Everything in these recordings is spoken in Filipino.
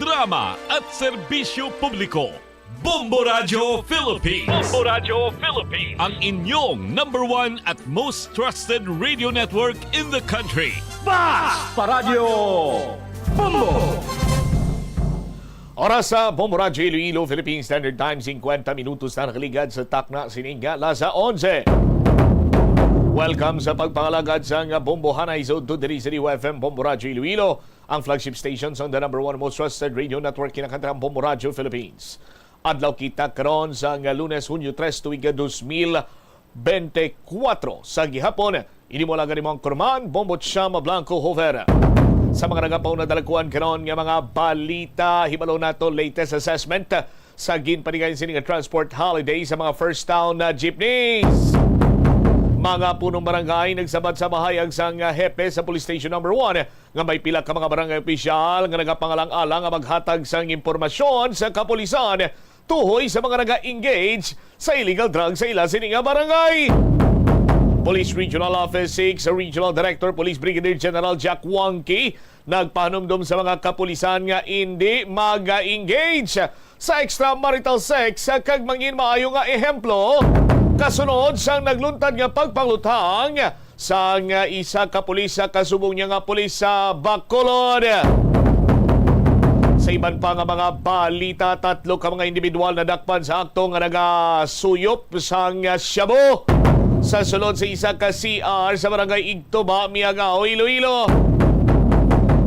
drama at serbisyo publiko. Bombo Radio Philippines. Bombo Radio Philippines. Ang inyong number one at most trusted radio network in the country. Basta Radio Bombo! Oras sa Bombo Radio Iloilo, Philippine Standard Time, 50 minutos na nakaligad sa takna sininga, lasa 11. Welcome sa pagpangalagad sa Bombo Hanay Zone to the Rizal FM, Bombo Radio Iloilo, ang flagship stations on the number one most trusted radio network kinakantang Bombo Radio Philippines. Adlaw kita karon sa Lunes, Hunyo 3, tuiga 2024 sa gihapon. Ini mo lang ganimong kurman, Bombo Chama Blanco Hovera. Sa mga nagapaw na dalakuan karon nga mga balita, hibalo nato latest assessment sa ginpanigayon sining transport holiday sa mga first town na jeepneys. Mga punong barangay nagsabat sa mahayag sang hepe sa Police Station number 1 nga may pila ka mga barangay opisyal nga nagapangalang-alang nga maghatag sang impormasyon sa kapulisan tuhoy sa mga naga-engage sa illegal drugs sa ila sining barangay. Police Regional Office 6 Regional Director Police Brigadier General Jack Wangki nagpahanumdum sa mga kapulisan nga hindi mag-engage sa extramarital sex kag mangin maayo nga ehemplo kasunod sang nagluntad nga pagpanglutang sa nga isa ka pulis sa kasubong niya nga pulis sa Bacolod. Sa iban pa nga mga balita, 3 ka mga individual na dakpan sa akto nga nagasuyop sang shabu sa sulod sa isa ka CR sa barangay Igtoba, Miagao, Iloilo.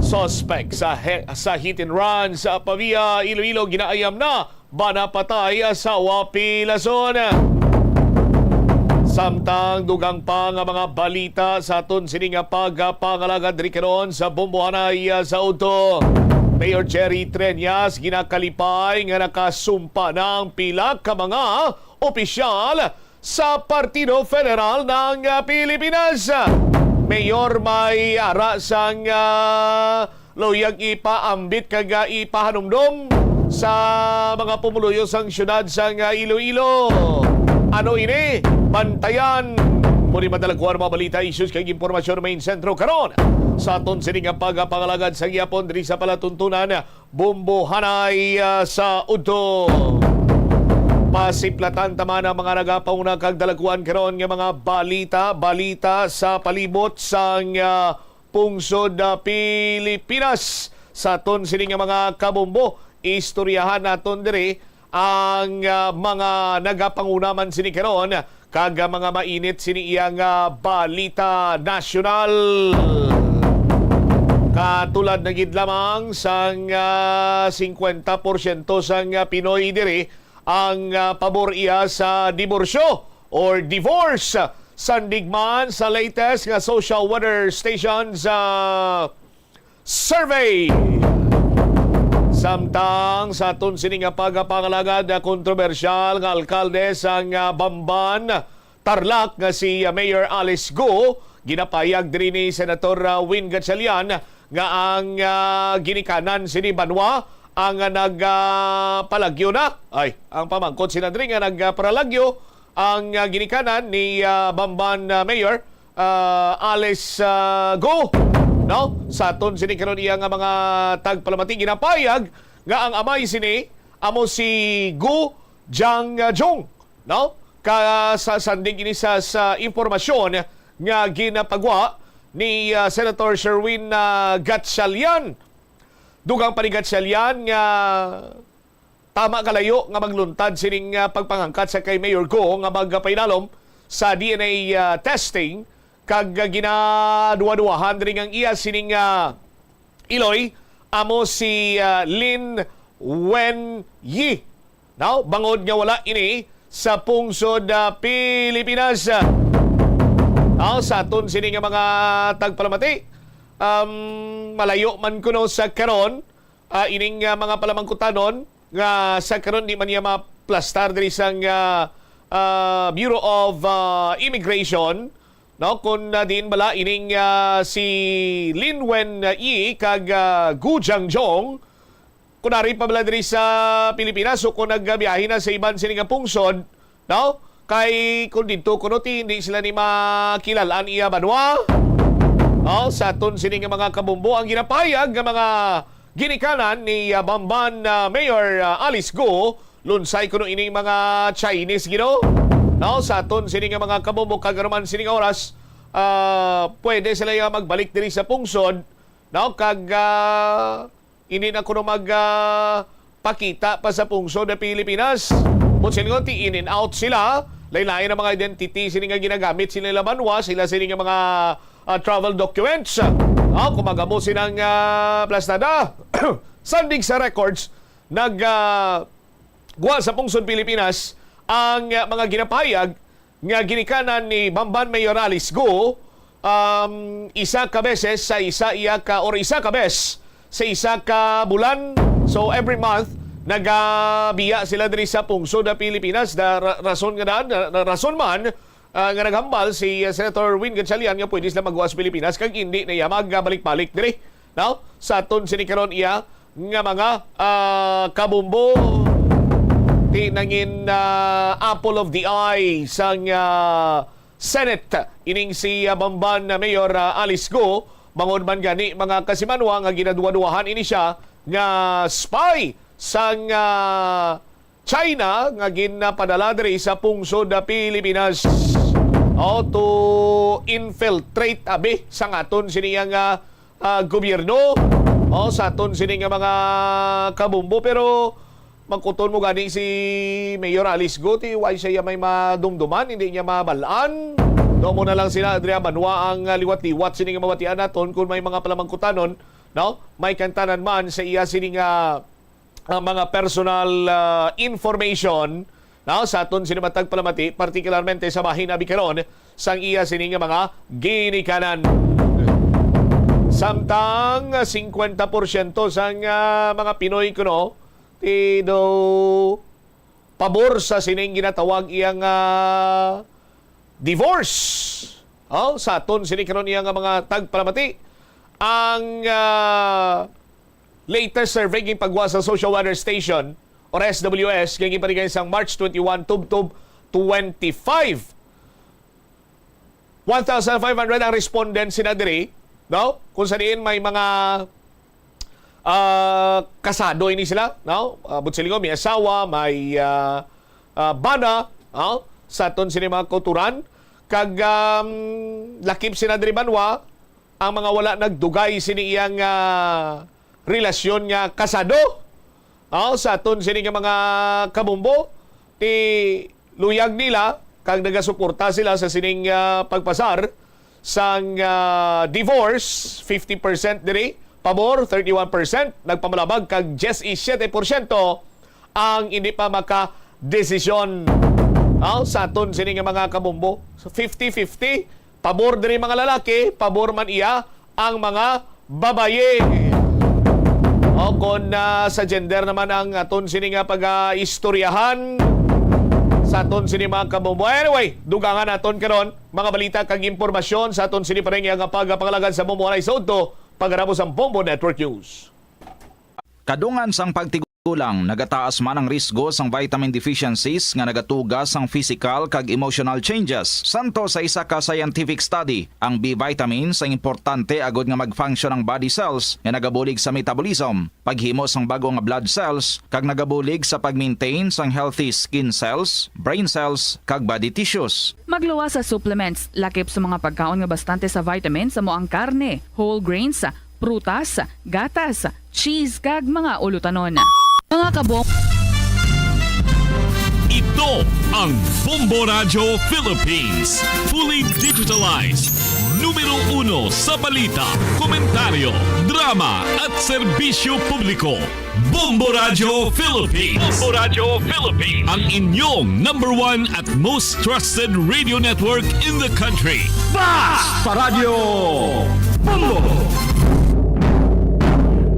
Suspect sa hit and run sa Pavia, Iloilo, ginaayam na bana patay sa Wapi, Luzon. Samtang dugang pa nga mga balita sa aton sining pagpangalagad rikeron sa Bombo Hanay sa Uto. Mayor Jerry Treñas ginakalipay nga nakasumpa ng pila ka mga opisyal sa Partido Federal ng Pilipinas. Mayor may ara sang loyag ipaambit kag ipahanumdum sa mga pumuluyo sang syudad sang Iloilo. Ano ini? Bantayan! Muli madalagkuhan mga balita, issues kay impormasyon main sentro karon. Sa aton sining pagpangalagad sa gihapon diri sa palatuntunan Bombo Hanay sa Udo. Pasiplatan tama na mga nagapauna kag dalaguan karon nga mga balita sa palibot sang pungsod Pilipinas. Sa aton sining mga kabombo, istoryahan naton diri ang mga nagapangunaman sini karon kag mga mainit sini iyang balita nasyonal. Katulad na gid lamang sang 50% sang Pinoy diri ang pabor iya sa diborsyo or divorce. Sandigman sa latest nga social weather stations survey. Samtang sa aton sining pagpangalagad kontrobersyal nga alkalde sang Bamban, Tarlac nga si Mayor Alice Go, ginapayag diri ni Senator Win Gatchalian nga ang ginikanan sini Banwa ang nagpalagyo na. Ay, ang pamangkot sila diri nga nagparalagyo ang ginikanan ni Bamban Mayor Alice Go. No? Sa aton sini karon iya nga mga tagpalamati ginapayag nga ang amay sini amo si Gu Jiangjong. No? Sa sandig ini sa impormasyon nga ginapagwa ni Senator Sherwin Gatchalian. Dugang pa ni Gatchalian nga tama kalayo nga magluntad sining pagpangangkat sa kay Mayor Go nga magpainalom sa DNA testing kag ginaduwa-duwahan rin ang iya sining Iloy amo si Lin Wenyi. Now, bangod nga wala ini sa pungsod Pilipinas. Now, sa aton sining mga tagpalamati, malayo man kuno sa karon ining mga palamangkutanon nga sa karon di man niya maplastar diri sang Bureau of Immigration. No, kung din bala ining si Lin Wenyi kag Gu Jiangjong kunari pa bala diri sa Pilipinas o kung nagbiyahe na sa iban sining pungsod, no? Kay kung dito kuno hindi sila ni makilalaan iya banwa. No, sa aton sining mga kabumbo ang ginapayag nga mga ginikanan ni Bamban Mayor Alice Go lunsay kuno ining mga Chinese gino. No, sa aton sini nga mga kabumok kagaruman sini nga oras pwede sila nga magbalik diri sa pungsod. No, kag ini na kuno mag pakita pa sa pungsod ng Pilipinas. Mutsin ti in and out sila. Lain-lain ang mga identity sila nga ginagamit sila lamanwa, sila nga mga travel documents. Kumagamo silang plastada. Sandig sa records, guwa sa pungsod Pilipinas ang mga ginapayag nga ginikanan ni Bamban Mayor Alice Go isa ka beses sa isa ka bes sa isa ka bulan. So every month nagabiya sila diri sa pungsod na Pilipinas. Rason man nga naghambal si Senator Win Gatchalian nga pwede sila magwa sa Pilipinas kag hindi na iya magbalik-balik diri. Now, sa aton sinikaron iya nga mga kabumbo tinangin apple of the eye sang Senate ining si Bamban Mayor Alice Go. Bangod man gani mga kasimanwa nga ginaduwa-duwahan ini siya nga spy sang China nga ginapadala diri sa pungsod na Pilipinas to infiltrate sa aton sini nga gobyerno sa aton sini nga mga kabumbo. Pero magkuton mo gani si Mayor Alice Go ti why siya may madumduman, hindi niya mabalaan. Do mo na lang sila Adria Banwa ang liwat-liwat sini nga mabatian naton kung may mga palamangkutanon, no? May kantanan man sa iya sini nga mga personal information, no? Sa aton sini matag palamati, partikularmente sa bahin na Bikaron sang iya sini nga mga ginikanan. Samtang 50% sang mga Pinoy kuno ti do pabor sa sining ginatawag iyang divorce. Sa aton sini karon iyang mga tagpalamati ang latest survey ng pagwa sa Social Weather Station or SWS ng ipanigay sang March 21 tub 25. 1,500 ang respondents sina diri, no? Kung saan may mga kasado ini sila, no? Butsilingo may asawa, may bana, no? Sa aton sini mga kulturan kag lakip sina diri banwa ang mga wala nagdugay sini iyang relasyon nga kasado. Sa aton sini nga mga kabumbo ti luyag nila kag nagasuporta sila sa sining pagpasar sang divorce. 50% diri pabor, 31% nagpamalabag kag 17% ang hindi pa maka-desisyon. Sa aton sini nga mga kabumbo, so 50-50 pabor diri mga lalaki, pabor man iya ang mga babaye. Kung sa gender naman ang aton sini nga pag-istoryahan sa aton sini mga kabumbo. Anyway, dugangan aton karon mga balita kag impormasyon sa aton sini pareng nga pagpangalagan sa Bombo Alay Soto pagkaramos ang Bombo Network News. Kadungan sang pagtigulang nagataas man ang risgo sang vitamin deficiencies nga nagatugas sang physical kag emotional changes. Santo sa isa ka scientific study, ang B vitamins ang importante agod nga mag-function ang body cells nga nagabulig sa metabolism, paghimo sang bago nga blood cells kag nagabulig sa pag-maintain sang healthy skin cells, brain cells kag body tissues. Magluwa sa supplements, lakip sa mga pagkaon nga bastante sa vitamins sa moang karne, whole grains, prutas, gatas, cheese kag mga ulutanon. Mga kabong, Ito ang Bombo Radio Philippines. Fully digitalized. Numero 1 sa balita, komentaryo, drama at serbisyo publiko. Bombo Radio Philippines. Bombo Radio Philippines. Ang inyong number 1 at most trusted radio network in the country. Sa Radyo Bombo!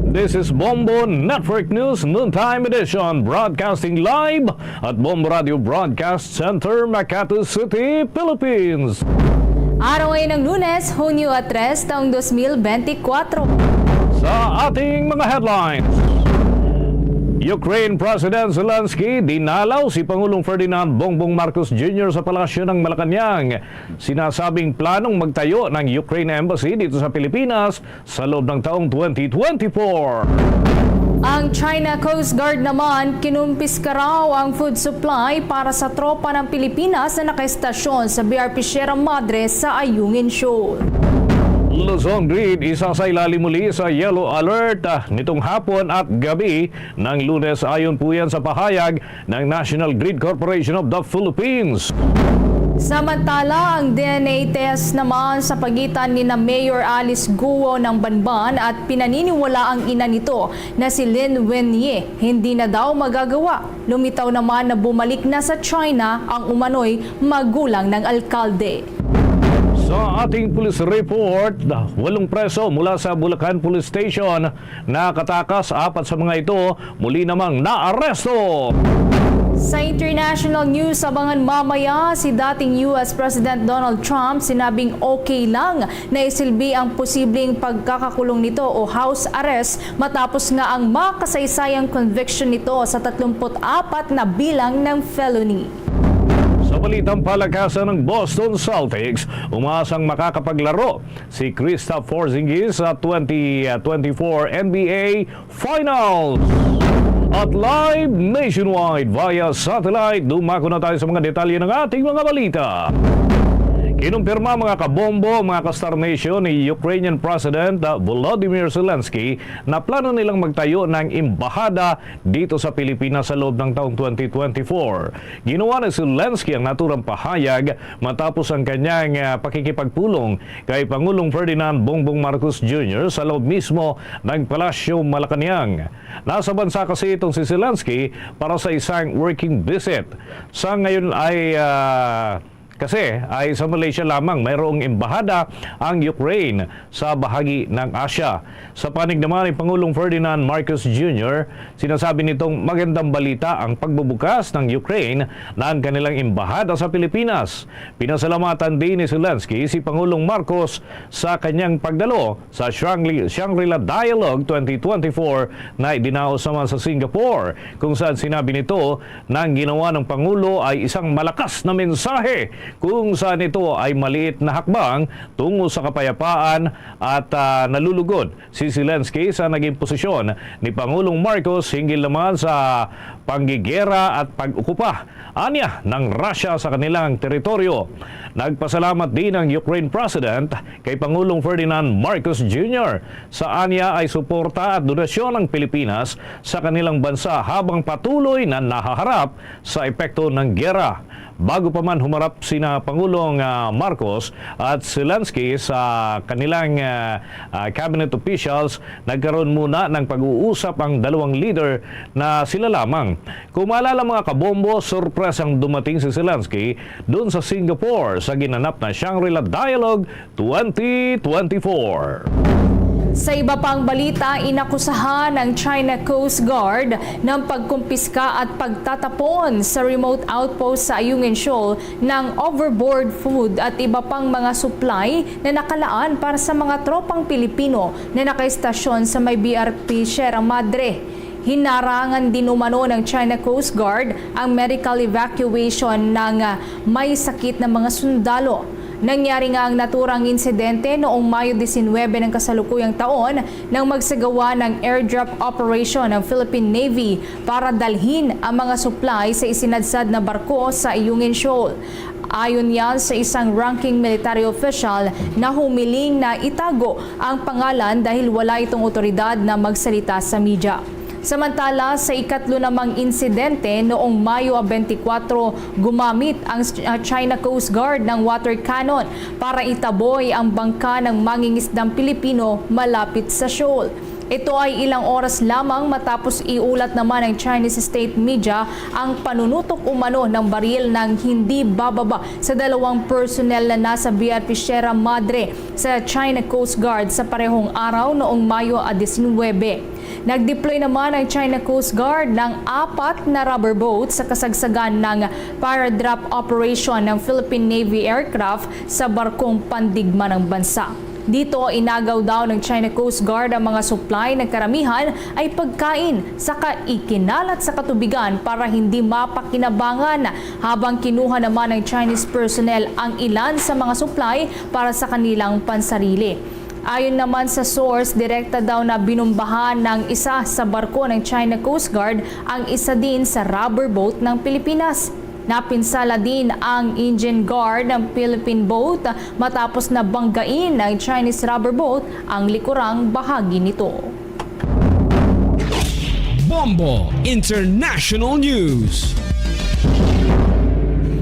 This is Bombo Network News Noontime Edition, broadcasting live at Bombo Radio Broadcast Center, Makati City, Philippines. Araw ngayon ng Lunes, Hunyo 3, taong 2024. Sa ating mga headlines, Ukraine President Zelensky dinalaw si Pangulong Ferdinand Bongbong Marcos Jr. sa palasyo ng Malacanang. Sinasabing planong magtayo ng Ukraine Embassy dito sa Pilipinas sa loob ng taong 2024. Ang China Coast Guard naman kinumpiska raw ang food supply para sa tropa ng Pilipinas na nakaestasyon sa BRP Sierra Madre sa Ayungin Shoal. Luzon Grid isasailalim muli sa yellow alert nitong hapon at gabi ng Lunes ayon po yan sa pahayag ng National Grid Corporation of the Philippines. Samantala, ang DNA test naman sa pagitan ni na Mayor Alice Guo ng Banban at pinaniniwala ang ina nito na si Lin Wenye hindi na daw magagawa. Lumitaw naman na bumalik na sa China ang umano'y magulang ng alkalde. Sa ating police report, 8 preso mula sa Bulacan Police Station nakatakas, 4 sa mga ito muli namang naaresto. Sa international news, abangan mamaya si dating US President Donald Trump sinabing okay lang na isilbi ang posibleng pagkakakulong nito o house arrest matapos nga ang makasaysayang conviction nito sa 34 na bilang ng felony. Sa balitang palakasan ng Boston Celtics, umaasang makakapaglaro si Kristaps Porzingis sa 2024 NBA Finals. At live nationwide via satellite, dumako na tayo sa mga detalye ng ating mga balita. Kinumpirma mga kabombo, mga ka-Star Nation ni Ukrainian President Volodymyr Zelensky na plano nilang magtayo ng embahada dito sa Pilipinas sa loob ng taong 2024. Ginawa ni Zelensky ang naturang pahayag matapos ang kanyang pakikipagpulong kay Pangulong Ferdinand Bongbong Marcos Jr. sa loob mismo ng Palasyo Malacanang. Nasa bansa kasi itong si Zelensky para sa isang working visit. Sa ngayon ay sa Malaysia lamang mayroong embahada ang Ukraine sa bahagi ng Asia. Sa panig naman ni Pangulong Ferdinand Marcos Jr., sinasabi nitong magandang balita ang pagbubukas ng Ukraine ng kanilang embahada sa Pilipinas. Pinasalamatan din ni Zelensky si Pangulong Marcos sa kanyang pagdalo sa Shangri-La Dialogue 2024 na idinaos naman sa Singapore, kung saan sinabi nito na ang ginawa ng Pangulo ay isang malakas na mensahe kung saan ito ay maliit na hakbang tungo sa kapayapaan at nalulugod si Zelensky sa naging posisyon ni Pangulong Marcos hinggil naman sa panggigera at pag-ukupa ng Russia sa kanilang teritoryo. Nagpasalamat din ang Ukraine President kay Pangulong Ferdinand Marcos Jr. sa ay suporta at donasyon ng Pilipinas sa kanilang bansa habang patuloy na nahaharap sa epekto ng gera. Bago pa man humarap sina Pangulong Marcos at Zelensky sa kanilang cabinet officials, nagkaroon muna ng pag-uusap ang dalawang leader na sila lamang. Kung maalala mga kabombo, surpresang dumating si Zelensky doon sa Singapore sa ginanap na Shangri-La Dialogue 2024. Sa iba pang balita, inakusahan ng China Coast Guard ng pagkumpiska at pagtatapon sa remote outpost sa Ayungin Shoal ng overboard food at iba pang mga supply na nakalaan para sa mga tropang Pilipino na nakaistasyon sa may BRP Sierra Madre. Hinarangan din umano ng China Coast Guard ang medical evacuation ng may sakit na mga sundalo. Nangyari nga ang naturang insidente noong Mayo 19 ng kasalukuyang taon nang magsagawa ng airdrop operation ng Philippine Navy para dalhin ang mga supply sa isinadsad na barko sa Ayungin Shoal. Ayon yan sa isang ranking military official na humiling na itago ang pangalan dahil wala itong otoridad na magsalita sa media. Samantala, sa ikatlo namang insidente noong Mayo 24, gumamit ang China Coast Guard ng water cannon para itaboy ang bangka ng mangingisdang Pilipino malapit sa shoal. Ito ay ilang oras lamang matapos iulat naman ng Chinese state media ang panunutok umano ng baril ng hindi bababa sa dalawang personnel na nasa BRP Sierra Madre sa China Coast Guard sa parehong araw noong Mayo 19. Nag-deploy naman ang China Coast Guard ng 4 na rubber boats sa kasagsagan ng paradrop operation ng Philippine Navy aircraft sa barkong pandigma ng bansa. Dito, inagaw daw ng China Coast Guard ang mga supply na karamihan ay pagkain saka ikinalat sa katubigan para hindi mapakinabangan, habang kinuha naman ng Chinese personnel ang ilan sa mga supply para sa kanilang pansarili. Ayon naman sa source, direkta daw na binumbahan ng isa sa barko ng China Coast Guard ang isa din sa rubber boat ng Pilipinas. Napinsala din ang engine guard ng Philippine boat matapos na banggain ng Chinese rubber boat ang likurang bahagi nito. Bombo International News.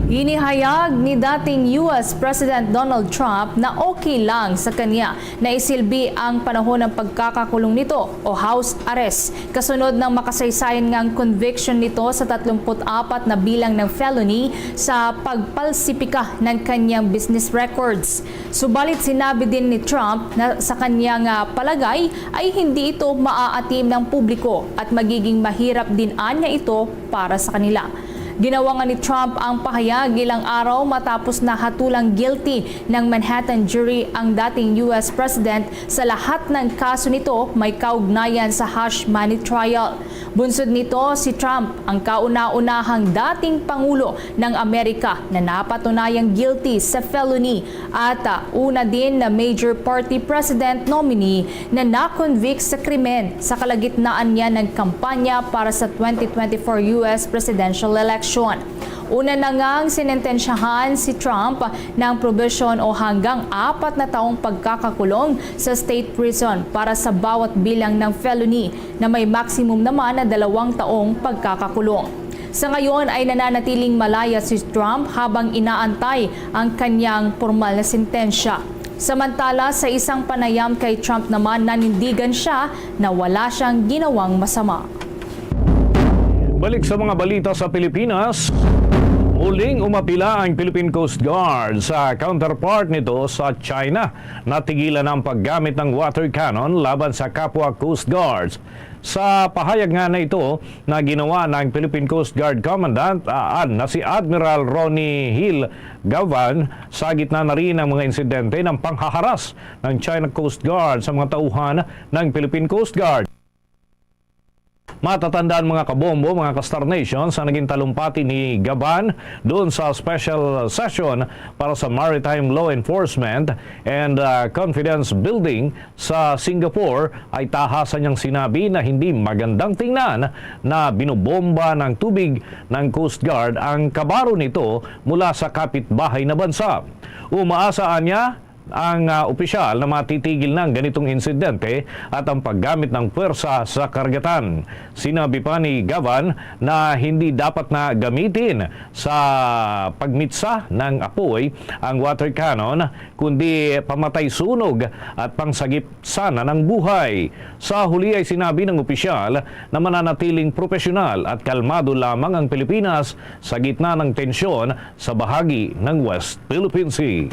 Inihayag ni dating US President Donald Trump na okay lang sa kanya na isilbi ang panahon ng pagkakakulong nito o house arrest kasunod ng makasaysayan ngang conviction nito sa 34 na bilang ng felony sa pagpalsipika ng kanyang business records. Subalit sinabi din ni Trump na sa kanyang palagay ay hindi ito maaatim ng publiko at magiging mahirap din anya ito para sa kanila. Ginawa nga ni Trump ang pahayag ilang araw matapos na hatulang guilty ng Manhattan jury ang dating US President sa lahat ng kaso nito may kaugnayan sa hush money trial. Bunsod nito si Trump ang kauna-unahang dating Pangulo ng Amerika na napatunayang guilty sa felony at una din na major party president nominee na na-convict sa krimen sa kalagitnaan niya ng kampanya para sa 2024 US presidential election. Una na ngang sinentensyahan si Trump ng probation o hanggang 4 na taong pagkakakulong sa state prison para sa bawat bilang ng felony na may maximum naman na 2 taong pagkakakulong. Sa ngayon ay nananatiling malaya si Trump habang inaantay ang kanyang formal na sentensya. Samantala sa isang panayam kay Trump naman nanindigan siya na wala siyang ginawang masama. Balik sa mga balita sa Pilipinas. Muling umapila ang Philippine Coast Guard sa counterpart nito sa China. Natigilan ang paggamit ng water cannon laban sa kapwa Coast Guards. Sa pahayag nga na ito na ginawa ng Philippine Coast Guard Commandant na si Admiral Ronnie Hill Gavan, sa gitna na rin ang mga insidente ng panghaharas ng China Coast Guard sa mga tauhan ng Philippine Coast Guard. Matatandaan mga kabombo, mga ka-Star Nation, sa naging talumpati ni Gaban doon sa special session para sa Maritime Law Enforcement and Confidence Building sa Singapore ay tahasan niyang sinabi na hindi magandang tingnan na binobomba ng tubig ng Coast Guard ang kabaro nito mula sa kapitbahay na bansa. Umaasaan niya ang opisyal na matitigil ng ganitong insidente at ang paggamit ng puwersa sa karagatan. Sinabi pa ni Gavan na hindi dapat na gamitin sa pagmitsa ng apoy ang water cannon, kundi pamatay sunog at pangsagip sana ng buhay. Sa huli ay sinabi ng opisyal na mananatiling profesional at kalmado lamang ang Pilipinas sa gitna ng tensyon sa bahagi ng West Philippine Sea.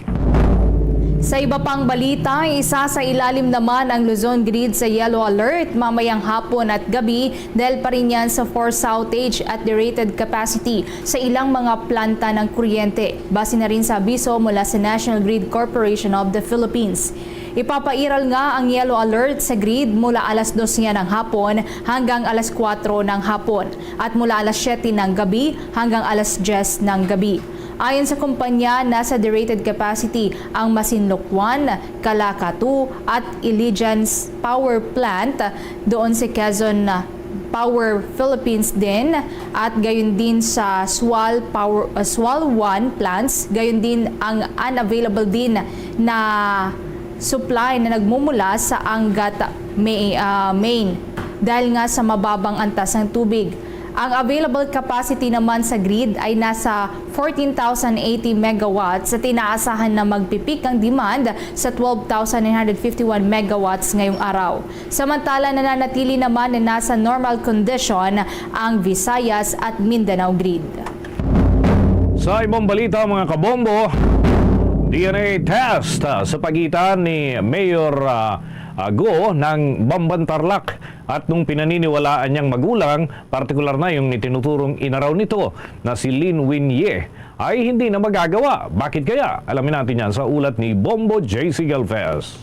Sa iba pang balita, isa sa ilalim naman ang Luzon grid sa yellow alert mamayang hapon at gabi dahil pa rin yan sa force outage at derated capacity sa ilang mga planta ng kuryente. Base na rin sa abiso mula sa National Grid Corporation of the Philippines. Ipapairal nga ang yellow alert sa grid mula alas 2 ng hapon hanggang alas 4 ng hapon at mula alas 7 ng gabi hanggang alas 10 ng gabi. Ayon sa kumpanya, nasa derated capacity ang Masinloc 1, Calaca 2 at Ilijan's Power Plant doon sa Quezon Power Philippines din at gayon din sa Sual 1 plants, gayon din ang unavailable din na supply na nagmumula sa Angat Main dahil nga sa mababang antas ng tubig. Ang available capacity naman sa grid ay nasa 14,080 megawatts at inaasahan na magpipik ang demand sa 12,951 megawatts ngayong araw. Samantala nananatili naman na nasa normal condition ang Visayas at Mindanao grid. Sa ibang balita mga kabombo, DNA test sa pagitan ni Mayor Go ng Bamban Tarlac at nung pinaniniwalaan niyang magulang, partikular na yung itinuturong inaraw nito na si Lin Winye, ay hindi na magagawa. Bakit kaya? Alamin natin yan sa ulat ni Bombo JC Galvez.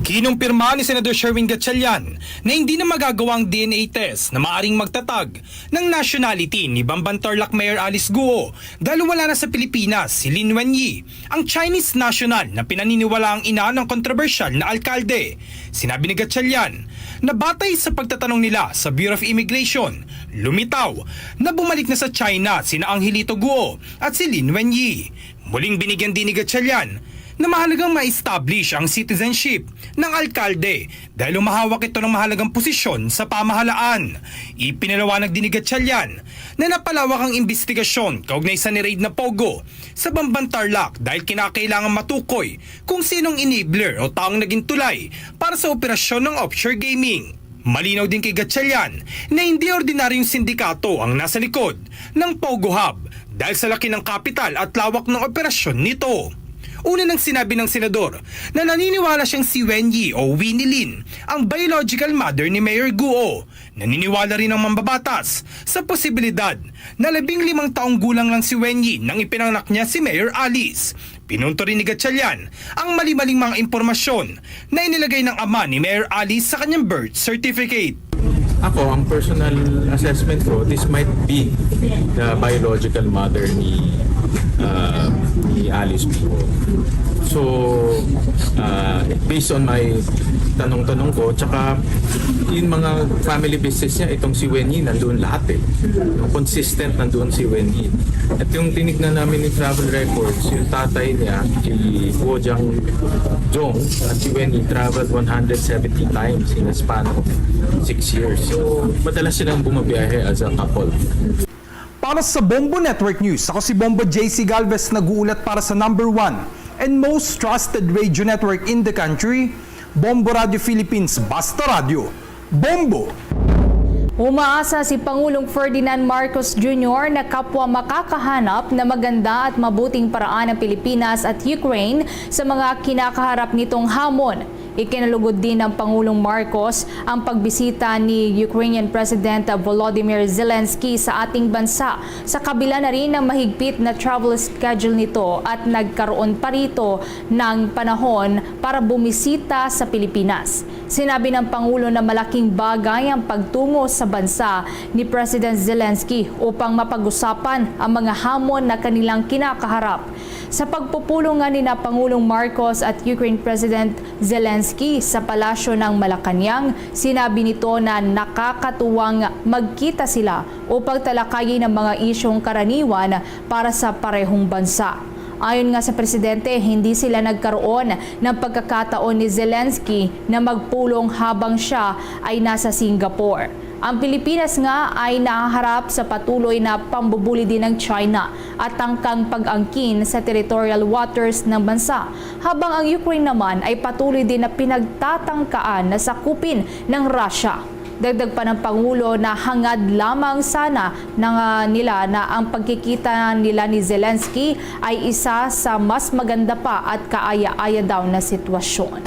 Kinumpirma ni Senador Sherwin Gatchalian na hindi na magagawang DNA test na maaring magtatag ng nationality ni Bamban Tarlac Mayor Alice Guo dahil wala na sa Pilipinas si Lin Wenyi, ang Chinese national na pinaniniwalaang ina ng kontrobersyal na alkalde. Sinabi ni Gatchalian na batay sa pagtatanong nila sa Bureau of Immigration, lumitaw na bumalik na sa China sina Angelito Guo at si Lin Wenyi. Muling binigyan din ni Gatchalian na mahalagang ma-establish ang citizenship ng alkalde dahil umahawak ito ng mahalagang posisyon sa pamahalaan. Ipinalawanag din ni Gatchalian na napalawak ang investigasyon kaugnay sa ni-raid na Pogo sa Bamban Tarlac dahil kinakailangan matukoy kung sinong enabler o taong naging tulay para sa operasyon ng offshore gaming. Malinaw din kay Gatchalian na hindi ordinaryong sindikato ang nasa likod ng Pogo Hub dahil sa laki ng kapital at lawak ng operasyon nito. Una nang sinabi ng senador na naniniwala siyang si Wenyi o Winnie Lin ang biological mother ni Mayor Guo. Naniniwala rin ang mambabatas sa posibilidad na 15 taong gulang lang si Wenyi nang ipinanganak niya si Mayor Alice. Pinunto rin ni Gatchalian ang mali-maling mga impormasyon na inilagay ng ama ni Mayor Alice sa kanyang birth certificate. Ako, ang personal assessment ko, this might be the biological mother ni Alice Guo. So, based on my tanong-tanong ko, tsaka yung mga family business niya, itong si Wenyi, nandoon lahat eh. Consistent nandoon si Wenyi. At yung tinignan namin yung travel records, yung tatay niya, si Guo Jianzhong, at si Wenyi traveled 170 times in a span of 6 years. So, madalas silang bumabiyahe as a couple. Para sa Bombo Network News, ako si Bombo JC Galvez nag-uulat para sa number 1 and most trusted radio network in the country, Bombo Radio Philippines, Basta Radio. Bombo! Umaasa si Pangulong Ferdinand Marcos Jr. na kapwa makakahanap na maganda at mabuting paraan ng Pilipinas at Ukraine sa mga kinakaharap nitong hamon. Ikinalugod din ng Pangulong Marcos ang pagbisita ni Ukrainian President Volodymyr Zelensky sa ating bansa sa kabila na rin ng mahigpit na travel schedule nito at nagkaroon pa rito ng panahon para bumisita sa Pilipinas. Sinabi ng Pangulo na malaking bagay ang pagtungo sa bansa ni President Zelensky upang mapag-usapan ang mga hamon na kanilang kinakaharap. Sa pagpupulong nga ni na Pangulong Marcos at Ukraine President Zelensky sa palasyo ng Malacanang, sinabi nito na nakakatuwang magkita sila upang talakayin ang mga isyong karaniwan para sa parehong bansa. Ayon nga sa presidente, hindi sila nagkaroon ng pagkakataon ni Zelensky na magpulong habang siya ay nasa Singapore. Ang Pilipinas nga ay nahaharap sa patuloy na pambubuli din ng China at tangkang pag-angkin sa territorial waters ng bansa, habang ang Ukraine naman ay patuloy din na pinagtatangkaan na sakupin ng Russia. Dagdag pa ng Pangulo na hangad lamang sana nila na ang pagkikita nila ni Zelensky ay isa sa mas maganda pa at kaaya-aya daw na sitwasyon.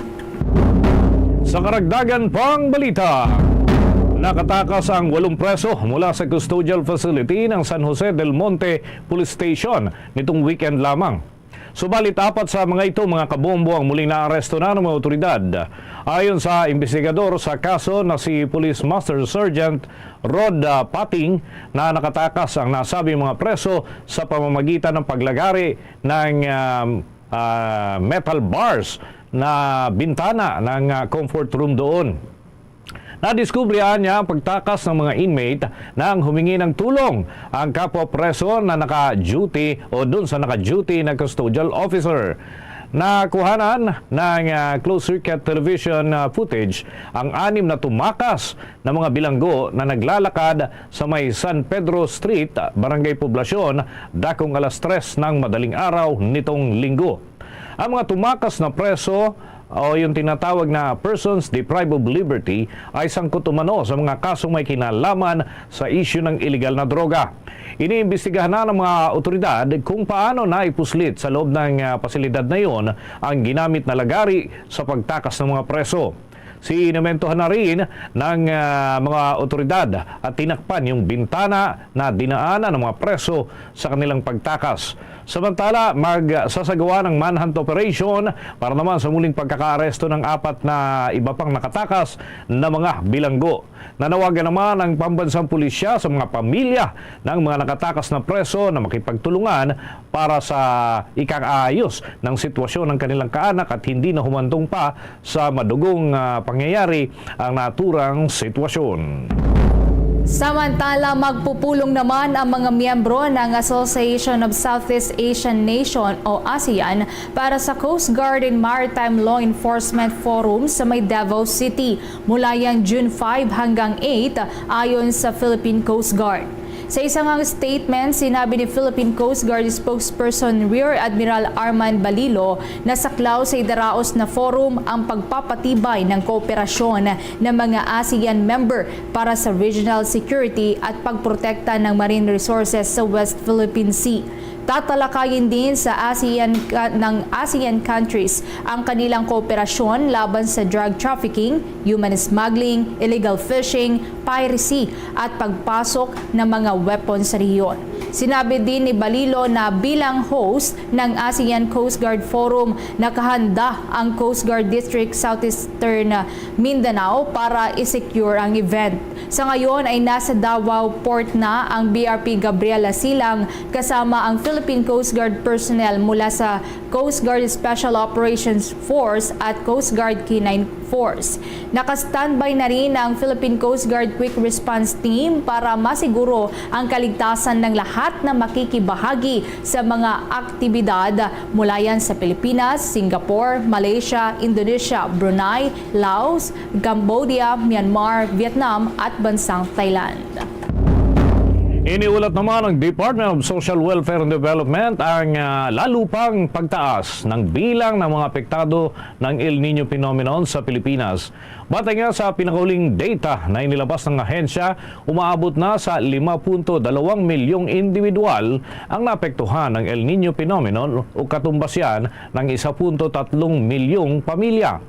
Sa karagdagan pang balita, nakatakas ang 8 preso mula sa custodial facility ng San Jose del Monte Police Station nitong weekend lamang. Subalit 4 sa mga ito mga kabombo ang muling naaresto na ng mga otoridad. Ayon sa investigador sa kaso na si Police Master Sergeant Rod Pating na nakatakas ang nasabing mga preso sa pamamagitan ng paglagari ng metal bars na bintana ng comfort room doon. Nadiskubrihan niya ang pagtakas ng mga inmate nang humingi ng tulong ang kapwa preso na naka-duty o dun sa naka-duty na custodial officer. Nakuhanan ng closed-circuit television footage ang 6 na tumakas na mga bilanggo na naglalakad sa may San Pedro Street, Barangay Poblacion, dakong 3:00 ng madaling araw nitong linggo. Ang mga tumakas na preso o yung tinatawag na persons deprived of liberty ay sangkot umano sa mga kasong may kinalaman sa isyu ng illegal na droga. Iniimbestigahan na ng mga otoridad kung paano naipuslit sa loob ng pasilidad na iyon ang ginamit na lagari sa pagtakas ng mga preso. Sinementohan na rin ng mga otoridad at tinakpan yung bintana na dinaanan ng mga preso sa kanilang pagtakas. Samantala, magsasagawa ng manhunt operation para naman sa muling pagkakaaresto ng 4 na iba pang nakatakas na mga bilanggo. Nanawagan naman ang pambansang pulisya sa mga pamilya ng mga nakatakas na preso na makipagtulungan para sa ikaayos ng sitwasyon ng kanilang kaanak at hindi na humantong pa sa madugong pangyayari ang naturang sitwasyon. Samantala, magpupulong naman ang mga miyembro ng Association of Southeast Asian Nation o ASEAN para sa Coast Guard and Maritime Law Enforcement Forum sa may Davao City mula yang June 5 hanggang 8 ayon sa Philippine Coast Guard. Sa isang statement, sinabi ni Philippine Coast Guard spokesperson Rear Admiral Arman Balilo na saklaw sa idaraos na forum ang pagpapatibay ng kooperasyon ng mga ASEAN member para sa regional security at pagprotekta ng marine resources sa West Philippine Sea. Tatalakayin din sa ng ASEAN countries ang kanilang kooperasyon laban sa drug trafficking, human smuggling, illegal fishing, piracy at pagpasok ng mga weapons sa rehiyon. Sinabi din ni Balilo na bilang host ng ASEAN Coast Guard Forum, nakahanda ang Coast Guard District Southeastern Mindanao para i-secure ang event. Sa ngayon ay nasa Davao Port na ang BRP Gabriela Silang kasama ang Philippine Coast Guard personnel mula sa Coast Guard Special Operations Force at Coast Guard K9 Force. Naka-standby na rin ang Philippine Coast Guard Quick Response Team para masiguro ang kaligtasan ng lahat na makikibahagi sa mga aktibidad mula yan sa Pilipinas, Singapore, Malaysia, Indonesia, Brunei, Laos, Cambodia, Myanmar, Vietnam at bansang Thailand. Iniulat naman ng Department of Social Welfare and Development ang lalo pang pagtaas ng bilang ng mga apektado ng El Niño phenomenon sa Pilipinas. Batay nga sa pinakahuling data na inilabas ng ahensya, umaabot na sa 5.2 milyong individual ang naapektuhan ng El Niño phenomenon o katumbas yan ng 1.3 milyong pamilya.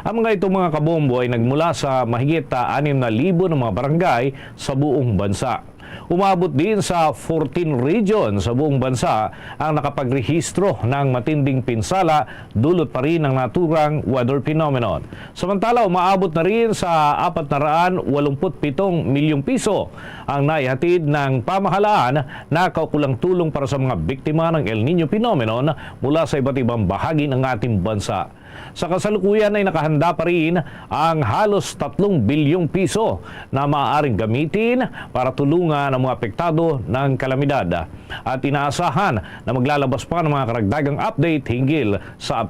Ang mga itong mga kabombo ay nagmula sa mahigit 6,000 ng mga barangay sa buong bansa. Umabot din sa 14 region sa buong bansa ang nakapagrehistro ng matinding pinsala dulot pa rin ng naturang weather phenomenon. Samantala, umaabot na rin sa 487 milyong piso ang naihatid ng pamahalaan na kaukulang tulong para sa mga biktima ng El Niño phenomenon mula sa iba't ibang bahagi ng ating bansa. Sa kasalukuyan ay nakahanda pa rin ang halos 3 bilyong piso na maaaring gamitin para tulungan ang mga apektado ng kalamidad. At inaasahan na maglalabas pa ng mga karagdagang update hinggil sa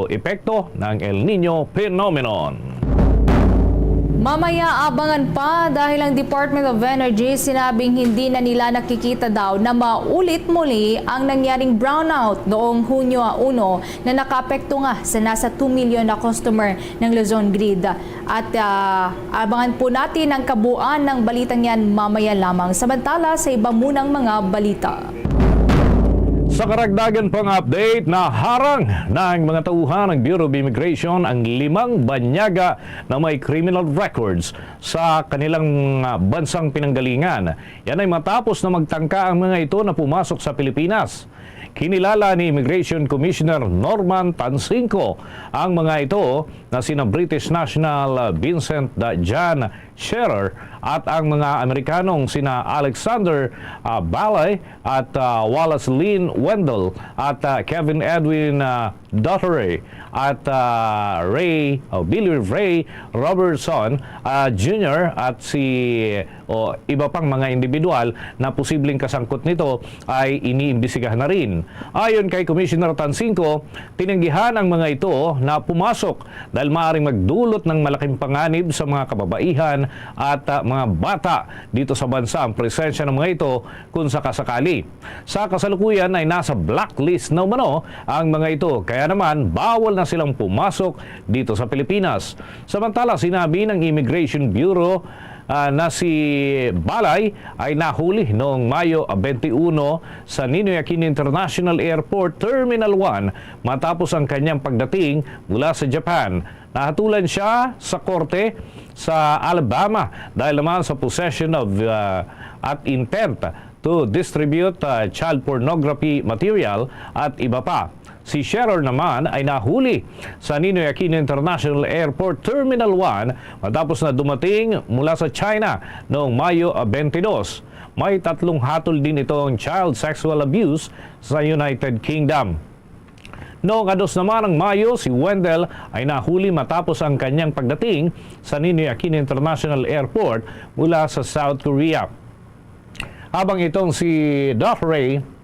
epekto ng El Niño phenomenon. Mamaya abangan pa dahil ang Department of Energy sinabing hindi na nila nakikita daw na maulit muli ang nangyaring brownout noong Hunyo 1 na nakapekto nga sa nasa 2 milyon na customer ng Luzon Grid. At abangan po natin ang kabuuan ng balitang yan mamaya lamang. Samantala sa iba munang mga balita. Sa karagdagan pang update, naharang ng mga tauhan ng Bureau of Immigration ang 5 banyaga na may criminal records sa kanilang bansang pinanggalingan. Yan ay matapos na magtangka ang mga ito na pumasok sa Pilipinas. Kinilala ni Immigration Commissioner Norman Tansingco ang mga ito na sina British national Vincent Jan Scherer at ang mga Amerikanong sina Alexander Balay at Wallace Lynn Wendell at Kevin Edwin Daughtery at Billy Ray Robertson Jr. at iba pang mga individual na posibleng kasangkot nito ay iniimbestigahan na rin. Ayon kay Commissioner Tansingco, tinanggihan ang mga ito na pumasok dahil maaaring magdulot ng malaking panganib sa mga kababaihan at mga bata dito sa bansa ang presensya ng mga ito kung sakasakali. Sa kasalukuyan ay nasa blacklist na umano ang mga ito, kaya naman bawal na silang pumasok dito sa Pilipinas. Samantala, sinabi ng Immigration Bureau na si Balay ay nahuli noong Mayo 21 sa Ninoy Aquino International Airport Terminal 1 matapos ang kanyang pagdating mula sa Japan. Nahatulan siya sa korte sa Alabama dahil naman sa possession of at intent to distribute child pornography material at iba pa. Si Scherer naman ay nahuli sa Ninoy Aquino International Airport Terminal 1 matapos na dumating mula sa China noong Mayo 22. May 3 hatol din itong child sexual abuse sa United Kingdom. Noong 2 naman ng Mayo, si Wendell ay nahuli matapos ang kanyang pagdating sa Ninoy Aquino International Airport mula sa South Korea. Habang itong si Doherty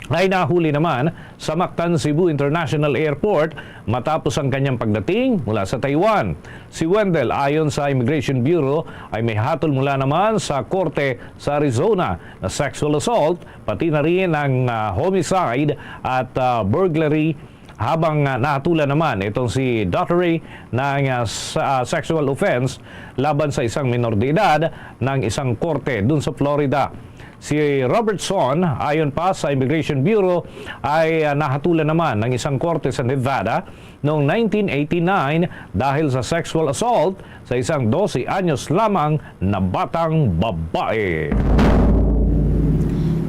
ay nahuli naman sa Mactan, Cebu International Airport matapos ang kanyang pagdating mula sa Taiwan. Si Wendell, ayon sa Immigration Bureau, ay may hatol mula naman sa korte sa Arizona na sexual assault, pati na rin ang homicide at burglary, habang nahatulan naman itong si Doherty ng sexual offense laban sa isang minor de edad ng isang korte dun sa Florida. Si Robertson, ayon pa sa Immigration Bureau, ay nahatulan naman ng isang korte sa Nevada noong 1989 dahil sa sexual assault sa isang 12 anyos lamang na batang babae.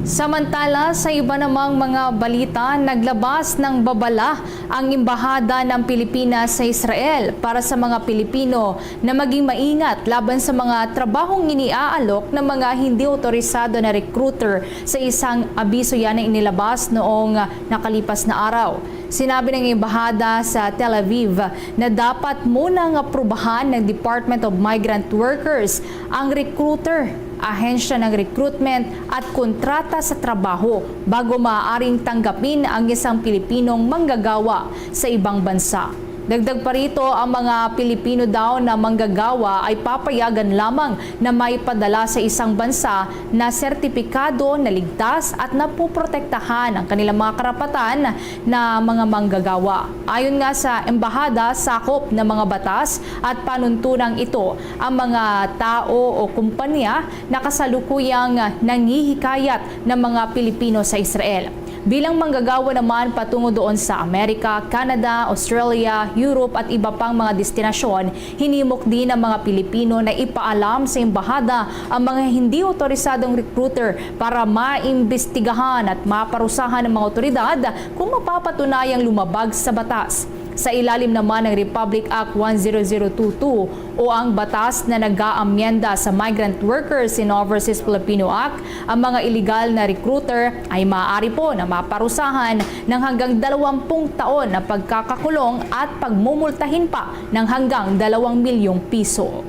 Samantala, sa iba namang mga balita, naglabas ng babala ang Embahada ng Pilipinas sa Israel para sa mga Pilipino na maging maingat laban sa mga trabahong iniaalok ng mga hindi otorisado na recruiter sa isang abiso yan na inilabas noong nakalipas na araw. Sinabi ng Embahada sa Tel Aviv na dapat munang aprubahan ng Department of Migrant Workers ang recruiter, ahensya ng recruitment at kontrata sa trabaho bago maaaring tanggapin ang isang Pilipinong manggagawa sa ibang bansa. Dagdag pa rito, ang mga Pilipino daw na manggagawa ay papayagan lamang na maipadala sa isang bansa na sertipikado na ligtas at napoprotektahan ang kanilang mga karapatan na mga manggagawa. Ayon nga sa Embahada, sakop ng mga batas at panuntunang ito ang mga tao o kumpanya na kasalukuyang nanghihikayat ng mga Pilipino sa Israel. Bilang manggagawa naman patungo doon sa Amerika, Canada, Australia, Europe at iba pang mga destinasyon, hinimok din ng mga Pilipino na ipaalam sa Embahada ang mga hindi otorisadong recruiter para maimbestigahan at maparusahan ng mga otoridad kung mapapatunayang lumabag sa batas. Sa ilalim naman ng Republic Act 10022 o ang batas na nag-aamyenda sa Migrant Workers in Overseas Filipino Act, ang mga illegal na recruiter ay maaari po na maparusahan ng hanggang 20 taon na pagkakakulong at pagmumultahin pa ng hanggang 2 milyong piso.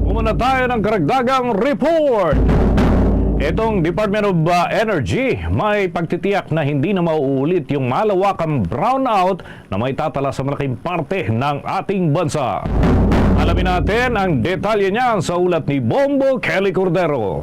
Umuna tayo ng karagdagang report. Itong Department of Energy may pagtitiyak na hindi na mauulit yung malawakang brownout na may tatala sa malaking parte ng ating bansa. Alamin natin ang detalye niyan sa ulat ni Bombo Kelly Cordero.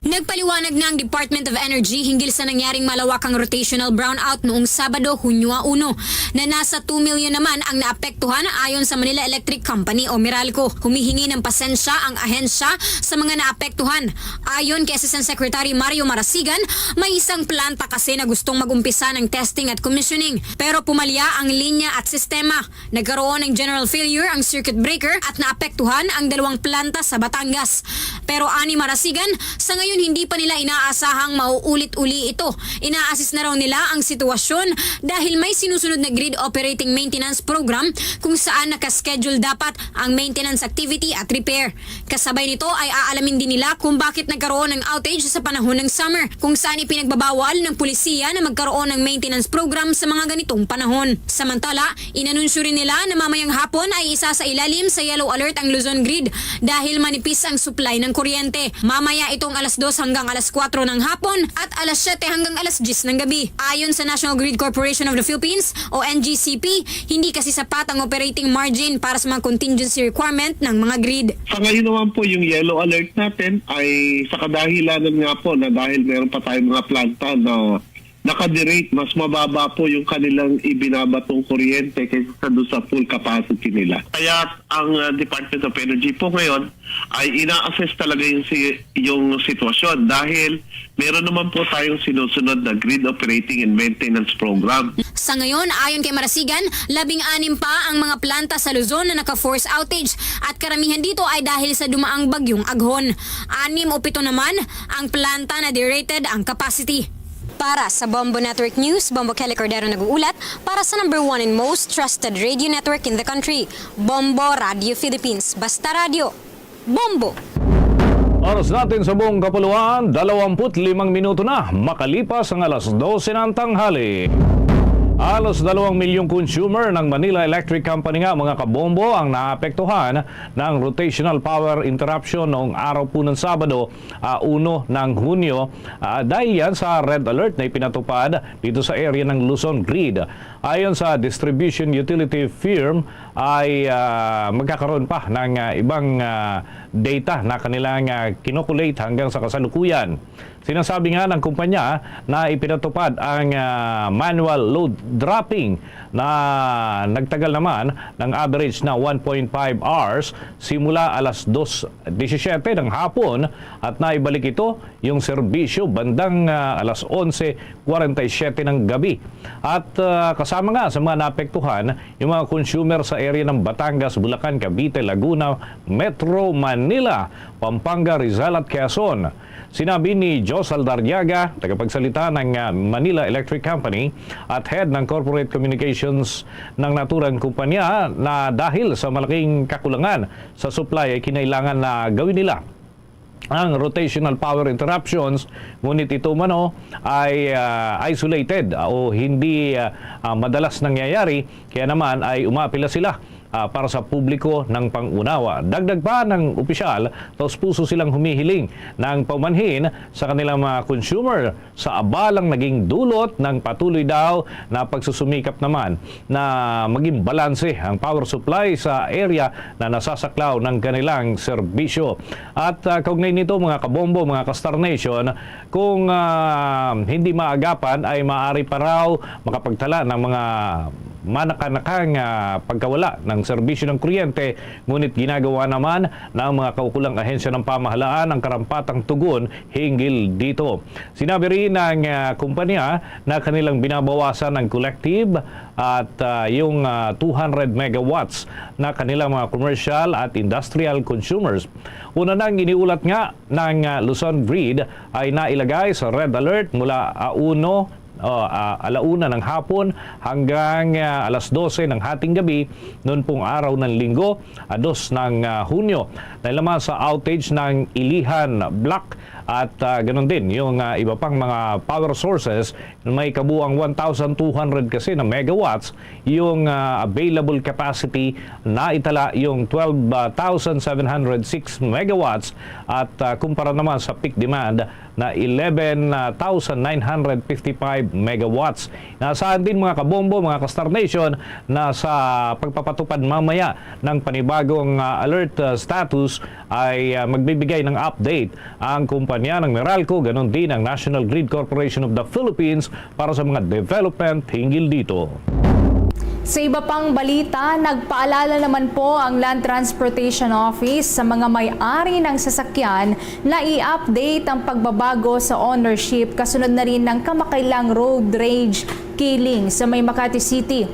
Nagpaliwanag na ang Department of Energy hinggil sa nangyaring malawakang rotational brownout noong Sabado, Hunyo 1 na nasa 2 million naman ang naapektuhan ayon sa Manila Electric Company o Meralco. Humihingi ng pasensya ang ahensya sa mga naapektuhan. Ayon kay Assistant Secretary Mario Marasigan, may isang planta kasi na gustong mag-umpisa ng testing at commissioning pero pumalya ang linya at sistema. Nagkaroon ng general failure ang circuit breaker at naapektuhan ang 2 planta sa Batangas. Pero ani Marasigan, sa ngayon hindi pa nila inaasahang mauulit-uli ito. Ina-assess na raw nila ang sitwasyon dahil may sinusunod na grid operating maintenance program kung saan nakaschedule dapat ang maintenance activity at repair. Kasabay nito ay aalamin din nila kung bakit nagkaroon ng outage sa panahon ng summer, kung saan ipinagbabawal ng pulisiya na magkaroon ng maintenance program sa mga ganitong panahon. Samantala, inanunsyo rin nila na mamayang hapon ay isa sa ilalim sa yellow alert ang Luzon grid dahil manipis ang supply ng kuryente. Mamaya itong alas 2 hanggang alas 4 ng hapon at alas 7 hanggang alas 10 ng gabi. Ayon sa National Grid Corporation of the Philippines o NGCP, hindi kasi sapat ang operating margin para sa mga contingency requirement ng mga grid. Sa ngayon naman po yung yellow alert natin ay sa kadahilanan nga po na dahil meron pa tayong mga planta na nakadirate, mas mababa po yung kanilang ibinabatong kuryente kaysa doon sa full capacity nila. Kaya ang Department of Energy po ngayon ay ina-assess talaga yung sitwasyon dahil meron naman po tayong sinusunod na grid operating and maintenance program. Sa ngayon, ayon kay Marasigan, 16 pa ang mga planta sa Luzon na naka-force outage at karamihan dito ay dahil sa dumaang bagyong Aghon. 6 o 7 naman ang planta na derated ang capacity. Para sa Bombo Network News, Bombo Kelly Cordero nag-uulat para sa number 1 and most trusted radio network in the country, Bombo Radio Philippines. Basta Radio, Bombo! Oras natin sa buong kapuluan, 25 minuto na, makalipas ang alas 12 ng tanghali. Halos 2 milyong consumer ng Manila Electric Company nga mga kabombo ang naapektuhan ng rotational power interruption noong araw po ng Sabado, 1 ng Hunyo, dahil yan sa red alert na ipinatupad dito sa area ng Luzon Grid. Ayon sa distribution utility firm ay magkakaroon pa ng ibang data na kanilang kinokulate hanggang sa kasalukuyan. Sinasabi nga ng kumpanya na ipinatupad ang manual load dropping na nagtagal naman ng average na 1.5 hours simula alas 2:17 ng hapon at naibalik ito yung serbisyo bandang alas 11:47 ng gabi. At kasama nga sa mga naapektuhan yung mga consumer sa area ng Batangas, Bulacan, Cavite, Laguna, Metro Manila, Pampanga, Rizal at Quezon. Sinabi ni Jos Aldarriaga, tagapagsalita ng Manila Electric Company at head ng corporate communications ng naturang kumpanya, na dahil sa malaking kakulangan sa supply ay kinailangan na gawin nila ang rotational power interruptions, ngunit ito mano ay isolated o hindi madalas nangyayari, kaya naman ay umapila sila para sa publiko ng pangunawa. Dagdag pa ng opisyal, taos puso silang humihiling ng paumanhin sa kanilang mga consumer sa abalang naging dulot ng patuloy daw na pagsusumikap naman na maging balanse ang power supply sa area na nasasaklaw ng kanilang serbisyo. At kaugnay nito mga kabombo, mga ka-Star Nation, kung hindi maagapan ay maaari pa raw makapagtala ng mga manakanakang pagkawala ng serbisyo ng kuryente, ngunit ginagawa naman ng mga kaukulang ahensya ng pamahalaan ang karampatang tugon hinggil dito. Sinabi rin ng kumpanya na kanilang binabawasan ng collective at yung 200 megawatts na kanilang mga commercial at industrial consumers. Una nang iniulat nga ng Luzon Grid ay nailagay sa red alert mula alauna ng hapon hanggang alas 12 ng hating gabi noon pong araw ng Linggo, 2 ng Hunyo. Dahil naman sa outage ng Ilihan Block at ganoon din yung iba pang mga power sources, may kabuang 1,200 kasi na megawatts yung available capacity, na itala yung 12,706 megawatts at kumpara naman sa peak demand na 11,955 megawatts. Nasaan din mga kabombo, mga ka-Star Nation, na sa pagpapatupad mamaya ng panibagong alert status ay magbibigay ng update ang kumpanya ng Meralco, ganon din ang National Grid Corporation of the Philippines para sa mga development hinggil dito. Sa iba pang balita, nagpaalala naman po ang Land Transportation Office sa mga may-ari ng sasakyan na i-update ang pagbabago sa ownership kasunod na rin ng kamakailang road rage killing sa may Makati City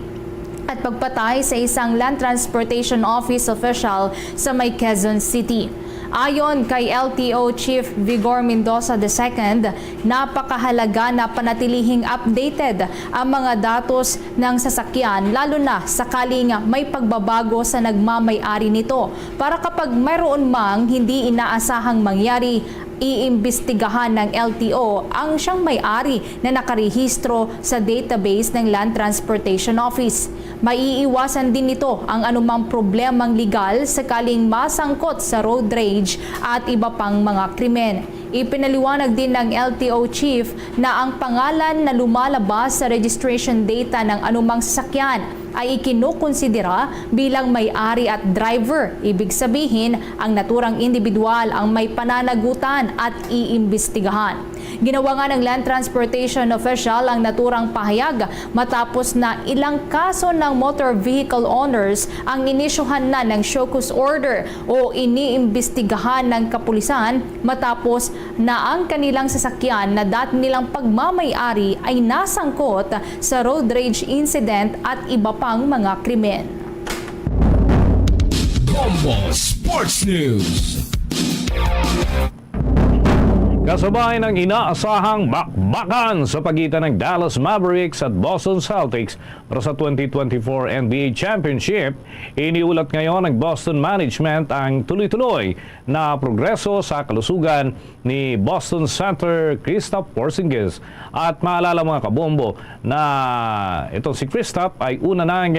at pagpatay sa isang Land Transportation Office official sa may Quezon City. Ayon kay LTO Chief Vigor Mendoza II, napakahalaga na panatilihing updated ang mga datos ng sasakyan, lalo na sakaling may pagbabago sa nagmamay-ari nito, para kapag mayroon mang hindi inaasahang mangyari, iimbestigahan ng LTO ang siyang may-ari na nakarehistro sa database ng Land Transportation Office. Maiiwasan din nito ang anumang problemang legal sakaling masangkot sa road rage at iba pang mga krimen. Ipinaliwanag din ng LTO Chief na ang pangalan na lumalabas sa registration data ng anumang sasakyan ay ikinukonsidera bilang may-ari at driver. Ibig sabihin, ang naturang individual ang may pananagutan at iimbestigahan. Ginawa nga ng Land Transportation Official ang naturang pahayag matapos na ilang kaso ng motor vehicle owners ang inisyuhan na ng show cause order o iniimbestigahan ng kapulisan matapos na ang kanilang sasakyan na dati nilang pagmamay-ari ay nasangkot sa road rage incident at iba pang mga krimen. Bombo Sports News. Kasabay ng inaasahang bakbakan sa pagitan ng Dallas Mavericks at Boston Celtics para sa 2024 NBA Championship, iniulat ngayon ng Boston Management ang tuloy-tuloy na progreso sa kalusugan ni Boston center Kristaps Porzingis. At maalala mga kabombo na itong si Kristaps ay una nang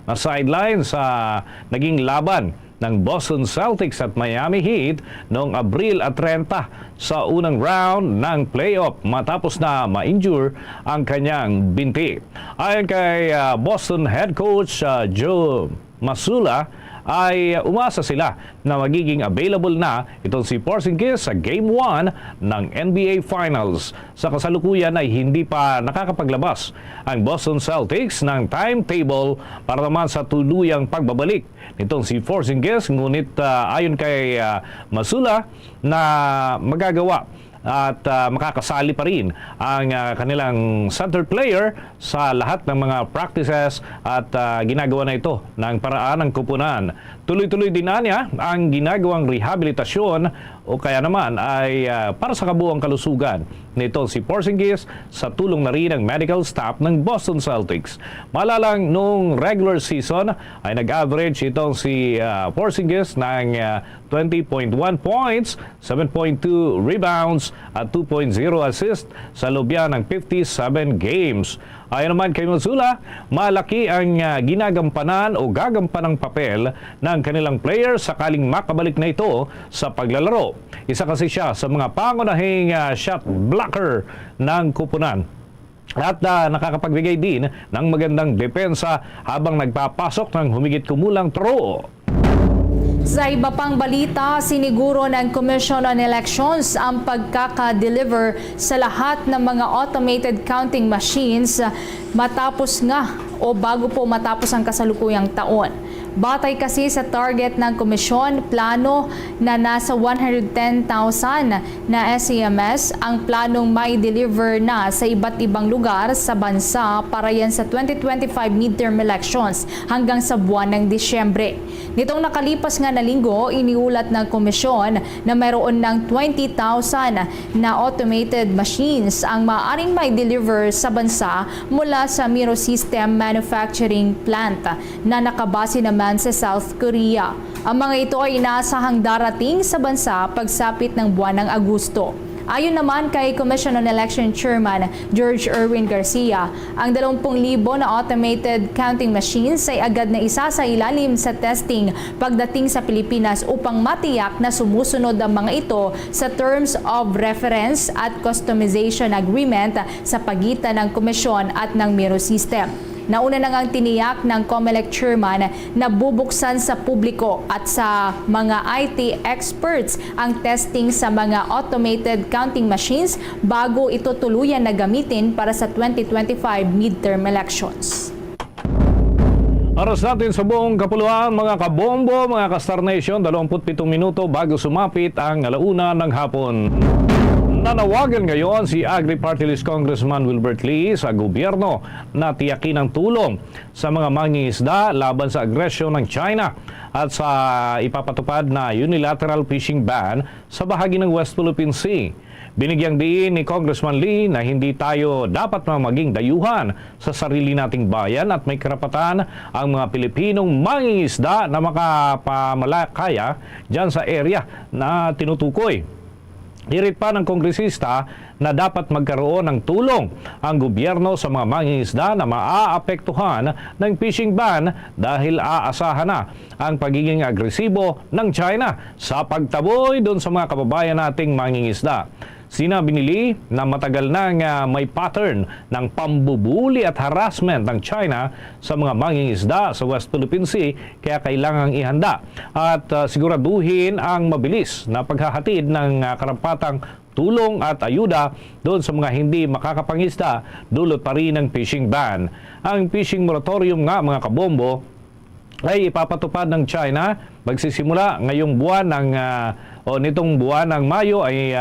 na-sideline sa naging laban ng Boston Celtics at Miami Heat noong Abril 30 sa unang round ng playoff matapos na ma-injure ang kanyang binti. Ayon kay Boston head coach Joe Mazzulla, ay umasa sila na magiging available na itong si Porzingis sa Game 1 ng NBA Finals. Sa kasalukuyan ay hindi pa nakakapaglabas ang Boston Celtics ng timetable para naman sa tuluyang pagbabalik nitong si Porzingis, ngunit ayon kay Mazzulla na magagawa at makakasali pa rin ang kanilang center player sa lahat ng mga practices at ginagawa na ito ng paraan ng kupunan. Tuloy-tuloy din niya ang ginagawang rehabilitasyon o kaya naman ay para sa kabuuang kalusugan nito si Porzingis sa tulong na rin ng medical staff ng Boston Celtics. Malalang noong regular season ay nag-average itong si Porzingis ng 20.1 points, 7.2 rebounds at 2.0 assist sa loob yan ng 57 games. Ayon naman kay Mazzulla, malaki ang ginagampanan o gagampanang papel ng kanilang player sakaling makabalik na ito sa paglalaro. Isa kasi siya sa mga pangunahing shot blocker ng kupunan at nakakapagbigay din ng magandang depensa habang nagpapasok ng humigit kumulang throw. Sa iba pang balita, siniguro ng Commission on Elections ang pagkaka-deliver sa lahat ng mga automated counting machines matapos nga o bago po matapos ang kasalukuyang taon. Batay kasi sa target ng komisyon, plano na nasa 110,000 na SEMS ang planong may deliver na sa iba't ibang lugar sa bansa para yan sa 2025 midterm elections hanggang sa buwan ng Disyembre. Nitong nakalipas nga na linggo, iniulat ng komisyon na mayroon ng 20,000 na automated machines ang maaaring may deliver sa bansa mula sa Miro System Manufacturing Plant na nakabase naman sa South Korea. Ang mga ito ay inaasahang darating sa bansa pagsapit ng buwan ng Agosto. Ayon naman kay Commission on Election Chairman George Erwin Garcia, ang 20,000 na automated counting machines ay agad na isa sa ilalim sa testing pagdating sa Pilipinas upang matiyak na sumusunod ang mga ito sa Terms of Reference at Customization Agreement sa pagitan ng komisyon at ng Miro System. Nauna na ngang tiniyak ng COMELEC chairman na bubuksan sa publiko at sa mga IT experts ang testing sa mga automated counting machines bago ito tuluyan na gamitin para sa 2025 midterm elections. Oras natin sa buong kapuluan, mga kabombo, mga ka-Star Nation, 27 minuto bago sumapit ang 1:00 ng hapon. Nanawagan ngayon si Agri-Party List Congressman Wilbert Lee sa gobyerno na tiyakin ang tulong sa mga mangingisda laban sa agresyon ng China at sa ipapatupad na unilateral fishing ban sa bahagi ng West Philippine Sea. Binigyang diin ni Congressman Lee na hindi tayo dapat maging dayuhan sa sarili nating bayan at may karapatan ang mga Pilipinong mangingisda na makapamalakaya dyan sa area na tinutukoy. Hirit pa ng kongresista na dapat magkaroon ng tulong ang gobyerno sa mga mangingisda na maaapektuhan ng fishing ban dahil aasahan na ang pagiging agresibo ng China sa pagtaboy doon sa mga kababayan nating mangingisda. Sinabi ni Lee na matagal nang may pattern ng pambubuli at harassment ng China sa mga mangingisda sa West Philippine Sea, kaya kailangang ihanda at siguraduhin ang mabilis na paghahatid ng karampatang tulong at ayuda doon sa mga hindi makakapangisda dulot pa rin ng fishing ban. Ang fishing moratorium nga, mga kabombo, ay ipapatupad ng China magsisimula ngayong buwan ng nitong buwan ng Mayo ay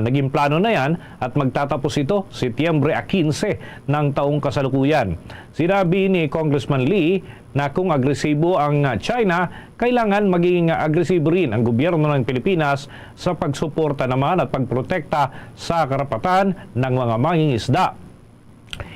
naging plano na yan at magtatapos ito Setyembre 15 ng taong kasalukuyan. Sinabi ni Congressman Lee na kung agresibo ang China, kailangan maging agresibo rin ang gobyerno ng Pilipinas sa pagsuporta naman at pagprotekta sa karapatan ng mga mangingisda.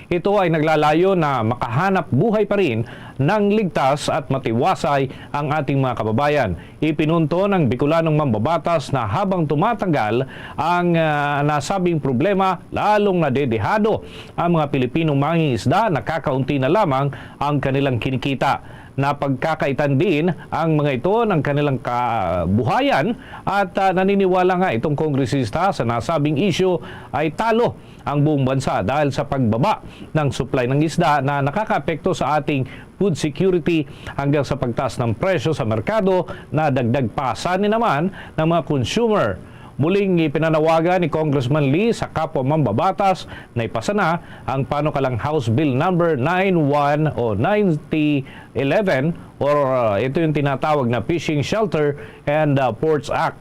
Ito ay naglalayo na makahanap buhay pa rin ng ligtas at matiwasay ang ating mga kababayan. Ipinunto ng Bicolanong mambabatas na habang tumatagal ang nasabing problema, lalong nadedehado ang mga Pilipinong mangingisda na kakaunti na lamang ang kanilang kinikita. Napagkakaitan din ang mga ito ng kanilang kabuhayan at naniniwala nga itong kongresista sa nasabing issue ay talo ang buong bansa dahil sa pagbaba ng supply ng isda na nakakaapekto sa ating food security hanggang sa pagtaas ng presyo sa merkado na dagdag pasanin naman ng mga consumer. Muling ipinanawagan ni Congressman Lee sa kapwa mambabatas na ipasa na ang panukalang House Bill number 91 o 9011 or ito yung tinatawag na Fishing Shelter and Ports Act.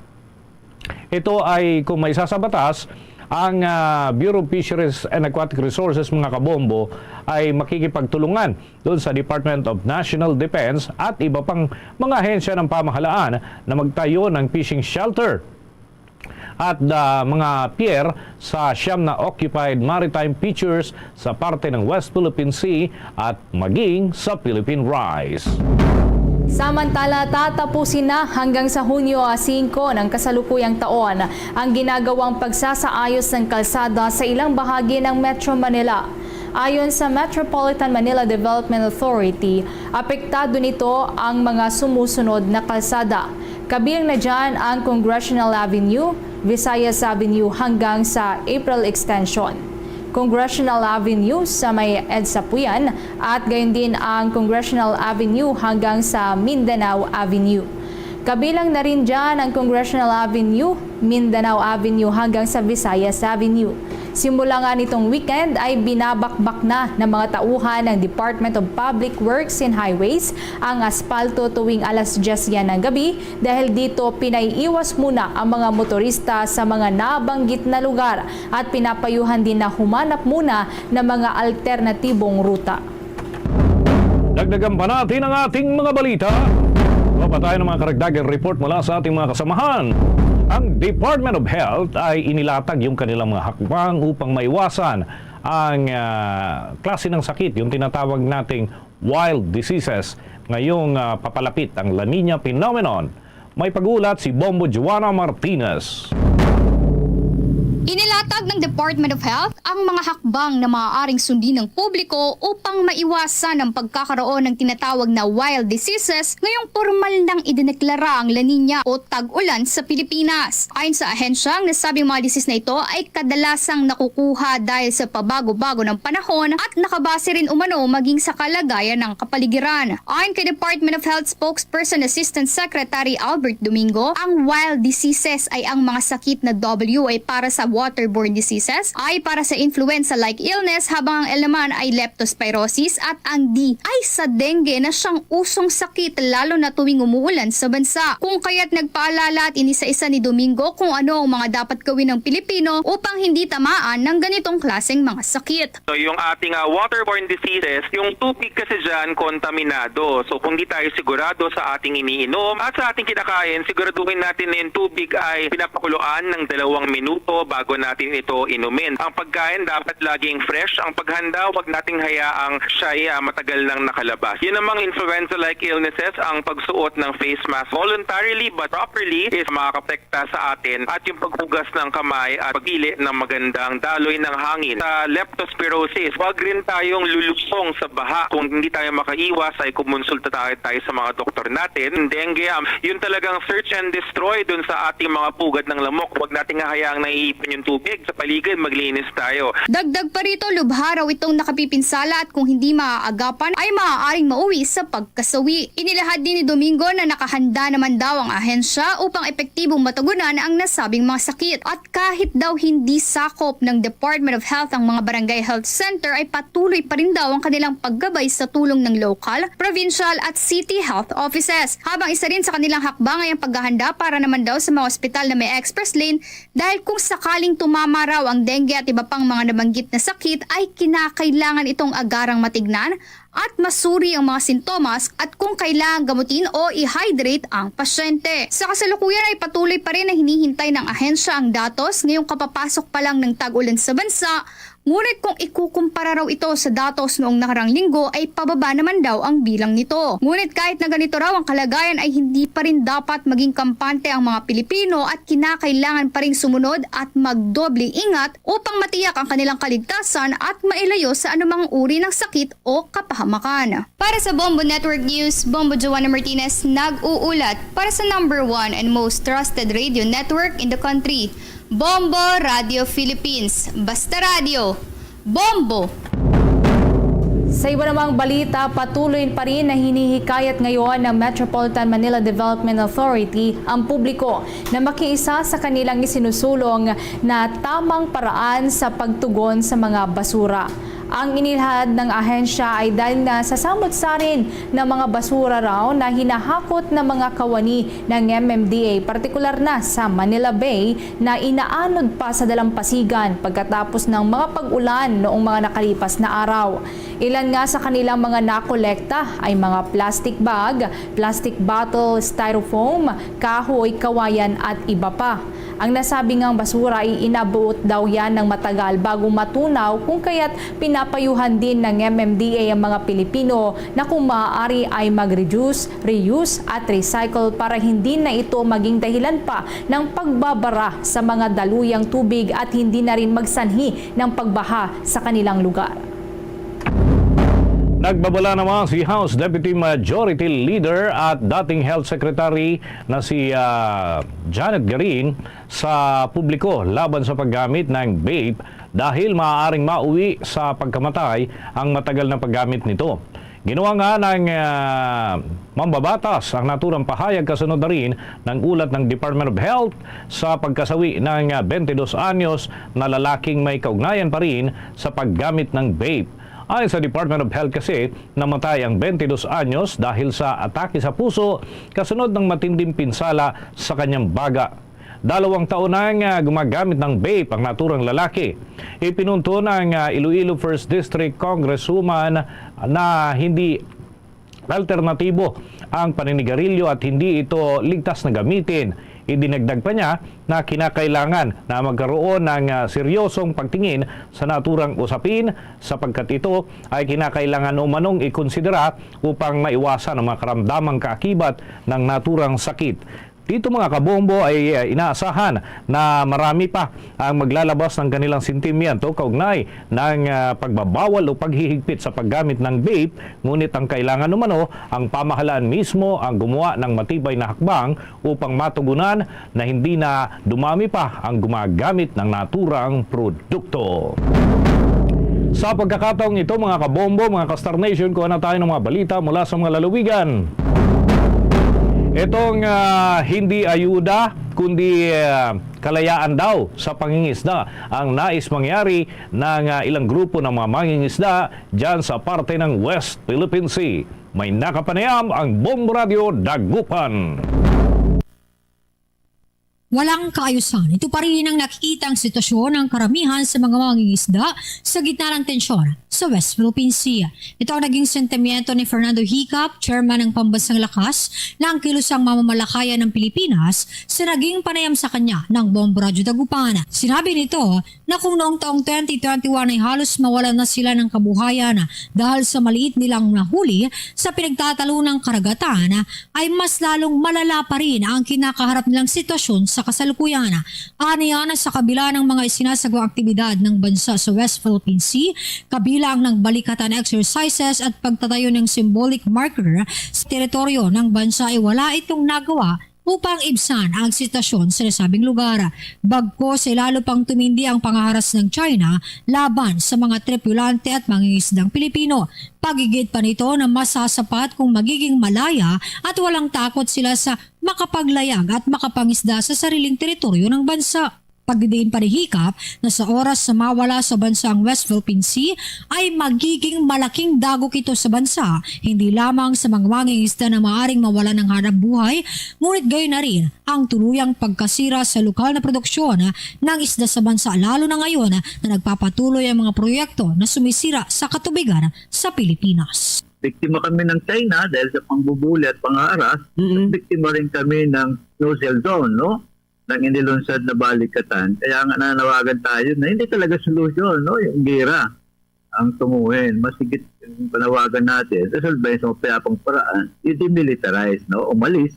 Ito ay kung may sasabatas, ang Bureau of Fisheries and Aquatic Resources, mga kabombo, ay makikipagtulungan doon sa Department of National Defense at iba pang mga ahensya ng pamahalaan na magtayo ng fishing shelter at mga pier sa 9 na occupied maritime features sa parte ng West Philippine Sea at maging sa Philippine Rise. Samantala, tatapusin na hanggang sa Hunyo 5 ng kasalukuyang taon ang ginagawang pagsasaayos ng kalsada sa ilang bahagi ng Metro Manila. Ayon sa Metropolitan Manila Development Authority, apektado nito ang mga sumusunod na kalsada. Kabilang na dyan ang Congressional Avenue, Visayas Avenue hanggang sa April Extension, Congressional Avenue sa may EDSA Puyan at gayon din ang Congressional Avenue hanggang sa Mindanao Avenue. Kabilang na rin dyan ang Congressional Avenue, Mindanao Avenue hanggang sa Visayas Avenue. Simula nga nitong weekend ay binabakbak na ng mga tauhan ng Department of Public Works and Highways ang aspalto tuwing alas 10 yan ng gabi dahil dito pinaiiwas muna ang mga motorista sa mga nabanggit na lugar at pinapayuhan din na humanap muna ng mga alternatibong ruta. Dagdagan pa natin ang ating mga balita. Baba tayo ng mga karagdagang report mula sa ating mga kasamahan. Ang Department of Health ay inilatag yung kanilang mga hakbang upang maiwasan ang klase ng sakit, yung tinatawag nating wild diseases. Ngayong papalapit ang La Niña phenomenon. May pag-ulat si Bombo Joanna Martinez. Inilatag ng Department of Health ang mga hakbang na maaaring sundin ng publiko upang maiwasan ang pagkakaroon ng tinatawag na wild diseases ngayong formal nang idineklara ang La Niña o tag-ulan sa Pilipinas. Ayon sa ahensya, ang nasabing mga disease na ito ay kadalasang nakukuha dahil sa pabago-bago ng panahon at nakabase rin umano maging sa kalagayan ng kapaligiran. Ayon kay Department of Health Spokesperson Assistant Secretary Albert Domingo, ang wild diseases ay ang mga sakit na W ay para sa waterborne diseases, ay para sa influenza-like illness, habang ang L naman ay leptospirosis at ang D ay sa dengue na siyang usong sakit lalo na tuwing umuulan sa bansa. Kung kaya't nagpaalala at inisa-isa ni Domingo kung ano ang mga dapat gawin ng Pilipino upang hindi tamaan ng ganitong klaseng mga sakit. So yung ating waterborne diseases, yung tubig kasi dyan kontaminado. So kung di tayo sigurado sa ating iniinom at sa ating kinakain, siguraduhin natin na yung tubig ay pinapakuluan ng 2 minuto bago natin ito inumin. Ang pagkain dapat laging fresh. Ang paghanda, wag nating hayaang siya'y matagal nang nakalabas. Yun namang influenza-like illnesses, ang pagsuot ng face mask voluntarily but properly is makakapekta sa atin, at yung paghugas ng kamay at pagpili ng magandang daloy ng hangin. Sa leptospirosis, wag rin tayong lulusong sa baha. Kung hindi tayo makaiwas ay kumonsulta tayo sa mga doktor natin. Dengue, yun talagang search and destroy dun sa ating mga pugad ng lamok. Wag nating hayaang naiipon yung tubig sa paligid, maglinis tayo. Dagdag pa rito, lubha raw itong nakapipinsala at kung hindi maaagapan ay maaaring mauwi sa pagkasawi. Inilahad din ni Domingo na nakahanda naman daw ang ahensya upang epektibong matugunan ang nasabing mga sakit. At kahit daw hindi sakop ng Department of Health ang mga barangay health center, ay patuloy pa rin daw ang kanilang paggabay sa tulong ng local, provincial at city health offices. Habang isa rin sa kanilang hakbang ay ang paghahanda para naman daw sa mga ospital na may express lane, dahil kung sakaling tumama raw ang dengue at iba pang mga nabanggit na sakit ay kinakailangan itong agarang matignan at masuri ang mga sintomas at kung kailangan gamutin o i-hydrate ang pasyente. Sa kasalukuyan ay patuloy pa rin na hinihintay ng ahensya ang datos ngayong kapapasok pa lang ng tag-ulan sa bansa. Ngunit kung ikukumpara raw ito sa datos noong nakarang linggo ay pababa naman daw ang bilang nito. Ngunit kahit na ganito raw ang kalagayan ay hindi pa rin dapat maging kampante ang mga Pilipino at kinakailangan pa rin sumunod at magdoble ingat upang matiyak ang kanilang kaligtasan at mailayo sa anumang uri ng sakit o kapahamakan. Para sa Bombo Network News, Bombo Joanna Martinez nag-uulat para sa #1 and most trusted radio network in the country. Bombo Radio Philippines. Basta Radio. Bombo! Sa iba namang balita, patuloy pa rin na hinihikayat ngayon ng Metropolitan Manila Development Authority ang publiko na makiisa sa kanilang isinusulong na tamang paraan sa pagtugon sa mga basura. Ang inilahad ng ahensya ay dahil na sa samot-sarin ng mga basura raw na hinahakot ng mga kawani ng MMDA, partikular na sa Manila Bay, na inaanod pa sa dalampasigan pagkatapos ng mga pag-ulan noong mga nakalipas na araw. Ilan nga sa kanilang mga nakolekta ay mga plastic bag, plastic bottle, styrofoam, kahoy, kawayan at iba pa. Ang nasabi ngang basura ay inabuot daw yan ng matagal bago matunaw, kung kaya't pinapayuhan din ng MMDA ang mga Pilipino na kung maaari ay mag-reduce, reuse at recycle para hindi na ito maging dahilan pa ng pagbabara sa mga daluyang tubig at hindi na rin magsanhi ng pagbaha sa kanilang lugar. Nagbabala naman si House Deputy Majority Leader at dating Health Secretary na si Janet Garin sa publiko laban sa paggamit ng vape dahil maaaring mauwi sa pagkamatay ang matagal na paggamit nito. Ginawa nga ng mambabatas ang naturang pahayag kasunod na rin ng ulat ng Department of Health sa pagkasawi ng 22 anyos na lalaking may kaugnayan pa rin sa paggamit ng vape. Ayon sa Department of Health kasi, namatay ang 22 anyos dahil sa atake sa puso kasunod ng matinding pinsala sa kanyang baga. 2 taon nang gumagamit ng vape ang naturang lalaki. Ipinunto ng Iloilo 1st District Congresswoman na hindi alternatibo ang paninigarilyo at hindi ito ligtas na gamitin. Idinagdag pa niya na kinakailangan na magkaroon ng seryosong pagtingin sa naturang usapin sapagkat ito ay kinakailangan umanong ikonsidera upang maiwasan ang mga karamdamang kaakibat ng naturang sakit. Dito mga kabombo ay inaasahan na marami pa ang maglalabas ng kanilang sentimiento kaugnay ng pagbabawal o paghihigpit sa paggamit ng vape, ngunit ang kailangan umano ang pamahalaan mismo ang gumawa ng matibay na hakbang upang matugunan na hindi na dumami pa ang gumagamit ng naturang produkto. Sa pagkakataong ito mga kabombo, mga ka-Star Nation, kuha na tayo ng mga balita mula sa mga lalawigan. Itong hindi ayuda kundi kalayaan daw sa pangingisda ang nais mangyari ng ilang grupo ng mga mangingisda dyan sa parte ng West Philippine Sea. May nakapanayam ang Bombo Radio Dagupan. walang kaayusan. Ito pa rin ang nakikitang sitwasyon ng karamihan sa mga mangingisda sa gitna ng tensyon sa West Philippine Sea. Ito ang naging sentimiento ni Fernando Hicap, chairman ng Pambansang Lakas ng kilusang mamamalakayan ng Pilipinas sa naging panayam sa kanya ng Bombo Radyo Dagupan. Sinabi nito na kung noong taong 2021 ay halos mawalan na sila ng kabuhayan dahil sa maliit nilang nahuli sa pinagtatalo ng karagatan, ay mas lalong malala pa rin ang kinakaharap nilang sitwasyon sa kasalukuyan. Aniya na sa kabila ng mga isinasagawang aktibidad ng bansa sa West Philippine Sea, kabilang ng balikatan exercises at pagtatayo ng symbolic marker sa teritoryo ng bansa ay wala itong nagawa upang ibsan ang sitwasyon sa nasabing lugar. Bagkus ay lalo pang tumindi ang pangaharas ng China laban sa mga tripulante at mangingisdang Pilipino. Pagigit pa nito na masasapat kung magiging malaya at walang takot sila sa makapaglayag at makapangisda sa sariling teritoryo ng bansa. Pagdidiin pa ni Hicap na sa oras na mawala sa bansa ang West Philippine Sea ay magiging malaking dagok ito sa bansa, hindi lamang sa mga mangingisda na maaring mawala ng hanap buhay, ngunit gayon na rin ang tuluyang pagkasira sa lokal na produksyon ng isda sa bansa, lalo na ngayon na nagpapatuloy ang mga proyekto na sumisira sa katubigan sa Pilipinas. Biktima kami ng China dahil sa pangbubuli at pangaras. Biktima rin kami ng no-sell zone, no? Ng inilunsad na balikatan. Kaya nga nanawagan tayo na hindi talaga solusyon, no? Yung gira ang tunguhin. Masigit yung panawagan natin, resolve sa mapayapang paraan, i-demilitarize, no? Umalis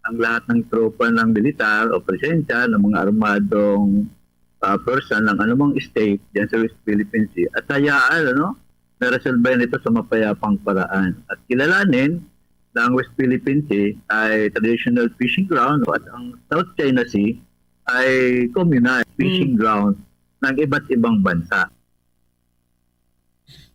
ang lahat ng tropa ng militar o presensya ng mga armadong person ng anumang state dyan sa West Philippine Sea at hayaan, no? Na resolve nito sa mapayapang paraan. At kilalanin na ang West Philippine Sea ay traditional fishing ground at ang South China Sea ay communal fishing ground ng iba't ibang bansa.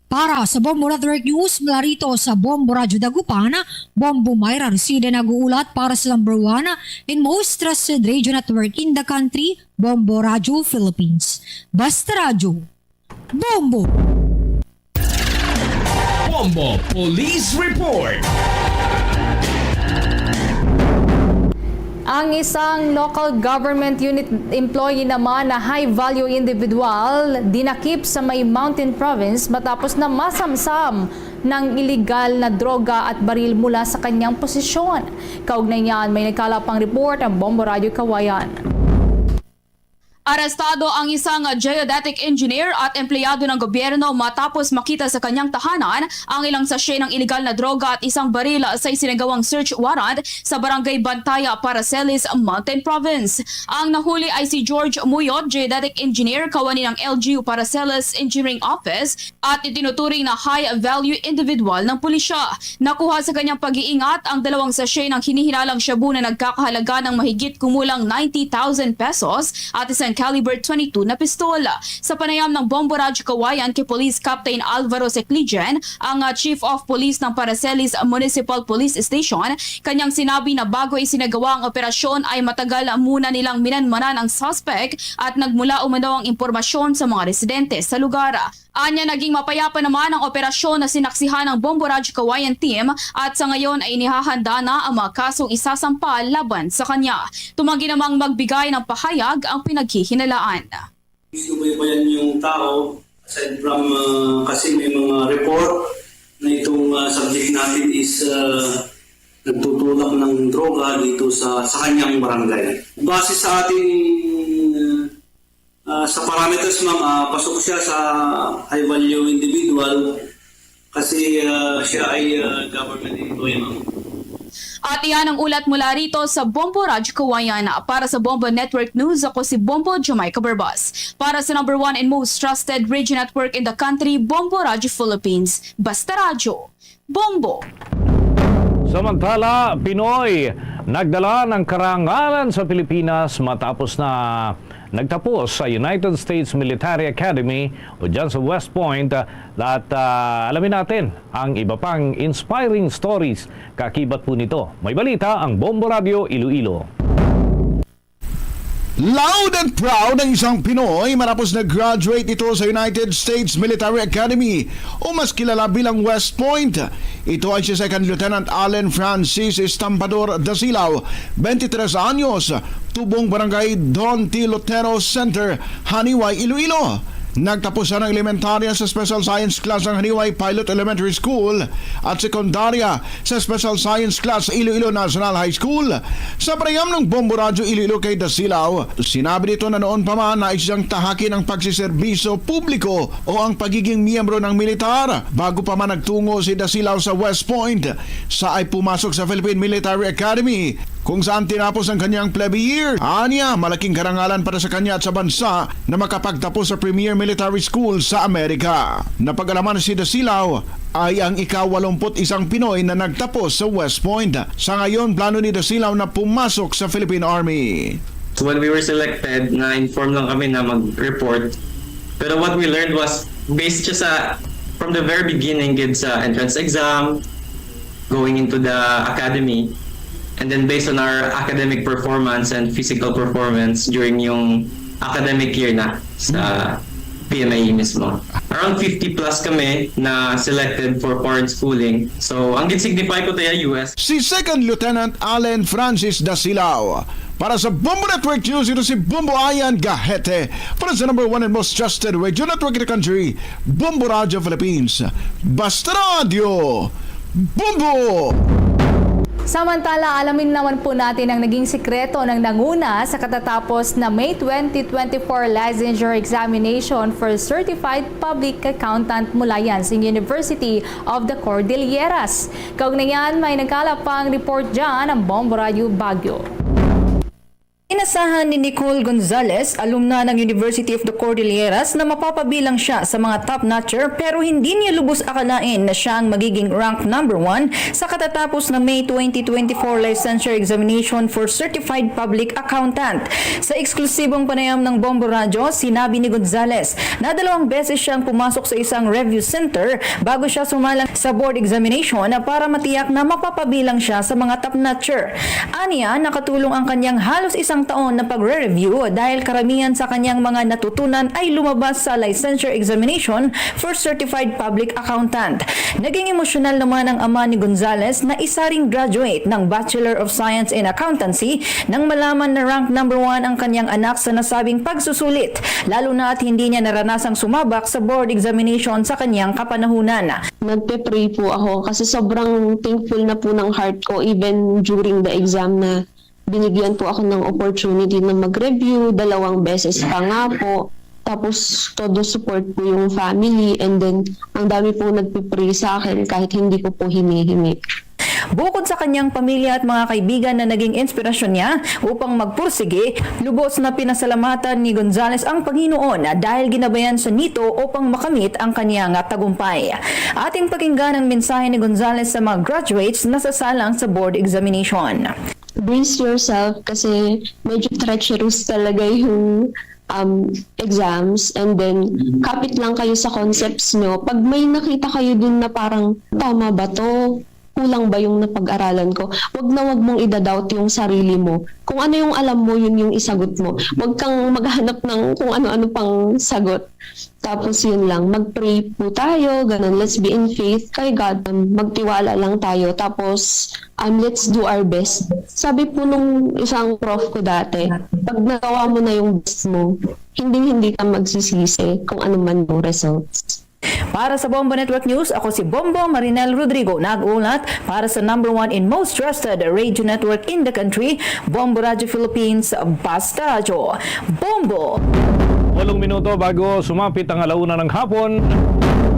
Para sa Bombo Network News, mula rito sa Bombo Radyo Dagupan, Bombo Mayra Reside nag-uulat para sa number 1 and most trusted radio network in the country, Bombo Radyo Philippines. Basta Radyo, Bombo! Bombo Police Report. Ang isang local government unit employee naman na high-value individual dinakip sa may Mountain Province matapos na masamsam ng iligal na droga at baril mula sa kanyang posisyon. Kaugnay niyan, may nagkalapang report ang Bombo Radio Kawayan. Arestado ang isang geodetic engineer at empleyado ng gobyerno matapos makita sa kanyang tahanan ang ilang sachet ng iligal na droga at isang baril sa isinagawang search warrant sa barangay Bantaya, Paracelis, Mountain Province. Ang nahuli ay si George Muyot, geodetic engineer, kawani ng LGU Paracelis Engineering Office at itinuturing na high-value individual ng pulisya. Nakuha sa kanyang pag-iingat ang dalawang sachet ng hinihinalang shabu na nagkakahalaga ng mahigit kumulang 90,000 pesos at isang caliber 22 na pistola. Sa panayam ng Bombo Radyo Kawayan kay Police Captain Alvaro Secligen, ang Chief of Police ng Paracelis Municipal Police Station, kanyang sinabi na bago isinagawa ang operasyon ay matagal muna nilang minanmanan ang suspect at nagmula umano ang impormasyon sa mga residente sa lugar. Anya, naging mapayapa naman ang operasyon na sinaksihan ng Bombo Radyo Kawayan team at sa ngayon ay inihahanda na ang mga kasong isasampa laban sa kanya. Tumanggi namang magbigay ng pahayag ang pinaghihinalaan. Subaybayan yung tao aside from kasi may mga report na itong subject natin is nagtutulak ng droga dito sa kanyang barangay. Base sa ating sa parameters, ma'am, pasok siya sa high value individual kasi siya ay government employee, ma'am. At iyan ang ulat mula rito sa Bombo Radyo Kawayan. Para sa Bombo Network News, ako si Bombo Jamaica Barbas. Para sa number 1 and most trusted radio network in the country, Bombo Radyo Philippines. Basta Radyo, Bombo! Samantala, Pinoy nagdala ng karangalan sa Pilipinas matapos na nagtapos sa United States Military Academy o dyan sa West Point at alamin natin ang iba pang inspiring stories kakibat po nito. May balita ang Bombo Radio Iloilo. Loud and proud ang isang Pinoy matapos nag-graduate ito sa United States Military Academy o mas kilala bilang West Point. Ito ay si Second Lieutenant Allen Francis Estampador Dasilao, 23 anyos, Tubong Barangay Don T. Lotero Center, Haniway, Iloilo. Nagtapos siya ng elementarya sa Special Science Class ng Haniway Pilot Elementary School at sekundarya sa Special Science Class Iloilo National High School. Sa panayam ng Bombo Radio Iloilo kay Dasilaw, sinabi nito na noon pa man na isang tahakin ang pagsiserbiso publiko o ang pagiging miyembro ng militar. Bago pa man nagtungo si Dasilaw sa West Point, sa ay pumasok sa Philippine Military Academy kung saan tinapos ang kanyang plebe year. Anya, malaking karangalan para sa kanya at sa bansa na makapagtapos sa Premier Military School sa Amerika. Napag-alaman si Dasilaw ay ang ika-81 Pinoy na nagtapos sa West Point. Sa ngayon, plano ni Dasilaw na pumasok sa Philippine Army. So when we were selected, na-inform lang kami na mag-report. Pero what we learned was based just from the very beginning, sa entrance exam, going into the academy, and then based on our academic performance and physical performance during yung academic year na sa PMAE mismo. Around 50 plus kami na selected for foreign schooling. So, ang gin-signify ko tayo US. Si Second Lieutenant Allen Francis Dasilaw. Para sa Bombo Network News, ito si Bombo Ayan Gahete. Para sa number 1 and most trusted radio network in the country, Bombo Radio Philippines. Basta Radio! Bombo! Samantala, alamin naman po natin ang naging sikreto ng nanguna sa katatapos na May 2024 licensure examination for Certified Public Accountant mula Yansing University of the Cordilleras. Kaugnayan, may nagkalapang report dyan ang Bombo Radio Baguio. Inasahan ni Nicole Gonzalez, alumna ng University of the Cordilleras, na mapapabilang siya sa mga top-notcher pero hindi niya lubos akalain na siya ang magiging rank number 1 sa katatapos na May 2024 licensure examination for Certified Public Accountant. Sa eksklusibong panayam ng Bombo Radio, sinabi ni Gonzalez na 2 beses siyang pumasok sa isang review center bago siya sumalang sa board examination para matiyak na mapapabilang siya sa mga top-notcher. Aniya, nakatulong ang kanyang halos isang taon na pagre-review dahil karamihan sa kanyang mga natutunan ay lumabas sa licensure examination for Certified Public Accountant. Naging emosyonal naman ang ama ni Gonzalez na isa ring graduate ng Bachelor of Science in Accountancy nang malaman na rank number 1 ang kanyang anak sa nasabing pagsusulit, lalo na at hindi niya naranasang sumabak sa board examination sa kanyang kapanahunan. Nagpe-pray po ako kasi sobrang thankful na po ng heart ko even during the exam na binigyan po ako ng opportunity na mag-review 2 beses pa nga po. Tapos todo support po yung family and then ang dami po nagpipray sa akin kahit hindi ko po hinihingi. Bukod sa kanyang pamilya at mga kaibigan na naging inspirasyon niya upang magpursige, lubos na pinasalamatan ni Gonzalez ang Panginoon dahil ginabayan siya nito upang makamit ang kanyang tagumpay. Ating pakinggan ang mensahe ni Gonzalez sa mga graduates na sasalang sa board examination. Brace yourself kasi medyo treacherous talaga yung exams and then kapit lang kayo sa concepts nyo. Pag may nakita kayo dun na parang tama ba to? Kulang ba yung napag-aralan ko? Wag mong idadoubt yung sarili mo. Kung ano yung alam mo, yun yung isagot mo. Wag kang maghanap ng kung ano-ano pang sagot. Tapos yun lang, mag-pray po tayo, ganun. Let's be in faith kay God. Magtiwala lang tayo. Tapos, let's do our best. Sabi po nung isang prof ko dati, pag nagawa mo na yung best mo, hindi ka magsisisi kung ano man yung results. Para sa Bombo Network News, ako si Bombo Marinel Rodrigo, nag-ulat para sa number 1 and most trusted radio network in the country, Bombo Radio Philippines, Basta Radio. Bombo! 8 minuto bago sumapit ang 1:00 ng hapon,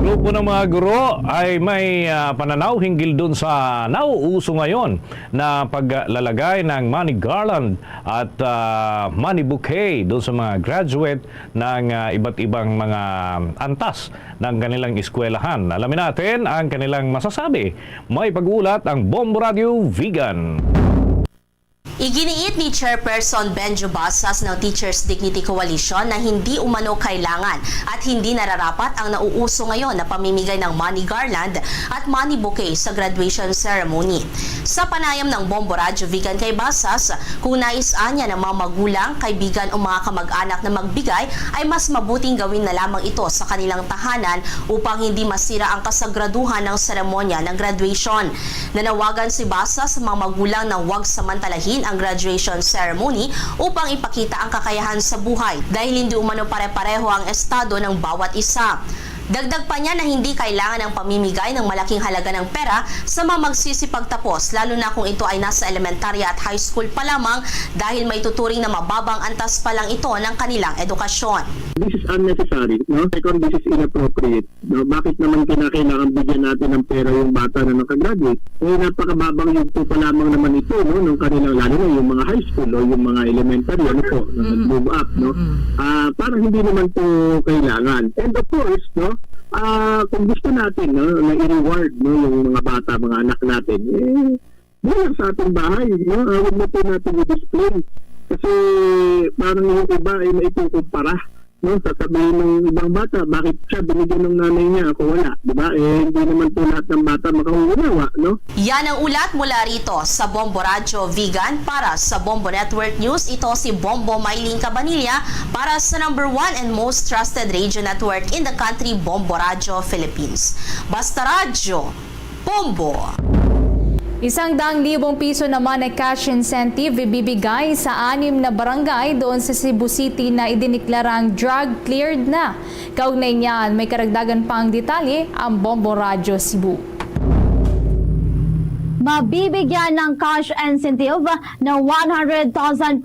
grupo ng mga guro ay may pananaw hinggil dun sa nauuso ngayon na paglalagay ng money garland at money bouquet dun sa mga graduate ng iba't ibang mga antas ng kanilang eskwelahan. Alamin natin ang kanilang masasabi. May pag-ulat ang Bombo Radio Vegan. Iginiit ni Chairperson Benjo Basas ng Teachers Dignity Coalition na hindi umano kailangan at hindi nararapat ang nauuso ngayon na pamimigay ng money garland at money bouquet sa graduation ceremony. Sa panayam ng Bombo Radio Vegan kay Basas, kung nais-an niya ng mga magulang, kaibigan o mga kamag-anak na magbigay, ay mas mabuting gawin na lamang ito sa kanilang tahanan upang hindi masira ang kasagraduhan ng seremonya ng graduation. Nanawagan si Basas sa mga magulang na huwag samantalahin ang graduation ceremony upang ipakita ang kakayahan sa buhay dahil hindi umano pare-pareho ang estado ng bawat isa. Dagdag pa niya na hindi kailangan ng pamimigay ng malaking halaga ng pera sa mga magsisipagtapos, lalo na kung ito ay nasa elementarya at high school pa lamang dahil may tuturing na mababang antas pa lang ito ng kanilang edukasyon. This is unnecessary, no? Second, this is inappropriate. No? Bakit naman kailangan bigyan natin ng pera yung bata na nakagraduate? Eh, napakababang yung po pa lamang naman ito, no? Ng kanilang, lalo na yung mga high school o yung mga elementary, ano po, move up, no? Parang hindi naman po kailangan. And of course, no? Kung gusto natin, no, na i-reward, no, yung mga bata, mga anak natin, buwan sa ating bahay, no? Huwag na po natin i-display. Kasi parang yung iba ay maitukumpara, no? Sasabihin ng ibang bata, bakit siya binigyan ng nanay niya, ako wala, diba? Hindi naman po lahat ng bata makahunawa, no? Yan ang ulat mula rito sa Bombo Radyo Vegan. Para sa Bombo Network News, ito si Bombo Maylene Cabanilla para sa number 1 and most trusted radio network in the country, Bombo Radyo Philippines. Basta Radyo, Bombo! 100,000 piso naman na cash incentive ibibigay sa 6 na barangay doon sa Cebu City na idiniklarang drug cleared na. Kaugnay niyan, may karagdagan pang detalye ang Bombo Radyo Cebu. Mabibigyan ng cash incentive na 100,000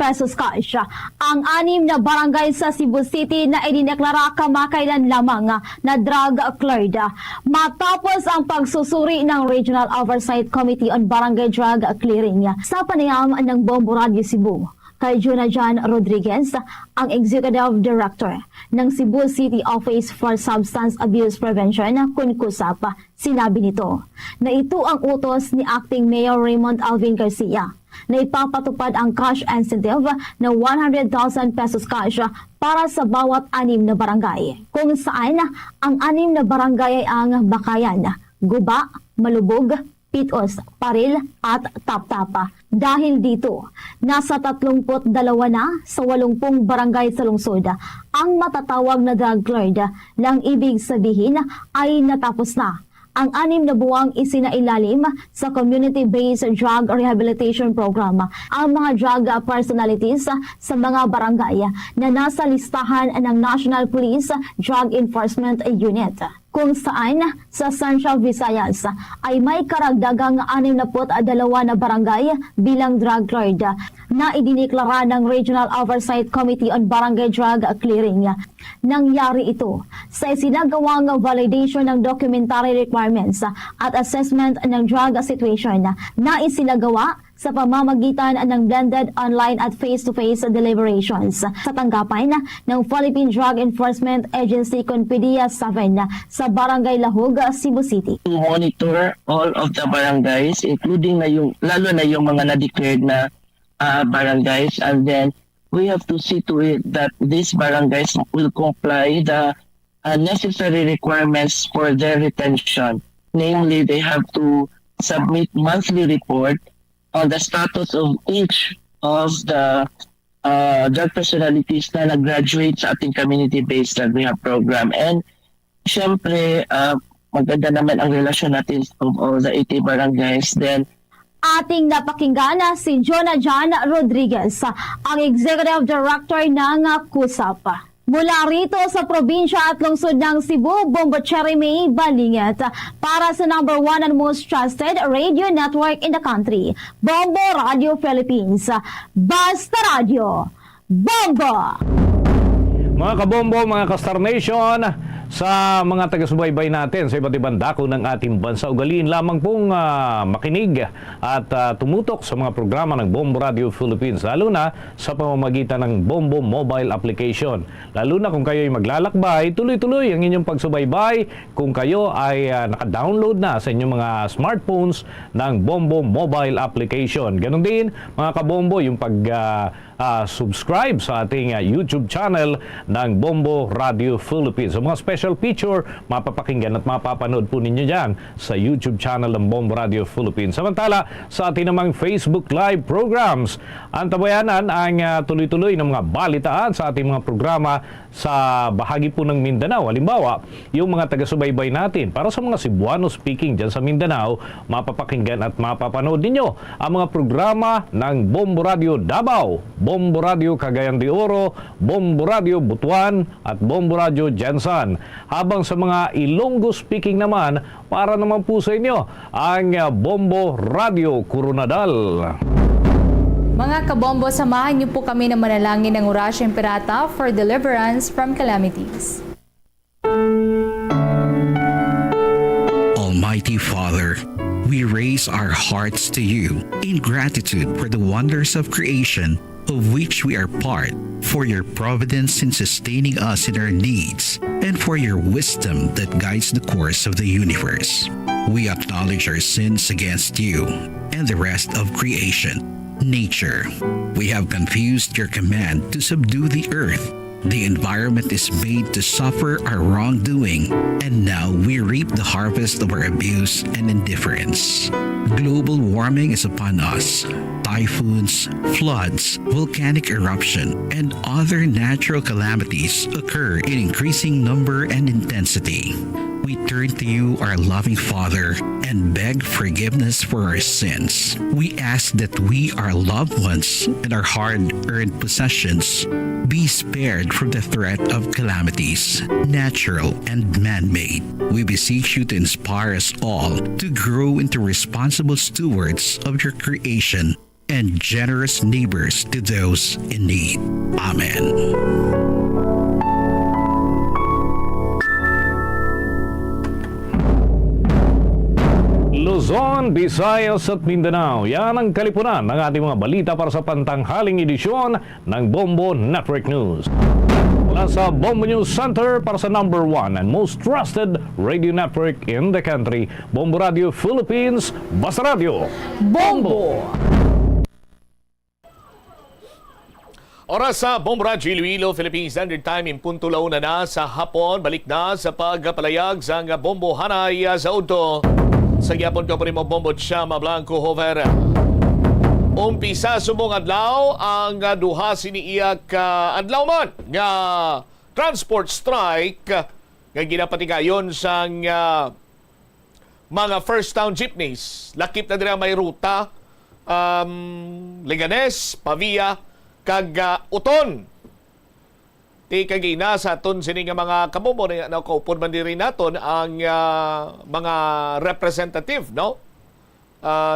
pesos cash ang 6 na barangay sa Cebu City na idineklara kamakailan lamang na drug cleared. Matapos ang pagsusuri ng Regional Oversight Committee on Barangay Drug Clearing sa panayam ng Bombo Radyo Cebu. Kay Jonajan Rodriguez, ang Executive Director ng Cebu City Office for Substance Abuse Prevention, KUNCUSAP, sinabi nito na ito ang utos ni Acting Mayor Raymond Alvin Garcia na ipapatupad ang cash incentive na 100,000 pesos cash para sa bawat 6 na barangay, kung saan ang 6 na barangay ay ang Bakayan, Guba, Malubog, Pitos, Paril at Taptapa. Dahil dito, nasa 32 na sa 80 barangay sa lungsod ang matatawag na drug cleared, lang ibig sabihin ay natapos na ang 6 na buwang isinailalim sa Community-Based Drug Rehabilitation Program ang mga drug personalities sa mga barangay na nasa listahan ng National Police Drug Enforcement Unit, kung saan sa Central Visayas ay may karagdagang 62 na barangay bilang drug cleared na idiniklara ng Regional Oversight Committee on Barangay Drug Clearing. Nangyari ito sa isinagawang validation ng documentary requirements at assessment ng drug situation na isinagawa sa pamamagitan ng blended online at face-to-face deliberations sa tanggapan ng Philippine Drug Enforcement Agency CONPIDIA 7 sa Barangay Lahog, Cebu City. To monitor all of the barangays, including na yung, lalo na yung mga na-declared na barangays, and then we have to see to it that these barangays will comply the necessary requirements for their retention. Namely, they have to submit monthly report on the status of each of the drug personalities na nag-graduate sa ating community-based drug rehab program. And syempre, maganda naman ang relasyon natin of all the 80 barangays. Then, ating napakinggan si Jonajan Rodriguez, ang Executive Director ng KUSAP. Mula rito sa probinsya at lungsod ng Cebu, Bombo Cherry May Balinget para sa number 1 and most trusted radio network in the country, Bombo Radio Philippines. Basta Radio, Bombo! Mga kabombo, mga ka-Star Nation, sa mga taga-subaybay natin sa iba't ibang dako ng ating bansa, ugaliin lamang pong makinig at tumutok sa mga programa ng Bombo Radio Philippines, lalo na sa pamamagitan ng Bombo mobile application. Lalo na kung kayo ay maglalakbay, tuloy-tuloy ang inyong pagsubaybay kung kayo ay naka-download na sa inyong mga smartphones ng Bombo mobile application. Ganon din mga kabombo, yung pag subscribe sa ating YouTube channel ng Bombo Radio Philippines. So mga special feature, mapapakinggan at mapapanood po ninyo dyan sa YouTube channel ng Bombo Radio Philippines. Samantala, sa ating namang Facebook Live programs, antabayanan ang tuloy-tuloy ng mga balitaan sa ating mga programa sa bahagi po ng Mindanao. Halimbawa, yung mga taga-subaybay natin, para sa mga Cebuano speaking dyan sa Mindanao, mapapakinggan at mapapanood ninyo ang mga programa ng Bombo Radio Davao, Bombo Radio Cagayan de Oro, Bombo Radio Butuan at Bombo Radio Jensan. Habang sa mga Ilonggo speaking naman, para naman po sa inyo ang Bombo Radio Coronadal. Mga kabombo, samahan niyo po kami na manalangin ng Orasyong Pirata for deliverance from calamities. Almighty Father, we raise our hearts to you in gratitude for the wonders of creation of which we are part, for your providence in sustaining us in our needs, and for your wisdom that guides the course of the universe. We acknowledge our sins against you and the rest of creation. Nature, we have confused your command to subdue the earth. The environment is made to suffer our wrongdoing, and now we reap the harvest of our abuse and indifference. Global warming is upon us. Typhoons, floods, volcanic eruption, and other natural calamities occur in increasing number and intensity. We turn to you, our loving Father, and beg forgiveness for our sins. We ask that we, our loved ones, and our hard-earned possessions be spared from the threat of calamities, natural and man-made. We beseech you to inspire us all to grow into responsible stewards of your creation and generous neighbors to those in need. Amen. Luzon, Visayas at Mindanao. Yan ang kalipunan ng ating mga balita para sa pantanghaling edisyon ng Bombo Network News. Mula sa Bombo News Center para sa number 1 and most trusted radio network in the country, Bombo Radio Philippines, Basta Radio Bombo! Oras sa Bombo Radio Iloilo, Philippine Standard Time, impunto launa na sa hapon. Balik na sa pagpalayag sa Bombo Hanay sa Auto. Sa gyapon ka po rin mo Bombo Chama Blanco Hover. Umpisa sumong adlaw ang duha siniiyak adlaw man nga transport strike nga ginapatigayon sa mga first town jeepneys. Lakip na dira may ruta Leganes, Pavia kag Uton. Ti kagina sa aton sini nga mga kabobo na kaupod man diri naton ang mga representative no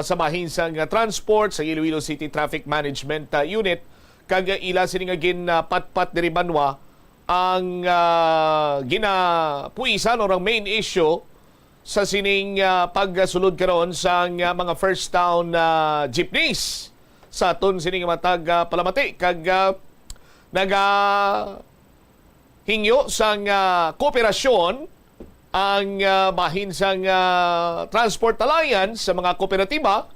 sa mahinsang transport sa Iloilo City Traffic Management Unit kag ila sini nga ginpatpat diri Banwa ang ginapuisan or ang main issue sa sining pagsulod karon sa mga first town jeepneys sa aton sini nga matag Palamati kag hingyo sang kooperasyon ang mahinsang Transport Alliance sa mga kooperatiba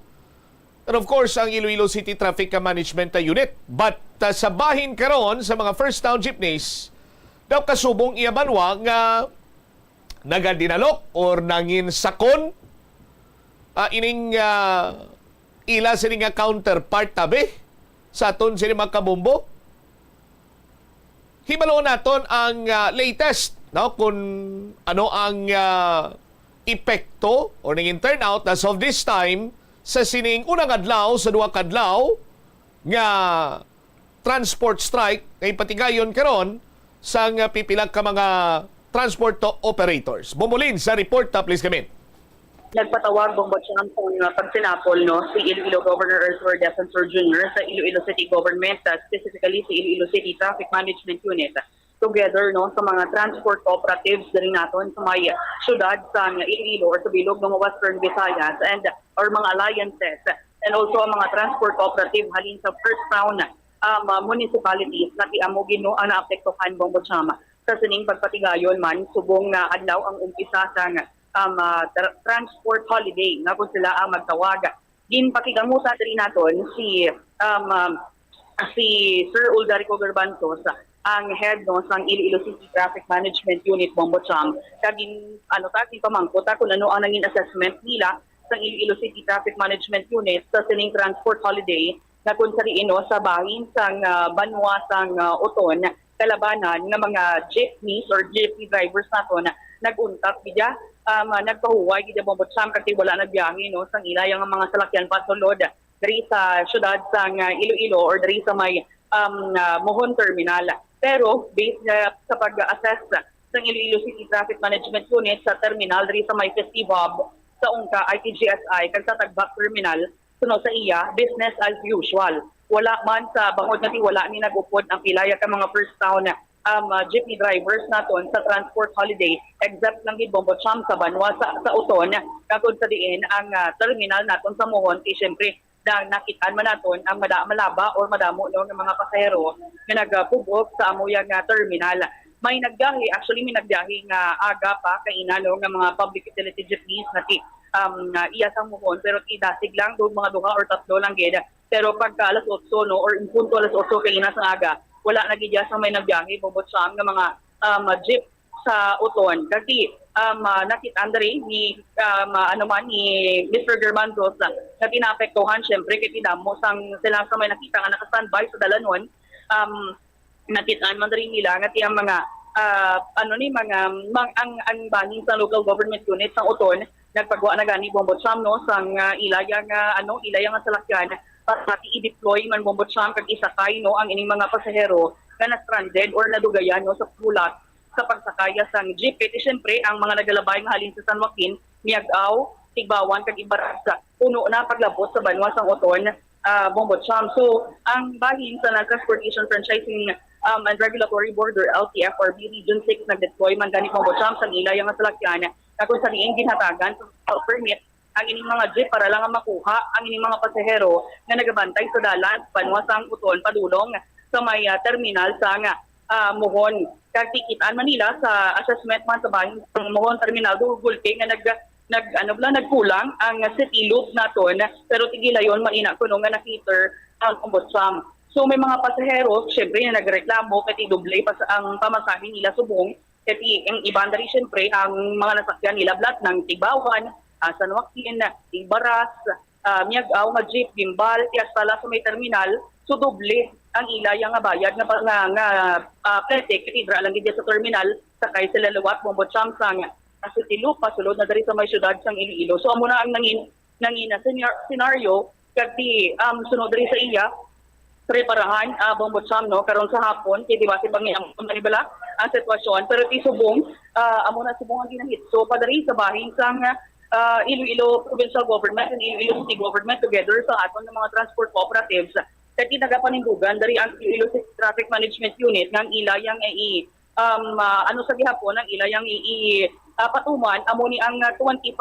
and of course ang Iloilo City Traffic Management Unit. But sa bahin karon sa mga first town jeepneys daw kasubong iya Banwa nga nagadinalok or nanginsakon ining ila sini nga counterpart tabi sa aton sini mga kabombo. Hibalo naton ang latest no kung ano ang epekto or naging turnout as of this time sa sining unang adlaw sa duha kadlaw nga transport strike nga ipatigayon karon sa pipila ka mga transport operators. Bumulin sa report please kami. Nagpatawag Bombo Cham kung pagsinapol no si Iloilo Governor Earthworth Defensor Jr. sa Iloilo City Government, specifically sa Iloilo City Traffic Management Unit together no sa mga transport cooperatives din naton sa may syudad sa Iloilo or sa bilog ng Western Visayas and or mga alliances and also ang mga transport cooperative halin sa first town municipalities na tiamogin no ang naapektuhan Bombo Cham sa sining pagpatigayon man subong na adlaw ang umpisa sa transport holiday nga kung sila ang magtawag. Ginpakigamuta rin naton si si Sir Uldarico Garbanzos, ang head no sang Iloilo City Traffic Management Unit Bombocham, kagin pamangkot kung ano ang nanging assessment nila sa Iloilo City Traffic Management Unit sa sining transport holiday na kung sariin sa bahin sang banwa sang Oton kalabanan ng mga jeepneys or jeepney drivers naton nag-untak bidya nagpahuway gid Bombocham kasi wala na biyahe no sang ilayang mga salakyan pasulod diri sa syudad sang Iloilo or diri sa may Mohon Terminal. Pero based sa pag-assess ng Iloilo City Traffic Management Unit sa terminal diri sa may Festival sa UNCA ITGSI kag sa Tagbak Terminal suno sa iya business as usual. Wala man sa bangod nga wala ni nagupod ang pilaya ka mga first town jeepney drivers naton sa transport holiday except lang gid Bombocham sa Banwa sa Uton kagud sa diin ang terminal naton sa Mohon kay syempre nakitaan man naton ang malaba or madamo no ng mga pasahero nga nagpugok sa amuyang terminal. May nagbiyahe, actually may nagbiyahe nga aga pa kay inano nga mga public utility jeepneys na iya sa Mohon pero idasig lang do mga 2 or 3 lang gid. Pero pagka alas 8 no or in punto alas 8 kay ina sa aga, wala na gid sa may nagbiyahe Bombocham nga mga jeep sa Uton kasi nakita diri ni ni Mr. Garbanzos na pinapektuhan syempre kay tidamo sang sila sa may nakita nga naka-standby sa dalanon nakitaan man diri nila nga tiyang mga ang banin sa local government unit sa Uton nagpagawa na gani Bombocham no sang ilayang salakyan para mati i-deploy man Bombocham kag isakay no ang ining mga pasahero nga na-stranded or nadugayan no sa pulat sa pagsakaya sang jeep. Kasi siyempre, ang mga nagalabay nga halin sa San Joaquin, Miag-aw, Tigbawan, kag Ibarasa, puno na paglabot sa Banwa sang Oton, Bombocham. So, ang bahin sa Transportation Franchising and Regulatory Board or LTFRB Region 6 nag-deploy man gani Bombocham sang ilayang salakyan na kung sa diin ginhatagan sa permit ang ining mga jeep para lang makuha ang ining mga pasahero na nagabantay sa dalan Banwa sang Uton padulong sa may terminal sang Mohon. Kakikitaan Manila sa assessment man sa bahin ng Mohon Terminal gulti nga nagkulang ang city loop naton pero tigilayon maina kuno nga nakiter ang Bombocham. So may mga pasahero syempre na nagreklamo kay doble pa sa ang pamasahe nila subong kay ang iban diri syempre ang mga nasakyan nila blat ng Tigbawan, San Joaquin, Ibaras, Miag-aw nga jeep gimbal tias pala sa may terminal so doble ang ilayang nga bayad nga plete kitidra lang gid sa terminal sakay sila luwat Bombocham sang city loop pasulod na diri sa may syudad sang Iloilo. So amo na ang nangin scenario kadi sunod diri sa iya preparahan Bombocham no karon sa hapon kay di ba si bangyang manibala ang sitwasyon pero ti subong amo na subong ang ginahit. So padari sa bahin sang Iloilo Provincial Government and Iloilo City Government together sa aton ng mga transport cooperatives kaya nagapanindugan dari ang Iloilo City Traffic Management Unit ng ilayang sa gihapon ang ilayang patuman amo ni ang 25%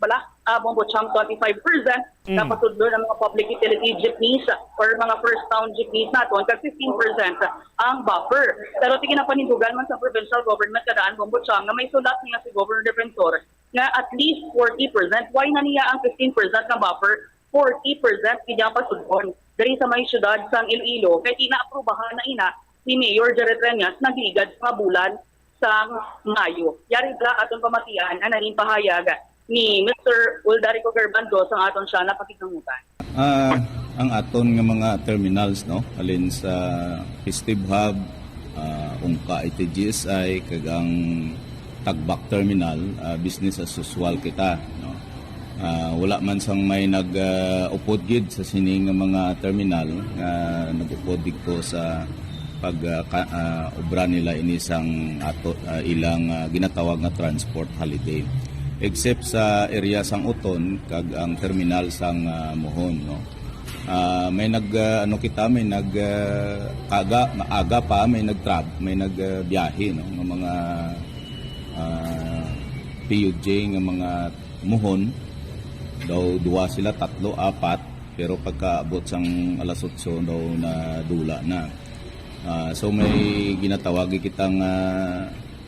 bala Bombocham 25% dapat tudlo ng mga public utility jeepneys or mga first town jeepneys naton kag 15% ang buffer. Pero tingin na panindugan man sa provincial government kadaan Bombocham nga may sulat niya si Governor Defensor nga at least 40%. Why na niya ang 15% ng buffer? 40% kaya pasudon dari sa may syudad sang Iloilo kay ina-aprobahan na ina ni Mayor Jared Reñas nagligad sa bulan sang Mayo. Yari bla aton pamatian ang naging pahayag ni Mr. Uldarico Garbanzos ang aton siya napakikamutan. Ang aton nga mga terminals no alin sa Festive Hub, UNCA ITGSI kag ang Tagbak Terminal business as usual kita no. Wala man sang may nag-upod gid sa sining mga terminal nga nag-upod dito sa pag-obra nila ini sang ilang ginatawag nga transport holiday except sa area sang Uton kag ang terminal sang Mohon no. May maaga pa may nagbiyahe no ng mga PUJ nga mga Mohon daw 2 sila 3 4 pero pagkaabot sang alas 8 daw na dula na. So may ginatawag kitang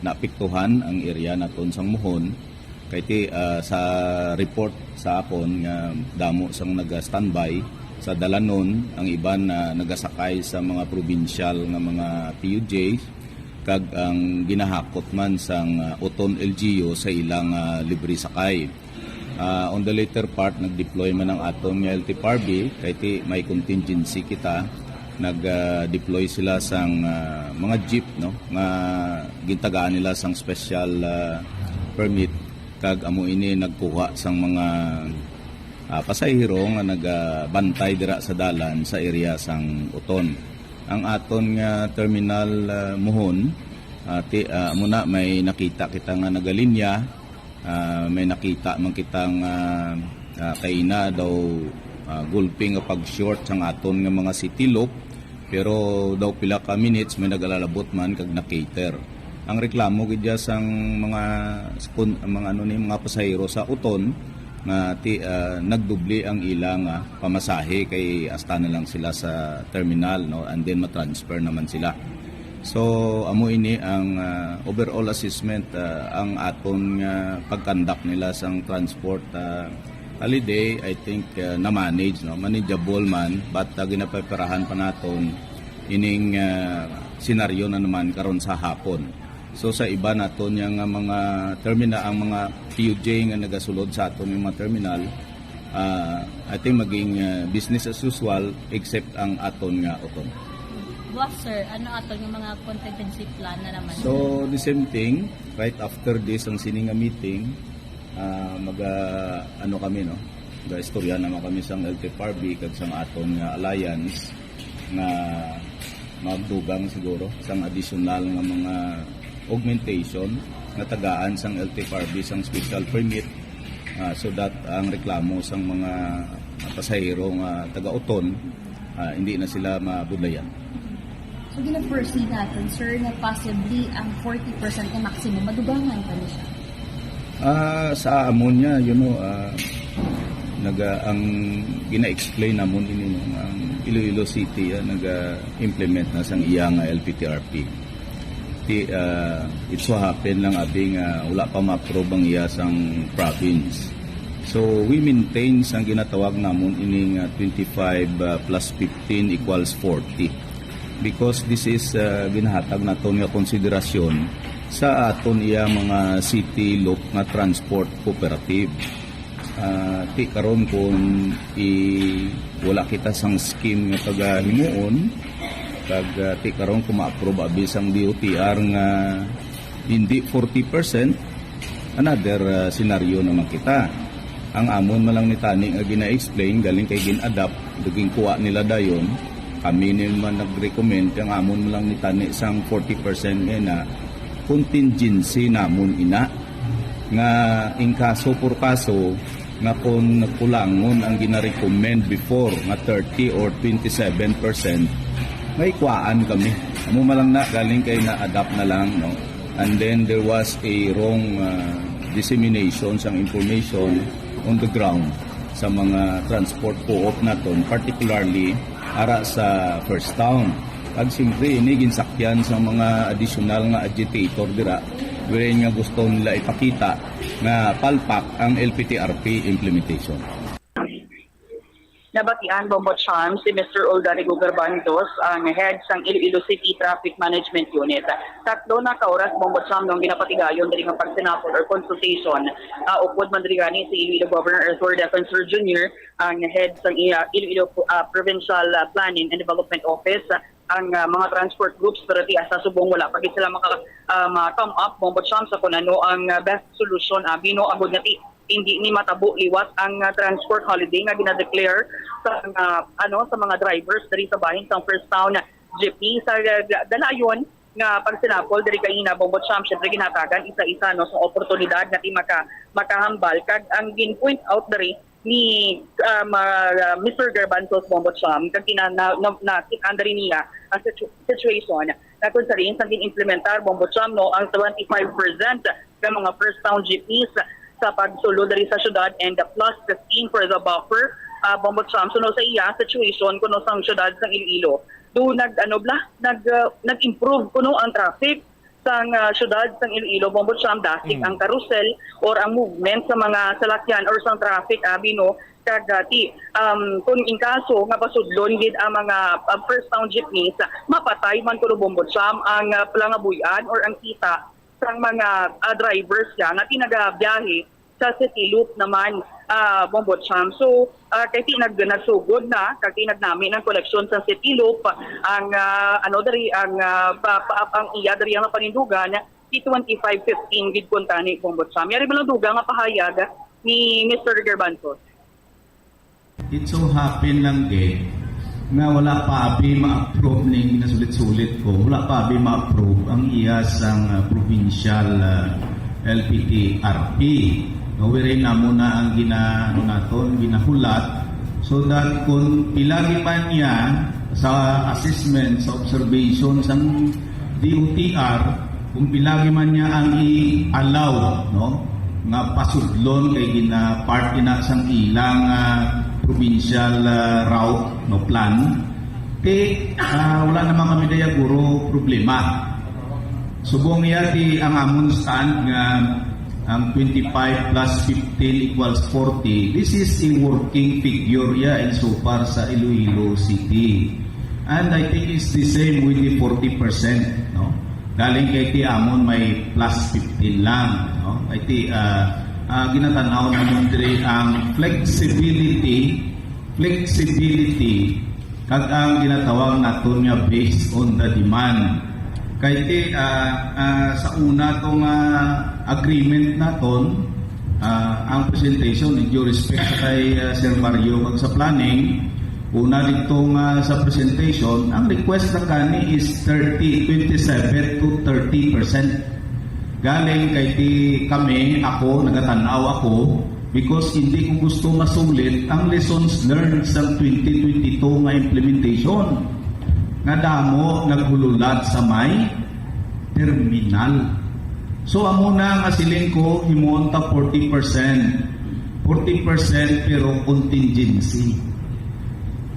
naapektuhan ang area naton sang Mohon kay sa report sa akon nga damo sang naga-standby sa Dalanon, ang iban na nagasakay sa mga probinsyal nga mga PUJs, kag ang ginahakot man sang Uton LGU sa ilang libre sakay. On the later part, nag-deploy man ang aton nga LTFRB, kay ti may contingency kita, nag-deploy sila sang mga jeep, no, nga gintagaan nila sang special permit, kag amo ini nagkuha sang mga pasahero nga nagbantay dira sa dalan sa area sang Uton. Ang aton nga terminal Muhon, muna may nakita kita nga nagalinya, may nakita man kitang kaina daw gulping nga pag-short sang aton nga mga city loop, pero daw pila ka minutes may nagalalabot man kag na-cater. Ang reklamo gid sang mga pasahero sa Uton nga nagdubli ang ilang pamasahe kay hasta na lang sila sa terminal, no, and then matransfer naman sila. So amo ini ang overall assessment ang aton pagkandak nila sang transport holiday. I think na-manage, no, manageable man, but ginapaperahan pa naton ining senaryo na naman karon sa hapon. So sa iba naton yang mga terminal, ang mga PUJ nga nagasulod sa aton yung mga terminal, I think maging business as usual except ang aton nga Uton. Boss sir, ano aton yung mga contingency plan na naman? So the same thing, right after this ang sininga meeting, kami, no, istorya naman kami sang LTFRB kag sang aton nga alliance nga magdugang siguro sang additional nga mga augmentation na tagaan sang LTFRB sang special permit, so that ang reklamo sang mga pasahero nga taga-Uton hindi na sila mabudlayan. So gina-foresee natin sir na possibly ang 40% na maximum madugangan pa niya siya? Sa ammonia, ang gina-explain namon ini, ang Iloilo City naga-implement na sang iyang LPTRP. It so happen lang abing wala pa ma-approve ang iya sang province. So we maintain sang ginatawag namon ining 25 plus 15 equals 40, because this is ginahatag naton nga konsiderasyon sa aton iya mga city loop nga transport cooperative. Ti karon kung wala kita sang scheme nga pagahimuon, kag ti karon kung ma-approve abis ang DOTR nga hindi 40%, another scenario naman kita. Ang amon malang ni tani nga gina-explain galing kay gin-adapt, duging kuha nila dayon, kami naman nag-recommend ang amon malang ni tani sang 40% na contingency namon ina nga in kaso por kaso nga kung nagkulangon ang gina-recommend before nga 30 or 27%, may kuhaan kami. Amo malang na galing kay na-adapt na lang, no? And then there was a wrong dissemination sang information on the ground sa mga transport co-op naton, particularly ara sa First Town. Pag siyempre ini ginsakyan sa mga additional nga agitator dira, wherein nga gusto nila ipakita na palpak ang LPTRP implementation. Nabatian Bombocham si Mr. Oldarigo Garbandos, ang head sang Iloilo City Traffic Management Unit. Tatlo na kaoras Bombocham nung ginapatigayon diri nga pagsinapol or consultation. Upod man diri gani si Iloilo Governor Arthur Defensor Jr., ang head sang Iloilo Provincial Planning and Development Office, ang mga transport groups, pero ti asa subong wala pagit sila come up Bombocham sa kung ano ang best solution. Bino agud nga ti hindi ni matabo liwat ang transport holiday nga gina-declare sa sa mga drivers diri sa bahin sang First Town jeepney sa dalayon nga pagsinapol diri kay Bombocham. Syempre ginatagan isa-isa no sa oportunidad nga ti makahambal, kag ang gin-point out diri ni Mr. Garbanzos Bombocham kag under niya ang situation na kung sarin sa gin-implementar Bombocham no ang 25% ng mga First Town jeepneys sa pagsulod diri sa syudad and plus 15 for the buffer Bombocham. So no sa iya situation kuno sang syudad sang Iloilo do nag-improve kuno ang traffic sang syudad sang Iloilo, Bombot Siam, dasig ang carousel or ang movement sa mga salakyan or sang traffic no, kagati. Kung in kaso nga pasudlon gid ang mga first town jeepneys, mapatay man kuno Bombot Siam ang palangabuyan or ang kita sang mga drivers nga tinagabiyahe sa city loop naman Bombot Siam. So kay nagsugod na kag namin ang koleksyon sa city loop ang ang iya dari ang panindugan T2515 gid kuntani Bombot Siam. Yari ba duga nga pahayag ni Mr. Gerbantos? It so happen lang nga wala pa abi ma-approve ning nasulit-sulit ko. Wala pa abi ma-approve ang iya sang provincial LPTRP. Nawirin na muna ang ginahulat so that kung pilagi man niya sa assessment, sa observation sa DOTR, kung pilagi man niya ang i-allow nga pasudlon kay part ina sang ilang provincial route plan, wala naman kami daya guro problema. Subong yati ang amon stand nga ang 25 plus 15 equals 40. This is a working figure insofar sa Iloilo City. And I think it's the same with the 40%. No? Galing kay ti amon may plus 15 lang. No? Kay ti ginatanaw naman dire ang flexibility kag ang ginatawag naton nga based on the demand. Kay sa una tong agreement naton ang presentation in due respect kay Sir Mario kag sa planning, una dito sa presentation ang request na kani is 27 to 30%. Galing kay ako nagatanaw ako because hindi ko gusto masulit ang lessons learned sa 2022 nga implementation nga damo naghululat sa may terminal. So amo na nga siling ko himonta 40% pero contingency.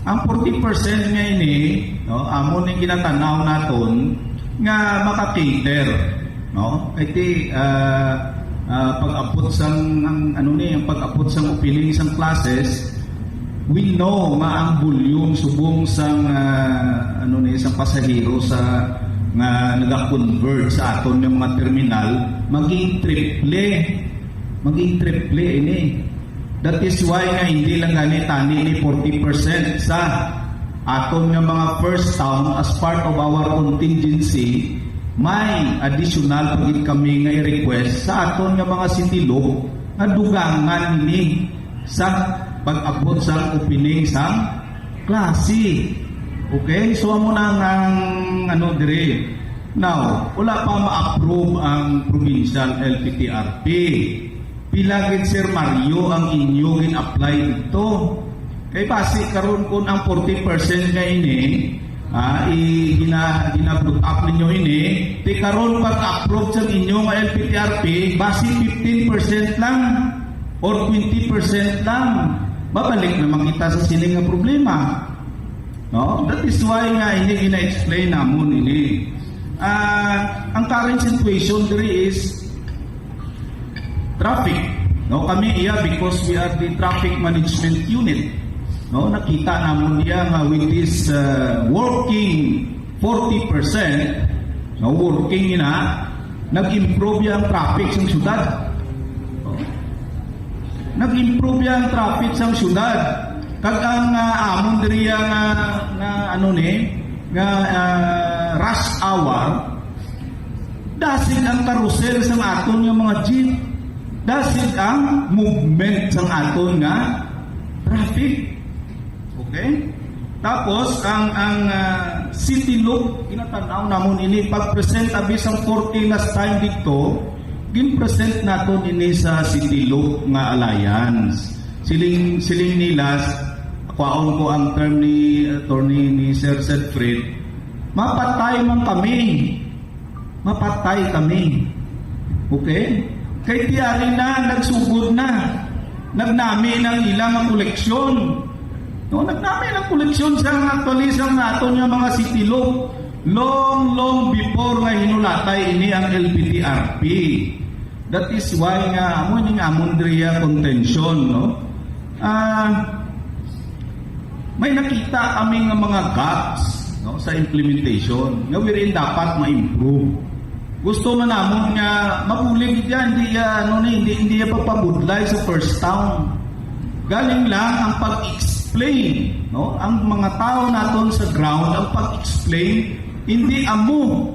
Ang 40% nga ini amo ni ginatanaw naton nga maka-cater kay pag-abot sang ang pag-abot sang opening sang classes, we know nga ang volume subong sang sang pasahero sa nga naga-convert sa aton ng mga terminal maging triple ini. That is why nga hindi lang tani ni 40% sa aton nga mga first town as part of our contingency. May additional pagit kami nga i-request sa aton nga mga city loop nga dugangan ni sa pag-abot sa opening sang klase. Okay? So amo na ang dire. Now, wala pa ma-approve ang provincial LPTRP. Pilagid Sir Mario ang inyo gin-apply dito. Kay base karon kun ang 40% nga ini gina-put up ninyo ini, di karon pag-approve sa inyo nga LPTRP, base 15% lang or 20% lang. Babalik naman kita sa sining nga problema. No? That is why nga hindi gina-explain namon ini. Ang current situation there is traffic. No, kami because we are the traffic management unit. No, nakita namon nga with this working 40%, working nag-improve ang traffic sa syudad. Nag-improve ang traffic sa syudad. Kag ang amon diri rush hour, dasig ang carousel sa aton nga mga jeep, dasig ang movement sa aton nga traffic. Okay? Tapos ang city loop ginatanaw namon ini pag-present abis ang 40 last time dito, gin-present naton ini sa city loop nga alliance. Siling nilas kwaon ko ang term ni attorney ni Sir Sedfred, mapatay kami. Okay? Kay tiyari na nagsugod na. Nagnami ng ilang koleksyon. No, nagnami ng koleksyon sa actualisang naton yung mga city loop. long before nga hinulatay ini ang LPTRP. That is why nga amon nga amundriya contention, no? May nakita kaming mga gaps, no, sa implementation nga wherein dapat ma-improve. Gusto man namon nga mabulig yan, hindi papabudlay sa first town. Galing lang ang pag-explain, no? Ang mga tao naton sa ground ang pag-explain, hindi amo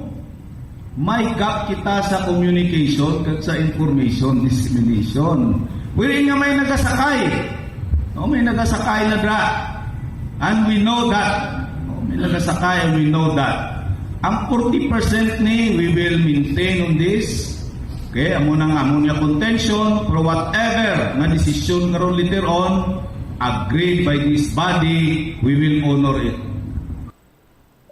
may gap kita sa communication at sa information dissemination. Wherein nga may nagasakay, no? May nagasakay na dra. And we know that. No? May nagasakay and we know that. Ang 40% ni we will maintain on this. Okay, amo nang ammonia contention for whatever na decision karon later on agreed by this body, we will honor it.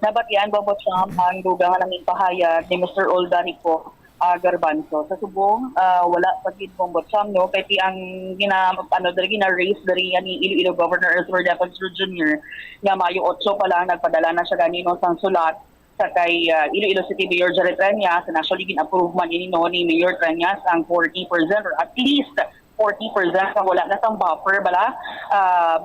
Dapat yan, Bobo Cham, ang dugang naming pahayag ni Mr. Oldanico Garbanzo. Sa subong, wala pagid Bobo Cham, no? Kaya ang gina-raise dari ni Iloilo Governor Elmer Defensor Jr. nga Mayo 8 pa lang nagpadala na siya ganino sang sulat sa kay Iloilo City Mayor Jared Treñas, na actually gin-approve man ni Mayor Treñas ang 40% or at least 40% ang wala na sang buffer bala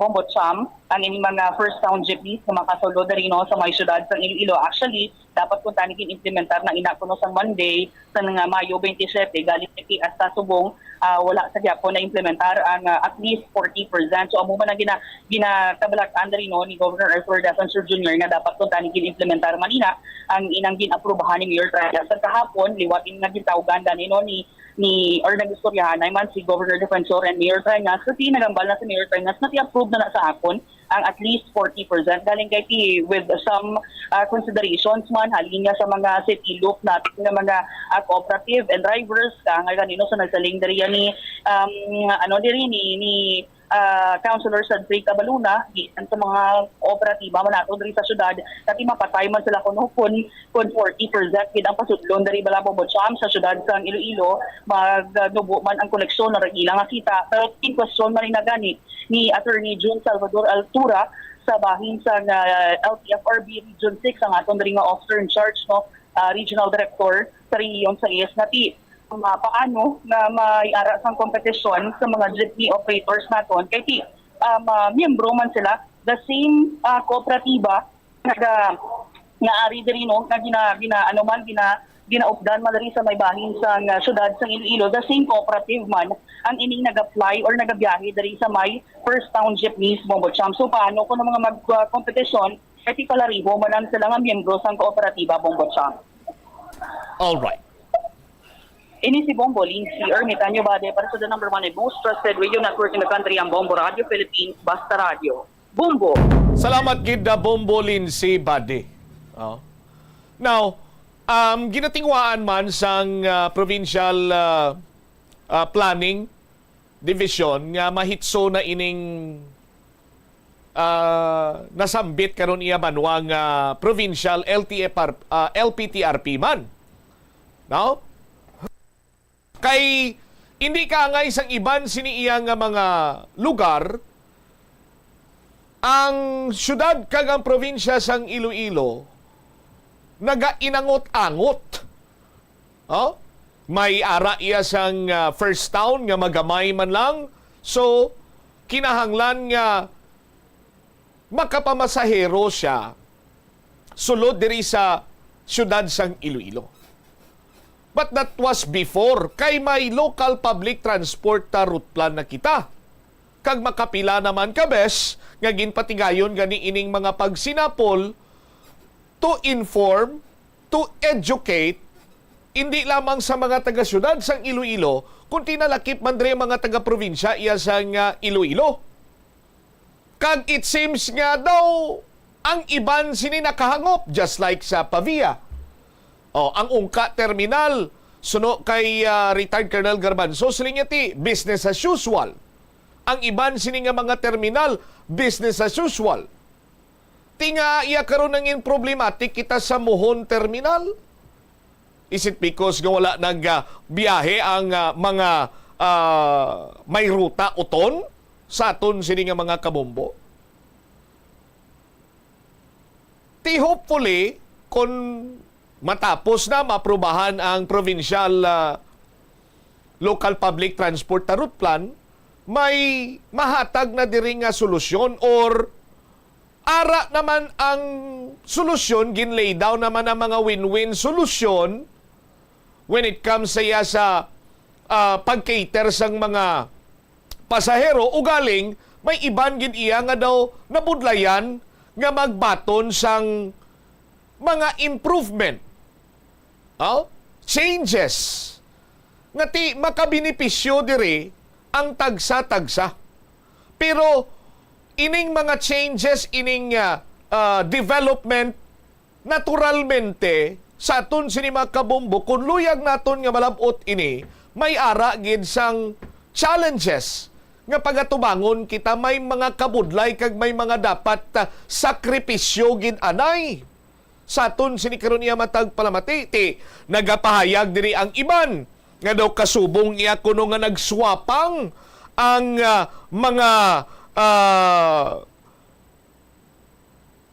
Bombo Cham ang ining mga first town jeepneys na makasulod rin sa may syudad sa Iloilo. Actually, dapat kung tanigin implementar na inakuno sa Monday sa nga Mayo 27 galing hasta subong wala sa gyapon na implementar ang at least 40%. So amo man ang ginakabalak-an rin ni Governor Arthur Defensor Jr. nga dapat kung tanigin implementar manina ang inang ginaprobahan ni Mayor Trias. Sa kahapon, liwatin nga gitawgan ni or nag-istoryahan ay man si Governor Defensor and Mayor Trias kasi nagambal na si Mayor Trias na ti-approve na sa akon ang at least 40%. Galing kay with some considerations man halin nga sa mga city loop natin ng mga cooperative and drivers nga ganino sa nagsaling diri ni Councilor Cedric Abaluna sa mga kooperatiba man nato diri sa syudad dati mapatay man sila kun 40% gid ang pasudlon diri bala Bobo Cham sa syudad sa Iloilo magdubo man ang koleksyon na ilang nga kita. Pero in question man na gani ni Attorney June Salvador Altura sa bahin sa LTFRB Region 6 ang aton diri nga officer in charge, no, Regional Director sa Region 6 nati paano na may ara sang kompetisyon sa mga jeepney operators naton kay miyembro man sila the same kooperatiba nga ari diri no nga ginaupdan man diri sa may bahin sa syudad sa Iloilo, the same cooperative man ang ining nag-apply or nagabiyahe diri sa may first town jeepneys Bombo Cham. So paano kung mga mag-kompetisyon kay palariho man sila nga miyembro sang kooperatiba Bombo Cham. All right. Ini si Bombo Lindsay Ermitanyo Bade para sa the number 1 and most trusted radio network in the country, ang Bombo Radio Philippines, Basta Radio. Bombo! Salamat gid na Bombo Lindsay Bade. Now, ginatingwaan man sang provincial planning division nga mahitso na ining nasambit karon iya banwang provincial LPTRP man. Now, kay hindi ka nga isang iban siniiyang nga mga lugar ang syudad kag ang probinsya sang Iloilo nagainangot-angot. May ara iya sang first town nga magamay man lang, so kinahanglan nga makapamasahero siya sulod diri sa syudad sang Iloilo. But that was before. Kay may local public transport route plan na kita. Kag makapila naman kabes, nga ginpatigayon gani ining mga pagsinapol to inform, to educate, hindi lamang sa mga taga-syudad sang Iloilo, kundi nalakip man dre mga taga-probinsya iya sang Iloilo. Kag it seems nga daw, ang iban sini nakahangop, just like sa Pavia. Ang Ungka Terminal, suno kay retired Colonel Garbanzo, silinyati, business as usual. Ang iban sini nga mga terminal, business as usual. Tinga iya karon nangin problematic kita sa Mohon Terminal. Is it because nga wala nagbiyahe ang mga may ruta uton sa aton sini nga mga kabombo? Hopefully, kung matapos na maaprubahan ang provincial local public transport na route plan, may mahatag na diri nga solusyon or ara naman ang solusyon, ginlay down naman ang mga win-win solusyon when it comes sa pag-cater sang mga pasahero o galing may iban gid iya nga daw nabudlayan nga magbaton sang mga improvement, changes nga ti makabenepisyo diri ang tagsa-tagsa. Pero ining mga changes, ining development, naturalmente, sa aton sini mga kabombo, kung luyag naton nga malabot ini, may ara gid sang challenges nga pagatubangon kita may mga kabudlay kag may mga dapat sakripisyo gid anay. Sa aton sini karon iya matag palamati, nagapahayag diri ang iban nga daw kasubong iya kuno nga nagswapang ang mga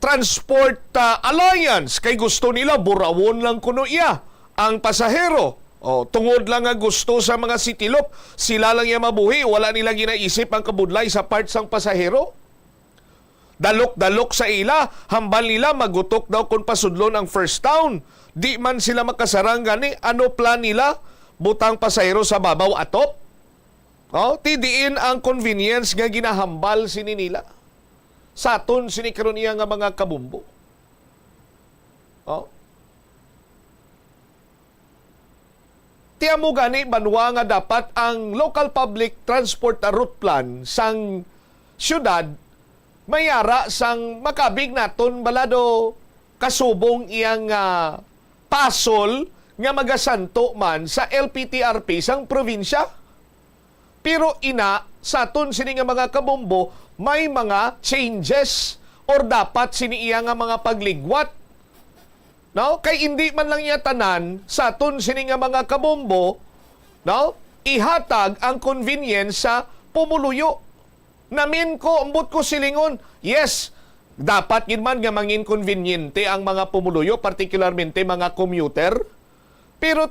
transport alliance kay gusto nila burawon lang kuno iya ang pasahero. Tungod lang nga gusto sa mga sitilop, sila lang yung mabuhi, wala nila ginaisip ang kabudlay sa part sang pasahero. Dalok-dalok sa ila, hambal nila magutok daw kung pasudlon ang first town. Di man sila makasarang gani, ano plan nila? Butang pasahero sa babaw atop? Tidiin ang convenience nga ginahambal sini nila. Saton sinikaron niya nga mga kabumbo. Tiya mo gani banwa nga dapat ang local public transport route plan sang syudad mayara sang makabig naton balado kasubong iyang pasol nga magasanto man sa LPTRP sang probinsya. Pero ina sa aton sini nga mga kabombo may mga changes or dapat sini iya nga mga pagligwat. No? Kay hindi man lang niya tanan sa aton sini nga mga kabombo, no? Ihatag ang convenience sa pumuluyo. Namin ko, ambot ko silingon, yes, dapat yun man nga mangin conveniente ang mga pumuluyo, particularmente mga commuter. Pero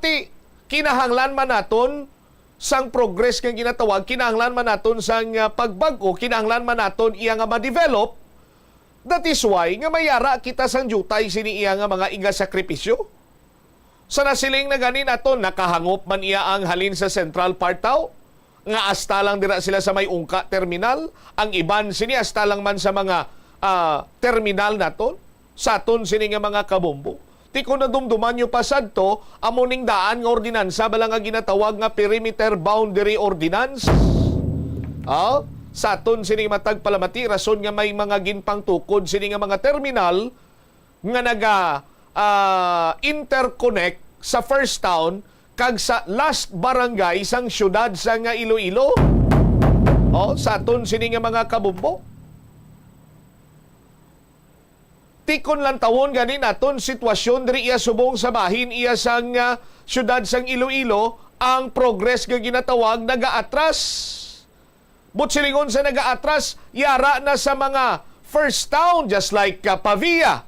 kinahanglan man naton sang progress nga ginatawag, kinahanglan man naton sang pagbago, kinahanglan man naton iya nga ma-develop. That is why nga mayara kita sang jutay sini iya nga mga iga-sakripisyo. Sa nasiling na ganin aton, nakahangop man iya ang halin sa Central Part Tao, nga asta lang dira sila sa may ungka terminal, ang iban sini asta lang man sa mga terminal naton, sa aton sini nga mga kabombo. Ti ko na dumduman nyo pasad to, amuning daan nga ordinansa, balang nga ginatawag nga perimeter boundary ordinance. Sa aton sini matag palamati, rason nga may mga ginpang tukod sini nga mga terminal nga interconnect sa first town kag sa last barangay sang syudad sa nga Iloilo. Sa aton sini nga mga kabumbo. Tikon lang tawon gani naton sitwasyon diri iya subong sa bahin iya sang syudad sang Iloilo, ang progress nga ginatawag nagaatras. Butsilingon sa nagaatras, yara na sa mga first town, just like Pavia.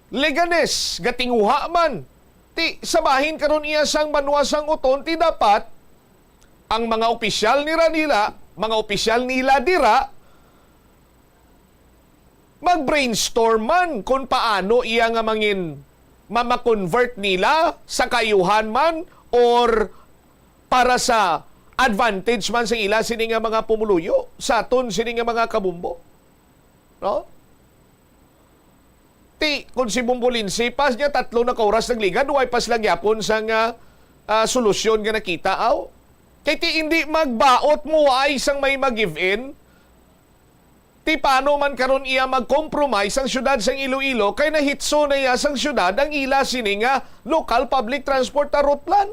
Leganes, gatinguha man. Sabahin karon iya sang manuasang uton, dapat ang mga opisyal nila dira, mag-brainstorm man kung paano iya nga mangin mamakonvert nila sa kayuhan man or para sa advantage man sa ila sini nga mga pumuluyo, sa aton sini nga mga kabumbo. No? Kung si Bumbulinsi, pas niya 3 na kauras nagligan, duway pas lang yapon sa nga solusyon nga nakita. Kaya hindi magbaot mo ay isang may mag-give in. Paano man karon iya mag-compromise ang syudad sang Iloilo kay nahitso na iya sang syudad ang ila sini nga local public transport route plan.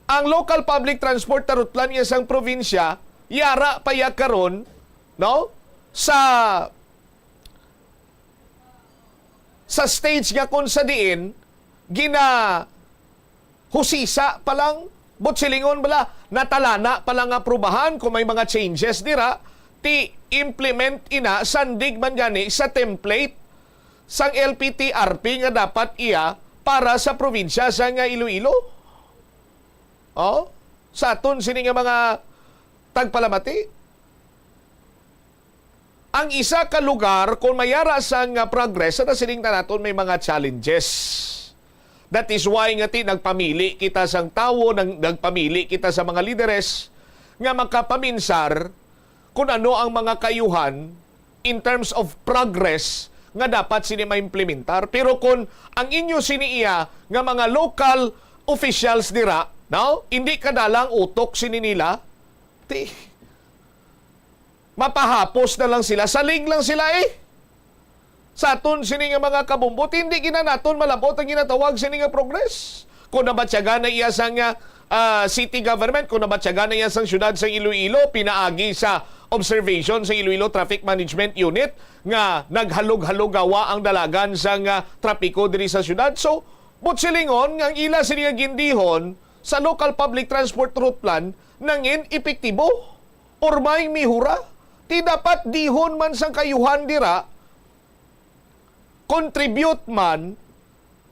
Ang local public transport route plan iya sang probinsya, yara pa ya karon, no? Sa stage nga kung sa diin husisa palang, silingon bala, natalana palang aprubahan kung may mga changes dira, ti implement ina sandig man gani sa template sang LPTRP nga dapat iya para sa probinsya sa nga Iloilo. Sa aton sini nga mga tagpalamati. Ang isa ka lugar kung mayara sang progress na sining naton may mga challenges. That is why nga nagpamili kita sang tawo, nagpamili kita sa mga lideres nga makapaminsar kung ano ang mga kayuhan in terms of progress nga dapat sini maimplementar. Pero kung ang inyo siniiya nga mga local officials dira, hindi kadalang utok sini nila, mapahapos na lang sila, saling lang sila Sa aton sini nga mga kabumbot, hindi ginanaton malabot ang ginatawag sini nga progress. Kung nabatyaga na iya sang city government, kung nabatyaga na iya sang syudad sa Iloilo, pinaagi sa observation sa Iloilo Traffic Management Unit nga naghalog-halogawa ang dalagan sang trapiko diri sa syudad. So, butsilingon nga ang ila sini nga gindihon sa local public transport route plan nangin epektibo or may mihura. Ti dapat dihon man sang kayuhan dira, contribute man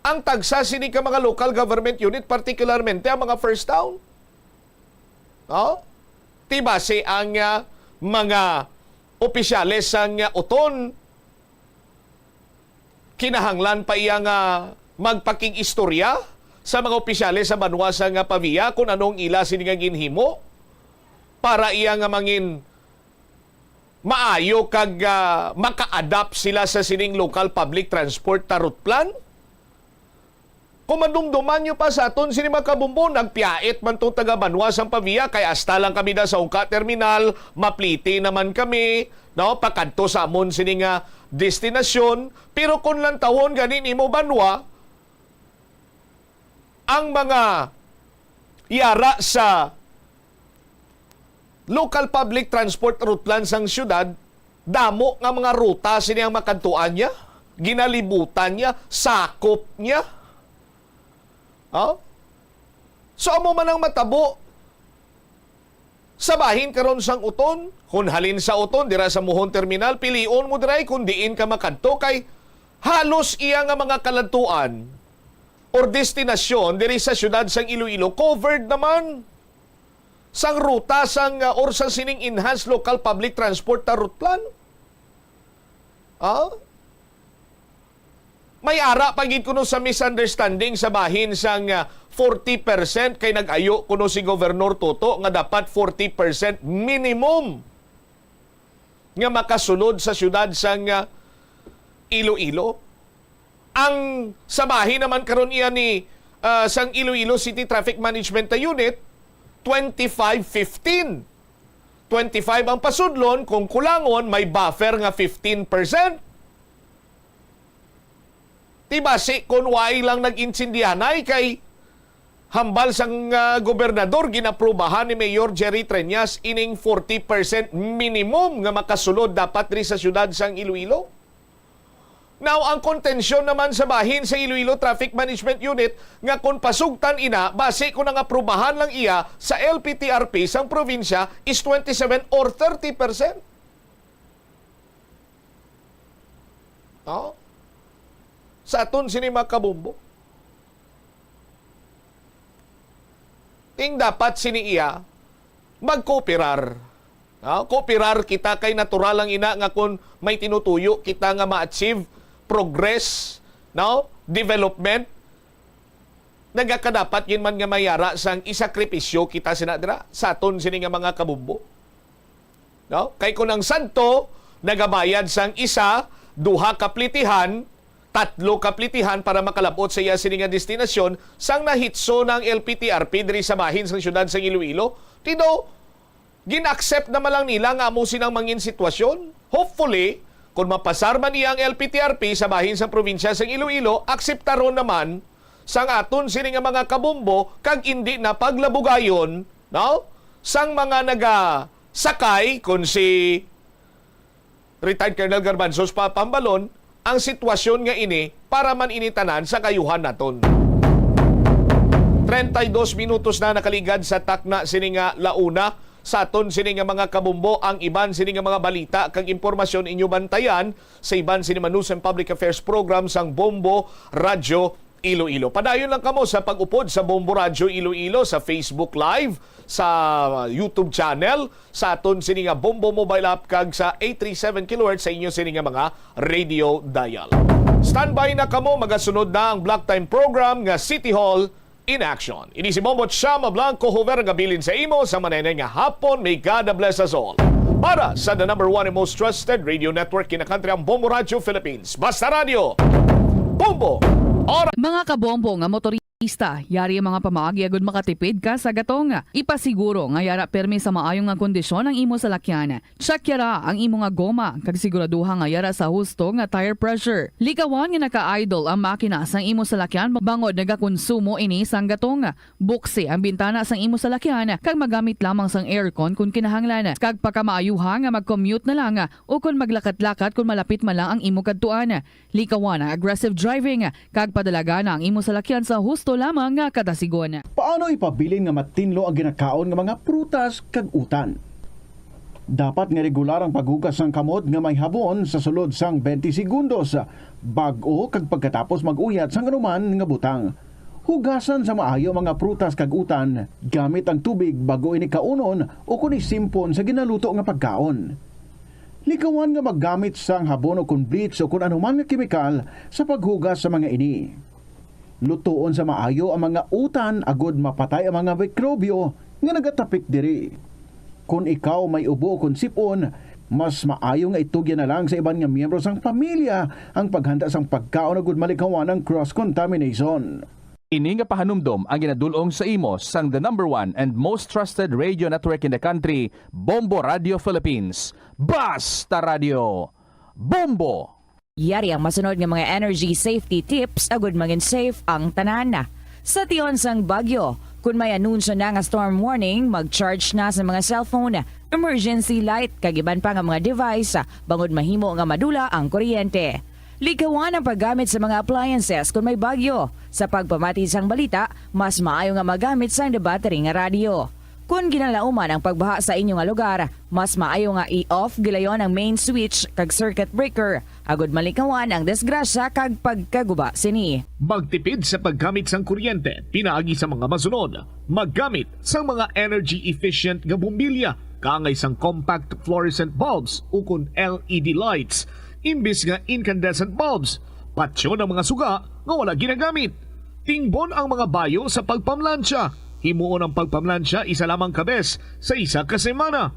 ang tagsa sini ka mga local government unit, particularmente ang mga first town. Ti base ang mga opisyales sang uton kinahanglan pa iya nga magpaking istorya sa mga opisyales sa banwa sang Pavia kung anong ila sini nga ginhimo para iya nga mangin maayo kag maka-adapt sila sa sining local public transport route plan. Kung madumduman nyo pa sa aton sini makabumbo, nagpiait man tong taga Banwa sang Pavia, kay hasta lang kami da sa Ungka Terminal, mapliti naman kami, pakadto sa amon sini nga destinasyon. Pero kung lang tawon ganin imo Banwa, ang mga yara sa local public transport route plan sang syudad, damo nga mga ruta sini ang makantuan niya, ginalibutan niya, sakop niya. So amo man ang matabo sa bahin karon sang uton, kung halin sa uton dira sa Muhon Terminal, pilion mo diray kung diin ka makadto kay halos iya nga mga kalantuan or destinasyon diri sa syudad sang Iloilo covered naman sang ruta sang or sang sining enhanced local public transport route plan. May ara pagid kuno sa misunderstanding sa bahin sang 40% kay nag-ayo kuno si Gobernador Toto nga dapat 40% minimum nga makasulod sa syudad sang Iloilo. Ang sa bahin naman karon iya ni sang Iloilo City Traffic Management Unit 25-15. 25 ang pasudlon, kung kulangon may buffer nga 15%. Ti base kung why lang nag-insindihanay kay hambal sang gobernador ginaprubahan ni Mayor Jerry Treñas ining 40% minimum nga makasulod dapat ri sa syudad sang Iloilo. Now, ang kontensyon naman sa bahin sa Iloilo Traffic Management Unit nga kung pasugtan ina, base kung aprubahan lang iya sa LPTRP sang probinsya is 27 or 30%. Sa aton sini makabumbo. Ting dapat sini iya magkooperar. Kooperar kita kay natural lang ina nga kung may tinutuyo kita nga ma-achieve progress, development, nagakadapat yun man nga mayara sang isakripisyo kita sinadra sa aton sini nga mga kabumbo. Kay kung ang santo nagabayad sang isa, duha kaplitihan, tatlo kaplitihan para makalabot sa iya sini nga destinasyon, sang nahitso ng LPTRP diri sa bahin sang syudad sang Iloilo, gin-accept naman lang nila nga amo sinang mangin sitwasyon. Hopefully, kung mapasar man iya ang LPTRP sa bahin sa probinsya sa Iloilo, akseptaron naman sang aton sini nga mga kabumbo kag hindi na paglabugayon sang mga nagasakay kung si retired Colonel Garbanzos pa Pambalon ang sitwasyon nga ini para man initanan sa kayuhan naton. 32 minutos na nakaligad sa takna sini nga launa sa aton sini nga mga kabumbo ang iban sini nga mga balita kag impormasyon inyo bantayan sa iban sini News and Public Affairs program sang Bombo Radyo Iloilo. Padayon lang kamo sa pag-upod sa Bombo Radyo Iloilo sa Facebook Live, sa YouTube channel, sa aton sini nga Bombo mobile app kag sa 837 kHz sa inyo sini nga mga radio dial. Standby na kamo, magasunod na ang Block Time program nga City Hall in Action. Ini si Bombot Shama Blanco Hover nga bilin sa imo sa manenay nga hapon. May God bless us all. Para sa the #1 and most trusted radio network kinakantri ang Bombo Radio Philippines. Basta Radio, Bombo! Mga kabombo nga motorista, yari ang mga pamaagi agud makatipid ka sa gatong. Ipasiguro nga yara permi sa maayong nga kondisyon ang imo salakyan. Check yara ang imo nga goma kag siguraduha nga yara sa husto nga tire pressure. Likawan nga naka-idle ang makina sang imo salakyan bangod nagakonsumo ini sang gatong. Buksi ang bintana sang imo salakyan kag magamit lamang sang aircon kung kinahanglan. Kag pagkamaayuha nga mag-commute na lang o kung maglakat-lakat kung malapit man lang ang imo kadtuan. Likawan ang aggressive driving kag padalaga na ang imo salakyan sa husto lamang nga kadasigon. Paano ipabilin nga matinlo ang ginakaon nga mga prutas kag utan? Dapat nga regular ang paghugas ng kamot nga may habon sa sulod sang 20 segundos bag-o kag pagkatapos mag-uyat sang anuman nga butang. Hugasan sa maayo mga prutas kag utan gamit ang tubig bago ini kaunon o kun isimpon sa ginaluto nga pagkaon. Likawan nga maggamit sang habon o kun bleach o kun anuman nga kemikal sa paghugas sa mga ini. Lutuon sa maayo ang mga utan agud mapatay ang mga mikrobyo nga nagatapik diri. Kung ikaw may ubo o kung sipon, mas maayo nga itugyan na lang sa iban nga miyembro sang pamilya ang paghanda sang pagkaon agud malikawan ang cross-contamination. Ini nga pahanumdom ang ginadulong sa imo sang the #1 and most trusted radio network in the country, Bombo Radio Philippines. Basta Radio, Bombo! Yari ang masunod nga mga energy safety tips agud maging safe ang tanan. Sa tion sang bagyo, kung may anunsyo na nga storm warning, mag-charge na sa mga cellphone, emergency light, kagiban pa nga mga device, bangod mahimo nga madula ang kuryente. Likawan ang paggamit sa mga appliances kung may bagyo. Sa pagpamati sang balita, mas maayo nga magamit sang battery nga radio. Kung ginalauman ang pagbaha sa inyong lugar, mas maayo nga i-off gilayon ang main switch kag circuit breaker. Agud malikawan ang disgrasya kag pagkaguba sini. Magtipid sa paggamit sang kuryente, pinaagi sa mga masunod. Maggamit sa mga energy efficient nga bumbilya, kaangay sang compact fluorescent bulbs ukon LED lights, imbis nga incandescent bulbs. Patsyo ng mga suga nga wala ginagamit. Tingbon ang mga bayo sa pagpamlansya. Himuon ang pagpamlansya isa lamang kabes sa isa ka semana.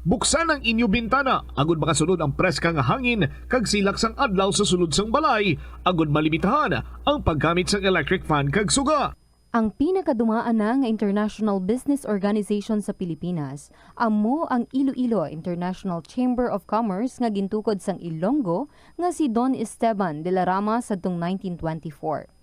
Buksan ang inyo bintana agud makasulod ang preska nga hangin kag silak sang adlaw sa sulod sang balay agud malimitahan ang paggamit sang electric fan kag suga. Ang pinakadumaan na nga international business organization sa Pilipinas amo ang Iloilo International Chamber of Commerce nga gintukod sang Ilonggo nga si Don Esteban de la Rama sadtong 1924.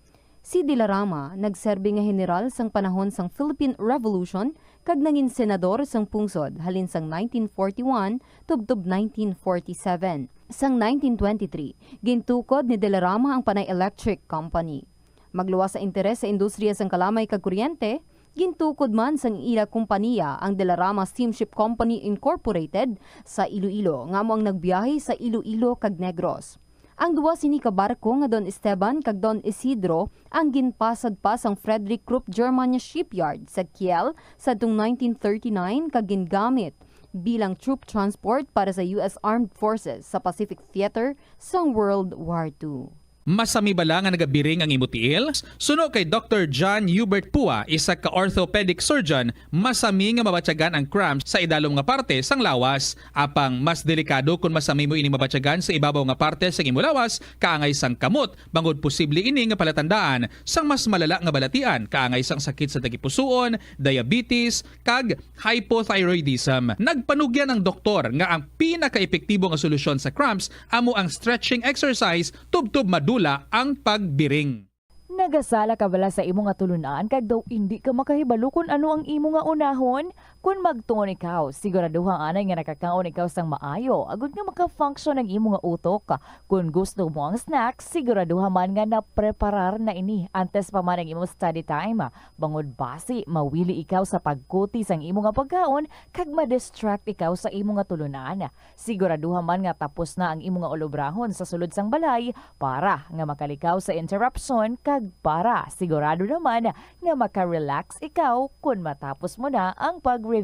Si De La Rama nagserbi nga general sang panahon sang Philippine Revolution kag nangin senador sang pungsod halin sang 1941 tubtob 1947. Sang 1923, gintukod ni De La Rama ang Panay Electric Company. Magluwas sa interes sa industriya sang kalamay kag kuryente, gintukod man sang ila kompanya ang De La Rama Steamship Company Incorporated sa Iloilo nga mo ang nagbiyahe sa Iloilo kag Negros. Ang duwa sini ka barko nga Don Esteban kag Don Isidro ang ginpasad pa sang Frederick Krupp Germania Shipyard sa Kiel sadtong 1939 kag gingamit bilang troop transport para sa US Armed Forces sa Pacific Theater sang World War II. Masami bala nga nagabiring ang imutiil? Suno kay Dr. John Hubert Pua, isa ka orthopedic surgeon, masami nga mabatyagan ang cramps sa idalom nga parte sang lawas. Apang mas delikado kung masami mo ini mabatyagan sa ibabaw nga parte sang imo lawas, kaangay sang kamot, bangod posible ini nga palatandaan sang mas malala nga balatian, kaangay sang sakit sa tagipusoon, diabetes, kag hypothyroidism. Nagpanugyan ang doktor nga ang pinaka-epektibo nga solusyon sa cramps amo ang stretching exercise tubtob madula ang pagbiring. Nagasala ka bala sa imo nga tulunan kag daw hindi ka makahibalo kung ano ang imo nga unahon? Kung magtuon ikaw, siguraduhang anay nga nakakaon ikaw sang maayo, agud nga maka-function ang imong utok. Kung gusto mo ang snacks, siguraduhan man nga na-preparar na ini antes pa man ang imong study time. Bangod basi, mawili ikaw sa pagkuti sang imong pagkaon, kag ma-distract ikaw sa imong tulunan. Siguraduhan man nga tapos na ang imong olobrahon sa sulod sang balay para nga makalikaw sa interruption, kag para sigurado naman nga maka-relax ikaw kung matapos mo na ang pag-review.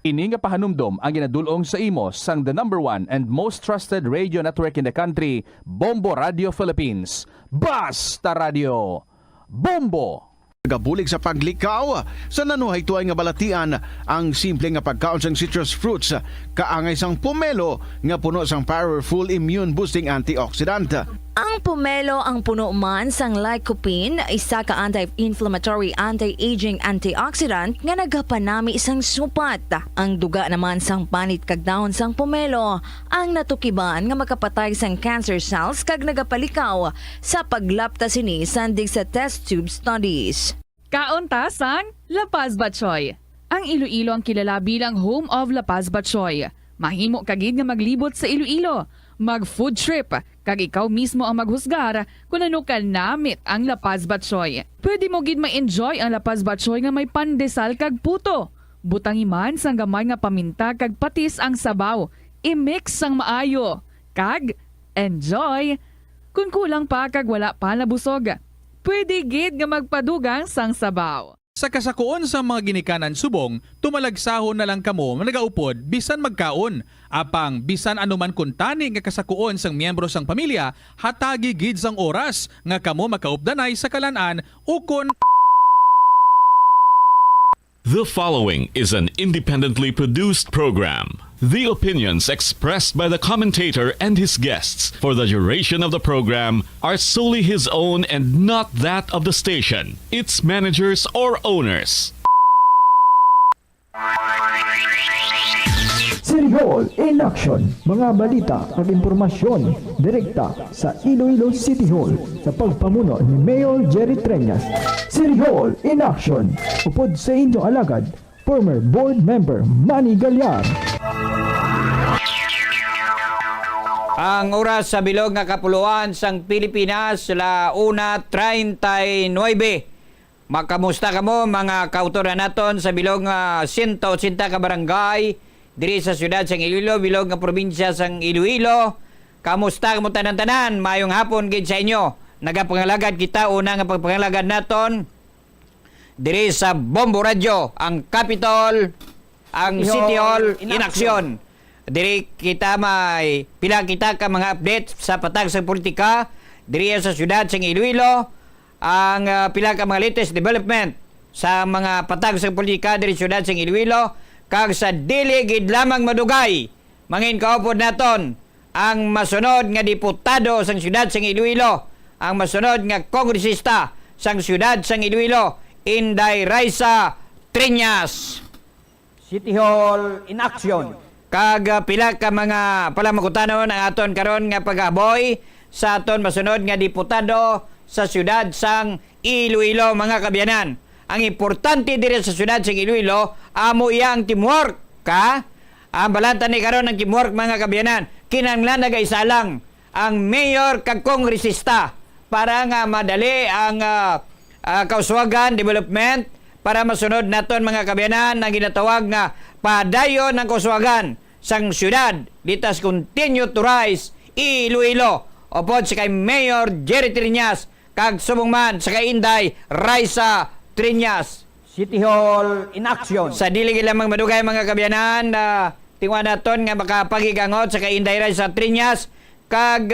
Ini nga pahanumdom ang ginadulong sa imo sang the number 1 and most trusted radio network in the country, Bombo Radio Philippines. Basta Radio! Bombo! Gabulig sa paglikaw sa nanuhay tuay nga balatian ang simple nga pagkaon sang citrus fruits kaangay sang pomelo nga puno sang powerful immune boosting antioxidant. Ang pomelo ang puno man sang lycopene, isa ka anti-inflammatory, anti-aging antioxidant nga nagapanami isang supat. Ang duga naman sang panit kag dahon sang pomelo ang natukiban nga makapatay sang cancer cells kag nagapalikaw sa paglapta sini sandig sa test tube studies. Kaunta sang La Paz Batchoy. Ang Iloilo ang kilala bilang home of La Paz Batchoy. Mahimo kagid nga maglibot sa Iloilo, mag-food trip, kag ikaw mismo ang maghusgar kung ano ka namit ang La Paz Batchoy. Pwede mo gid ma-enjoy ang La Paz Batchoy nga may pandesal kag puto. Butangi man sang gamay nga paminta kag patis ang sabaw. I-mix sang maayo. Kag enjoy. Kung kulang pa kag wala pa nabusog, pwede gid nga magpadugang sang sabaw. Sa kasakuon sa mga ginikanan subong, tumalagsahon na lang kamo nagaupod bisan magkaon. Apang bisan anuman kuntani nga kasakuon sang miyembro sang pamilya, hatagi gid sang oras nga kamo makaupdanay sa kalan-an ukon. The following is an independently produced program. The opinions expressed by the commentator and his guests for the duration of the program are solely his own and not that of the station, its managers, or owners. City Hall in action. Mga balita at impormasyon direkta sa Iloilo City Hall sa pagpamuno ni Mayor Jerry Treñas. City Hall in action. Upod sa inyong alagad, former board member Manny Galyar. Ang oras sa bilog nga kapuluan sang Pilipinas la 1:39. Makamusta kamo mga kautoran naton sa bilog nga 180 ka barangay diri sa siyudad sang Iloilo, bilog nga probinsya sang Iloilo. Kamusta kamo tanan-tanan? Mayong hapon gid sa inyo. Nagapangalagad kita una nga pagpangalagad naton diri sa Bombo Radio, ang Capitol, ang City Hall in action. Diri kita may pila kita ka mga update sa patag sa politika diri sa siyudad sang Iloilo, ang pila ka mga latest development sa mga patag sa politika diri sa siyudad sang Iloilo, kag sa dili gid lamang madugay mangin kaupod naton ang masunod nga diputado sang siyudad sang Iloilo, ang masunod nga kongresista sang siyudad sang Iloilo, Inday Raisa Triñas. City Hall in action. Kag pila ka mga palamagutanon ang aton karon nga pag-aboy sa aton masunod nga diputado sa siyudad sang Iloilo, mga kabyanan. Ang importante diri sa siyudad sang Iloilo, amo iyang teamwork, ka? Ang balanta ni karon ng teamwork, mga kabyanan. Kinahanglan nagaisalang ang mayor kag kongresista para nga madali ang kauswagan development para masunod naton, mga kabyanan, ang ginatawag nga padayon ng kauswagan sang siyudad litas continue to rise Iloilo. Upod sa kay Mayor Jerry Triñas kag subong man sa kay Inday Raisa Triñas. City Hall in action. Sa dili lamang madugay, mga kabyanan, tingwa naton nga makapagigangot sa kay Inday Raisa Triñas kag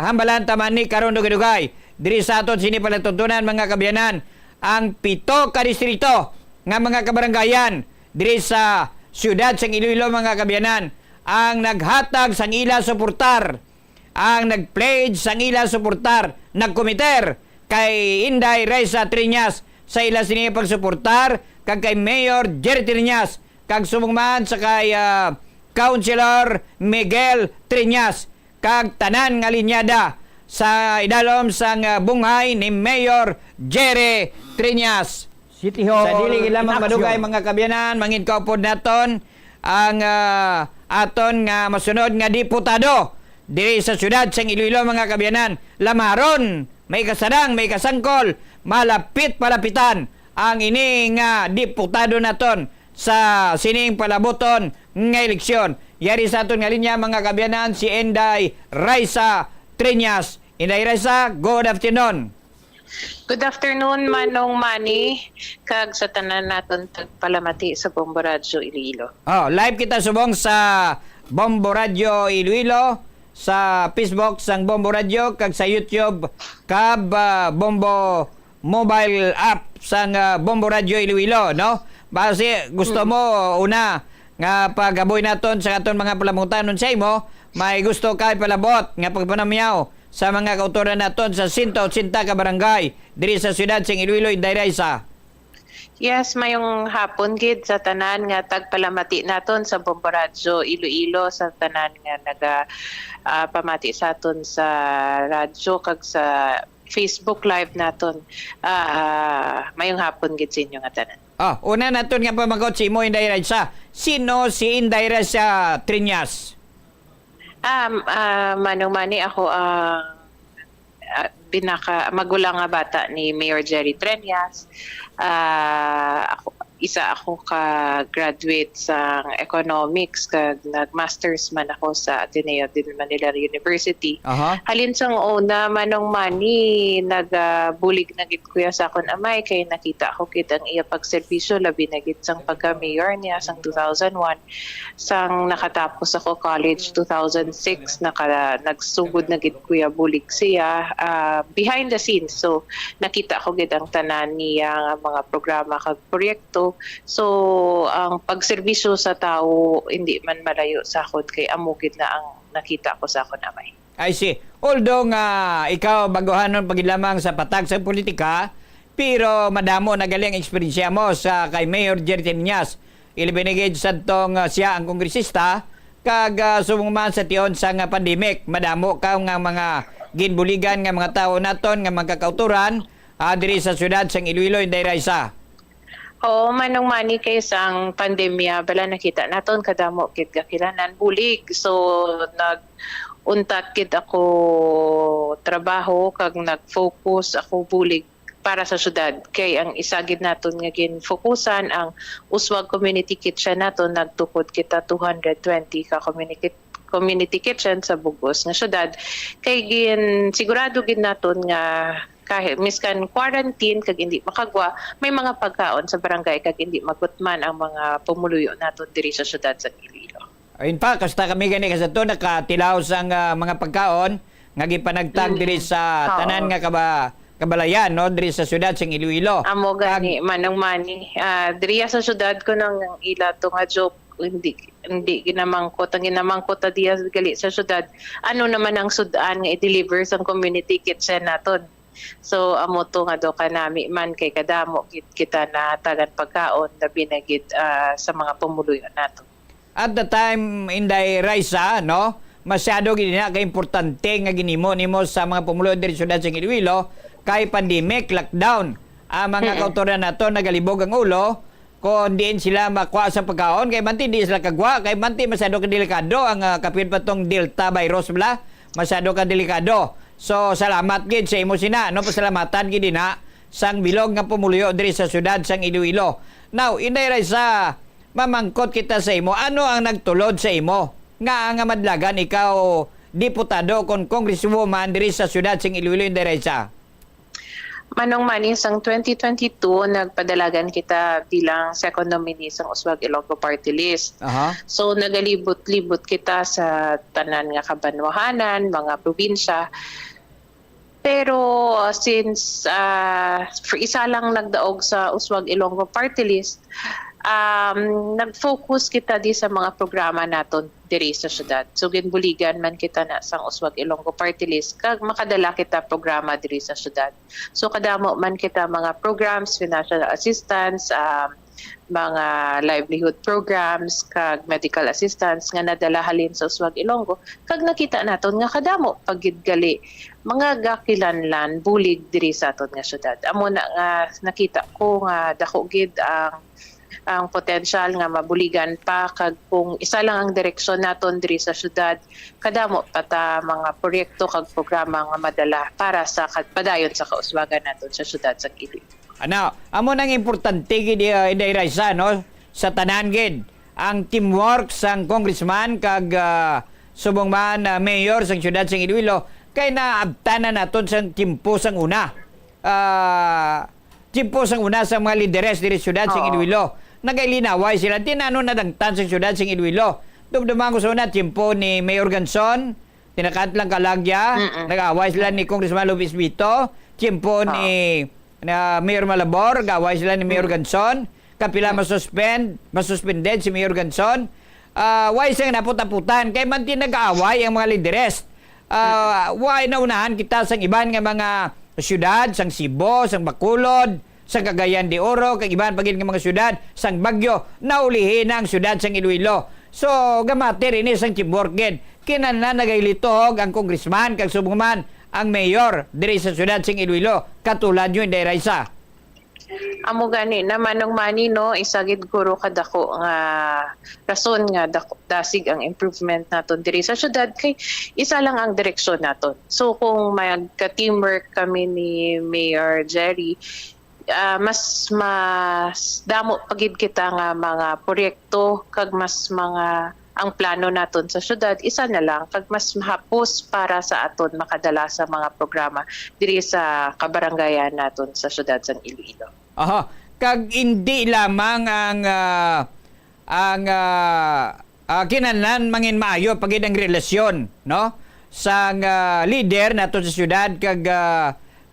hambalan taman ni karon dugay diri sa aton sini palatuntunan, mga kabyanan, ang 7 ka distrito nga mga kabaranggayan diri sa siyudad sang Iloilo, mga kabyanan, ang naghatag sang ila suportar, ang nagpledge sang ila suportar, nagkomiter kay Inday Raisa Triñas sa ila sini pagsuportar kag kay Mayor Jerry Triñas kag subong man sa kay Councilor Miguel Triñas kag tanan nga linyada sa idalom sang bunghay ni Mayor Jerry Triñas. City Hall. Sa dili lamang madugay mga kabyanan, mangin kaupod naton ang aton nga masunod nga diputado diri sa syudad sang Iloilo mga kabyanan. Lamaron, may kasadang, may kasangkol, palapitan ang ini nga diputado naton sa sining palaboton nga eleksyon. Yari sa aton nga linya mga kabyanan si Inday Raisa Triñas. Inday Raisa, good afternoon. Good afternoon, Manong Manny, kag sa tanan naton tagpalamati sa Bombo Radio Iloilo. Live kita subong sa Bombo Radio Iloilo, sa Facebook sang Bombo Radio, kag sa YouTube kag Bombo mobile app sang Bombo Radio Iloilo, no? Base gusto mo una nga pagaboy naton sa aton mga palamutanon sa imo, may gusto kay palabot nga pagpanamyaw sa mga kautoran naton sa 180 ka barangay diri sa siyudad sing Iloilo, Inday Raisa. Yes, mayong hapon gid sa tanan nga tagpalamati naton sa Bombo Radio Iloilo, sa tanan nga naga pamati sa aton sa radyo kag sa Facebook live naton. Mayong hapon gid sa inyo nga tanan. Una naton nga pamagot si imo, Inday Raisa. Sino si Inday Raisa Triñas? Manong Manny, ako pinaka magulang nga bata ni Mayor Jerry Triñas. Isa ako ka-graduate sa economics, kag nag-masters man ako sa Ateneo de Manila University. Halin sang una, Manong Manny, nagbulig na gid kuya sa akon amay, kay nakita ko gid ang iya pagserbisyo, labi na gid sang pagka-mayor niya sang 2001. Sang nakatapos ako college 2006, nagsugod na gid kuya bulig siya behind the scenes. So nakita ko gid ang tanan niya nga mga programa kag proyekto. So ang pagserbisyo sa tao hindi man malayo sa akon, kay amukid na ang nakita ko sa akon amay. I see. Although ikaw baguhanon pagilamang sa patag sa politika, pero madamo na galing eksperyensya mo sa kay Mayor Jerry Triñas. Ilibinigid sa tong siya ang kongresista, kag sumuman sa tiyon sa pandemic. Madamo ka nga mga ginbuligan nga mga tao naton nga mga kauturan diri sa siyudad sang Iloilo, Inday Raisa. Oo, Manong Manny, kay sang pandemya bala nakita naton kadamo kit kakilanan bulig. So nag-untat kit ako trabaho kag nag-focus ako bulig para sa syudad. Kay ang isagid naton nga gin-fokusan ang Uswag Community Kitchen naton, nagtukod kita 220 ka community kitchen sa bugos nga syudad. Kay sigurado gid naton nga kahit miskan quarantine kag hindi makagwa, may mga pagkaon sa barangay kag hindi magutman ang mga pumuluyo naton diri sa syudad sa Iloilo. In fact, kasta kami gani kasi ito nakatilaw sang mga pagkaon nga gipanagtag diri sa tanan nga kabalayan, no, diri sa syudad sang Iloilo. Amo gani Manong Manny, diri sa syudad ko nang ila to nga joke, hindi ginamangkot ang ginamangkot diya gali sa syudad. Ano naman ang sudan nga i-deliver sa community kitchen naton. So amo to nga do kanami man kay kadamo kita na tagan pagkaon na binagid sa mga pumuluyo nato. At the time, Inday Raisa, no, masyado gid na ka-importante nga ginimo nimo sa mga pumuluyo diri sa syudad sa Iloilo kay pandemic, lockdown. Ang mga kautoran nato nagalibog ang ulo kung diin sila makuha sa pagkaon, kay manti di sila kagwa, kay manti masyado ka delikado ang kapit patong Delta virus bla, masyado ka delikado. So salamat gid sa imo sina, no, pasalamatan gid na sang bilog nga pumuluyo diri sa syudad sang Iloilo. Now, Inday Raisa, mamangkot kita sa imo, ano ang nagtulod sa imo nga ang madlagan ikaw diputado kon congresswoman diri sa syudad sang Iloilo, Inday Raisa? Manong Manny, sang 2022 nagpadalagan kita bilang second nominee sang Uswag Ilonggo Party List. So nagalibot-libot kita sa tanan nga kabanwahanan, mga probinsya. Pero since isa lang nagdaog sa Uswag Ilonggo Party List, nag-focus kita di sa mga programa naton diri sa syudad. So ginbuligan man kita na sang Uswag Ilonggo Party List kag makadala kita programa diri sa syudad. So kadamo man kita mga programs, financial assistance, mga livelihood programs kag medical assistance nga nadala halin sa Uswag Ilonggo, kag nakita naton nga kadamo pagid gali mga gakilanlan bulig diri sa aton nga syudad. Amo na nga nakita ko nga dako gid ang potensyal nga mabuligan pa, kag kung isa lang ang direksyon naton diri sa syudad, kadamo pata mga proyekto kag programa nga madala para sa padayon sa kauswagan naton sa syudad sa Iloilo. Ano, amo nang importante gid Inday Raisa, no, sa tanan gid ang teamwork sang congressman kag subong man mayor sang syudad sang Iloilo kay naabtanan naton sang timpo sang una. Timpo sang una sa mga lideres diri syudad sang Iloilo. Nagailinaway sila tinano nadangtan sa syudad sang Iloilo. Dumduman ko sa una timpo ni Mayor Ganson, tinakatlang Kalagya, nag-away sila ni Congressman Lopez Vito, timpo ni Mayor Malabor, gaway sila ni Mayor Ganson, kapila masuspended si Mayor Ganson. Why siyang naputaputan kay man nag-aaway ang mga lideres. Why naunahan kita sang iban nga mga syudad, sang Cebu, sang Bacolod, sang Cagayan de Oro, kag iban pagin nga mga syudad, sang Baguio, naulihin ang syudad sang Iloilo. So, gamati rin sang teamwork gid. Kinahanglan nagailitog ang congressman kag subong man ang mayor diri sa syudad sing Iloilo, katulad nyo Inday Raisa. Amo gani naman ng mani, no, isagid guro kadako nga rason nga dasig ang improvement naton diri sa syudad kay isa lang ang direksyon naton. So kung magka-teamwork kami ni Mayor Jerry, mas damo pagid kita nga mga proyekto kag mas mga ang plano naton sa syudad isa na lang kag mas mahapos para sa aton makadala sa mga programa diri sa kabarangayan naton sa syudad sa Iloilo. Aha, kag hindi lamang ang kinahanglan mangin maayo pagid ang relasyon, no, sang leader naton sa syudad kag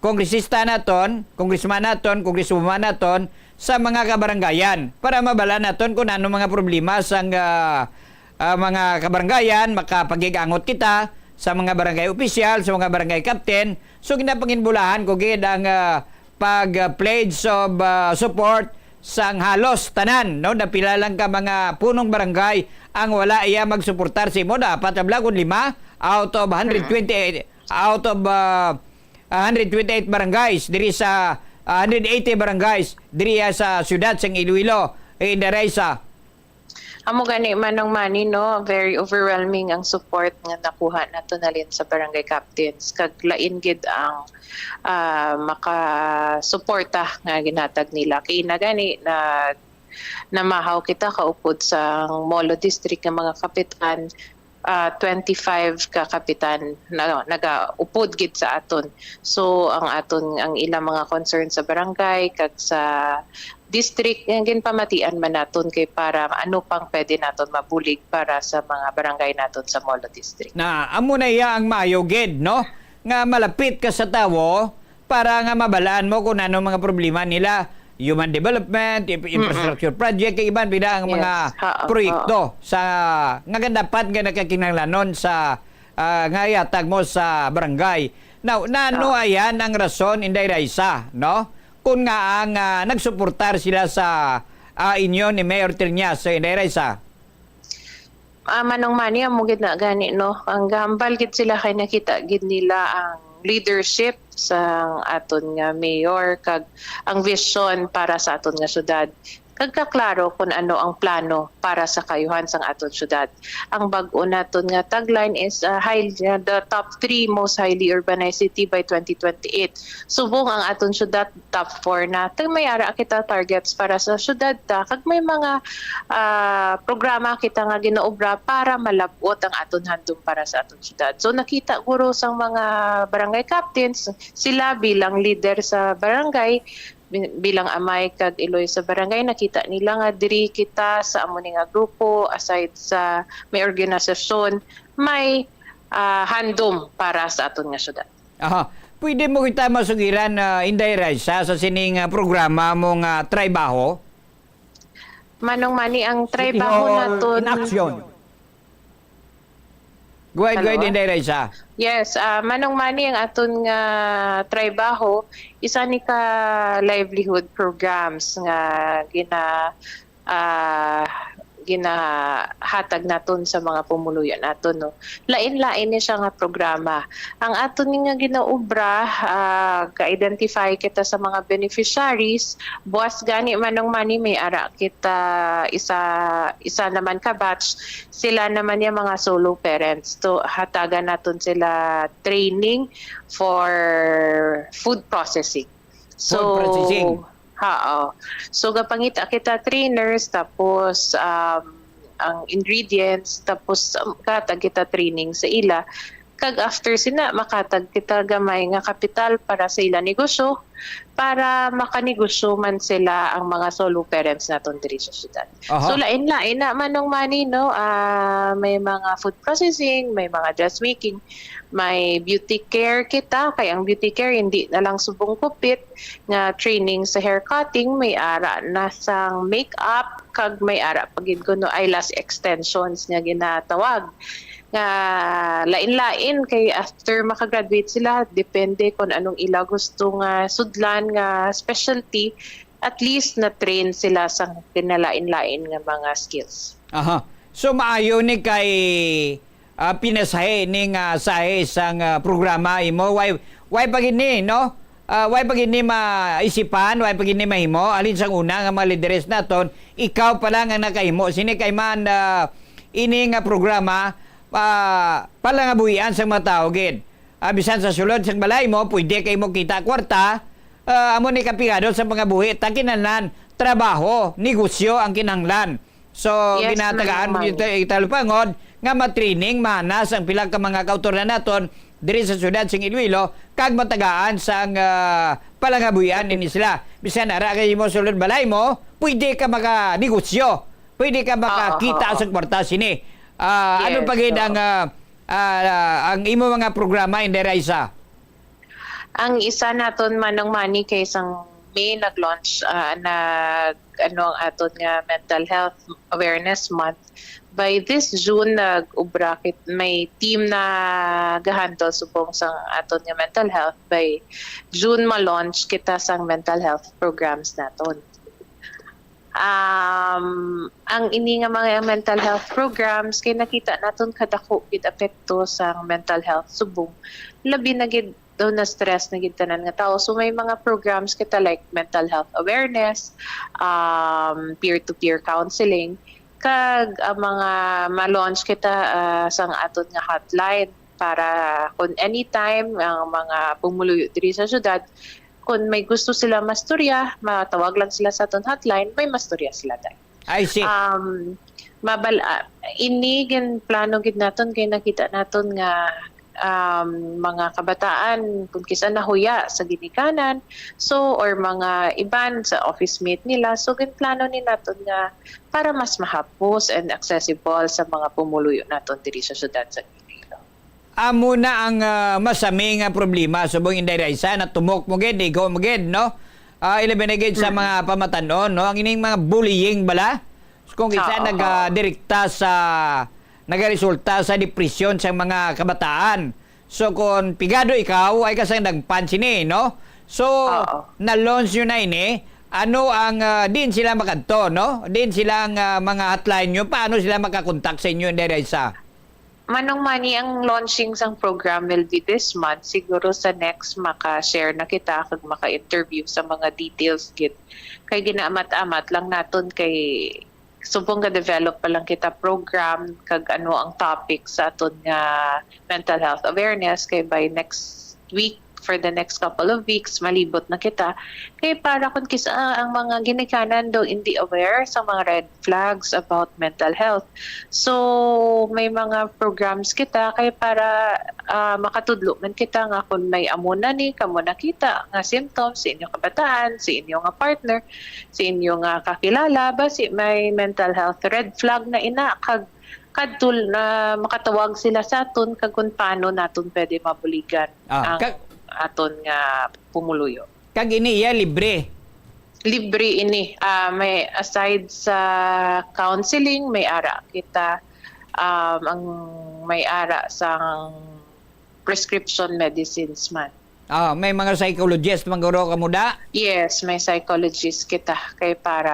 kongresista naton, congressman naton, congresswoman naton sa mga kabarangayan para mabala naton kung ano mga problema sang mga kabarangayan, makapagigangot kita sa mga barangay opisyal, sa mga barangay captain. So ginapanginbulahan ko gid ang pag-pledge of support sang halos tanan, no, napila lang ka mga punong barangay ang wala iya magsuportar sa imo, dapat abla kun 5 out of 128 128 barangays diri sa 180 barangays diri sa syudad sang Iloilo. Inday Raisa, amo gani manong mani, no, very overwhelming ang support nga nakuha nato nalin sa barangay captains kag lain gid ang makasuporta nga ginatag nila kay na gani na namahaw kita kaupod sa Molo District nga mga kapitan. 25 ka kapitan nagaupod gid sa aton. So ang ilang mga concern sa barangay kag sa district yang ginpamatian man naton kay para ano pang pwede naton mabulig para sa mga barangay naton sa Molo District. Na amo na iya ang maayo gid, no, nga malapit ka sa tawo para nga mabalaan mo kung ano mga problema nila, human development, infrastructure project, kay iban bida ang mga proyekto sa nga dapat nga nakakinahanglanon sa nga yatag mo sa barangay. Now, nano ayan ang rason Inday Raisa, no? Kung nga ang nagsuportar sila sa inyo ni Mayor Triñas, Inday Raisa. Manong mani amo gid na gani, no, ang gambal gid sila kay nakita gid nila ang leadership sa aton nga mayor kag ang vision para sa aton nga syudad. Kag kaklaro kung ano ang plano para sa kayuhan sang aton syudad. Ang bag-o naton nga tagline is the top 3 most highly urbanized city by 2028. Subong ang aton syudad top 4 na. May ara kita targets para sa syudad ta kag may mga programa kita nga ginaobra para malabot ang aton handom para sa aton syudad. So nakita guro sang mga barangay captains, sila bilang leader sa barangay, bilang amay kag iloy sa barangay, nakita nila nga diri kita sa amo nga grupo aside sa may organisasyon may handom para sa aton nga syudad. Aha, pwede mo kita masugiran Inday Raisa sa sining programa mong Traybaho? Manong mani ang Traybaho naton in action. Go ahead, Hello? Inday Raisa. Yes, manong mani ang aton nga trabaho, isa ni ka livelihood programs nga ginahatag naton sa mga pumuluyan naton, no. Lain-lain ni siya nga programa. Ang aton nga ginaubra, ka-identify kita sa mga beneficiaries, buwas gani manong mani may ara kita isa naman ka batch, sila naman yung mga solo parents. To hatagan naton sila training for food processing. Food processing. So gapangita kita trainers, tapos ang ingredients, tapos katag kita training sa ila. Kag after sina makatag kita gamay nga kapital para sa ila negosyo, para makanegosyo man sila ang mga solo parents naton diri sa syudad. So lain-lain na manong mani, no. May mga food processing, may mga dressmaking, may beauty care kita, kay ang beauty care hindi na lang subong kupit nga training sa hair cutting, may ara na sang makeup, kag may ara pagid kuno eyelash extensions nga ginatawag. Nga lain-lain kay after makagraduate sila, depende kung anong ila gusto nga sudlan nga specialty, at least na train sila sa kinalain-lain nga mga skills. So maayo ni kay pinasahe ning sahe sang programa imo, why pagid ni, no? Why pagid ni maisipan, why pagid ni mahimo, alin sang una nga mga lideres naton, ikaw pa lang ang nakahimo sini kay man ini nga programa palangabuhian sa mga tao gid. Bisan sa sulod sa balay mo, pwede kay mo kita kwarta, amo ni kapigado sa mga buhi, takinanlan, trabaho, negosyo ang kinanglan. So, Yes, ginatagaan mo dito italupangod, nga matraining, manas ang pilang ka mga kautoran naton, diri sa syudad sing Iloilo, kag matagaan sang palangabuhian ini sila. Bisan ara kay mo sulod balay mo, pwede ka maka-negosyo, pwede ka makakita sa kwarta sini. Ano pa gid ang imo mga programa, Inday Raisa? Ang isa naton manong mani kay isang May nag-launch ang aton nga mental health awareness month. By this June nag-ubrakit may team na gahandle subong sang aton nga mental health. By June ma-launch kita sang mental health programs naton. Ang ini nga mga mental health programs kay nakita naton kadako gid apekto sa mental health subong labi na gid daw na stress na gid tanan nga tao. So may mga programs kita like mental health awareness, peer-to-peer counseling, kag mga ma-launch kita sang aton nga hotline para kung anytime ang mga pumuluyo diri sa syudad, kung may gusto sila masturya, matawag lang sila sa aton hotline, may masturya sila dahil. I see. Ini plano gid naton kay nakita naton nga mga kabataan kung kisa nahuya sa ginikanan, so or mga iban sa office mate nila, so plano ni naton nga para mas mahapos and accessible sa mga pumuluyo naton diri sa syudad sa Amo na ang masaming problema subong Inday Raisa na tumok mo gid, ikaw mo gid, no? Ilabinagid sa mga pamatanon, no? Ang ining mga bullying bala. Kung isa nagdirekta sa nagaresulta sa depresyon sa mga kabataan. So kung pigado ikaw ay kasang nagpansini, no? So na-launch yun na ini, ano ang din sila makanto, no? Din sila ang mga hotline nyo, paano sila makakontak sa inyo, Inday Raisa? Manong mani ang launching sang program will be this month. Siguro sa next maka-share na kita kag maka-interview sa mga details gid. Kay ginaamat-amat lang naton kay subong ga-develop pa lang kita program kag ano ang topic sa aton nga mental health awareness, kay by next week, for the next couple of weeks, malibot na kita. Kaya para kung kisa ang mga ginikanan daw hindi aware sa mga red flags about mental health. So, may mga programs kita kaya para makatudlo man kita nga kung may amuna ni, kamo nakita nga symptoms sa inyong kabataan, sa inyong nga partner, sa inyong nga kakilala, basi may mental health red flag na ina, kadtul na makatawag sila sa aton kag kung paano naton pwede mabuligan ang aton nga pumuluyo. Kag ini iya libre. Libre ini. May aside sa counseling, may ara kita ang may ara sang prescription medicines man. May mga psychologist mangguro ka muda? Yes, may psychologist kita kay para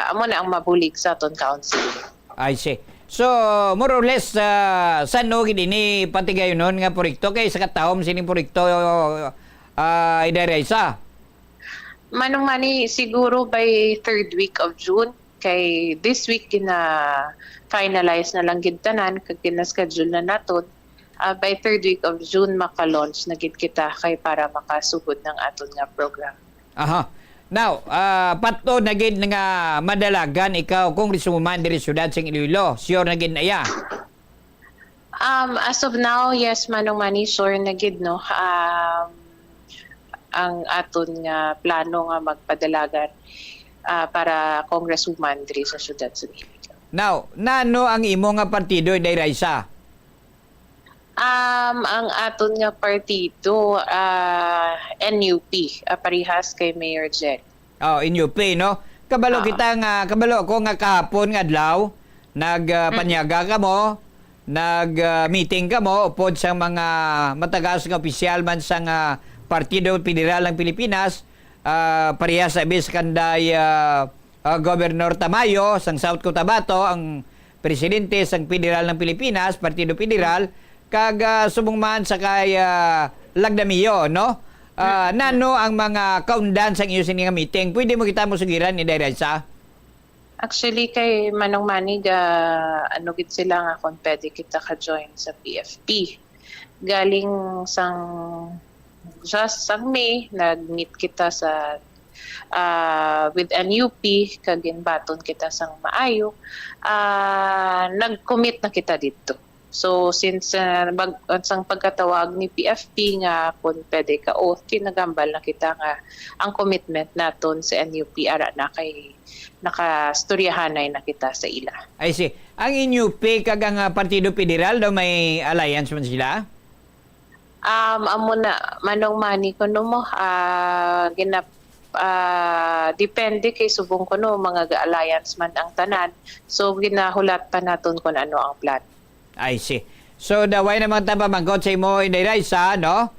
amo na ang mabulig sa aton counseling. I see. So, more or less, saan no gini patigay nun nga proyekto kay sa katahom sining proyekto idaraysa? Manong mani siguro by 3rd week of June kay this week finalize na lang gid tanan kag schedule na naton. By 3rd week of June maka-launch na gid kita kay para makasugod ng aton nga program. Now, pato na gid nga madalagan ikaw Congresswoman diri syudad sing Iloilo. Sure na gid na ya. As of now, yes, manong mani sure na gid no. Ang aton nga plano nga magpadalagan para Congresswoman diri sa syudad sing Iloilo. Now, nano ang imo nga partido Dairaysa? Ang aton nga partido NUP, parihas kay Mayor Jerry. NUP no. Kabalo kita nga ko nga kahapon nga adlaw nagpanyaga ka mo, meeting ka mo upod sa mga matagas nga opisyal man sa Partido Federal ng Pilipinas, parihas sa Biskanday Governor Tamayo sang South Cotabato, ang presidente sang Federal ng Pilipinas, Partido Federal, kag subong sa kay Lagdamio, no? Nano ang mga kaundan sang iyo sining meeting? Pwede mo kita mo sugiran ni Dairaysa? Actually kay Manong Manig gid sila nga kung pwede kita ka-join sa PFP. Galing sang May nag-meet kita sa with NUP kag baton kita sang maayo. Nag-commit na kita dito. So since sang pagkatawag ni PFP nga kung pwede ka kinagambal na kita nga ang commitment naton sa NUP ara na kay nakastoryahanay na kita sa ila. I see. Ang NUP kag ang Partido Federal daw may alliance man sila? Amo na manong mani kuno mo depende kay subong kuno mga ga-alliance man ang tanan. So ginahulat pa naton kung ano ang plan. I see. So, daway naman tapamangkot sa imo Dairaysa, no?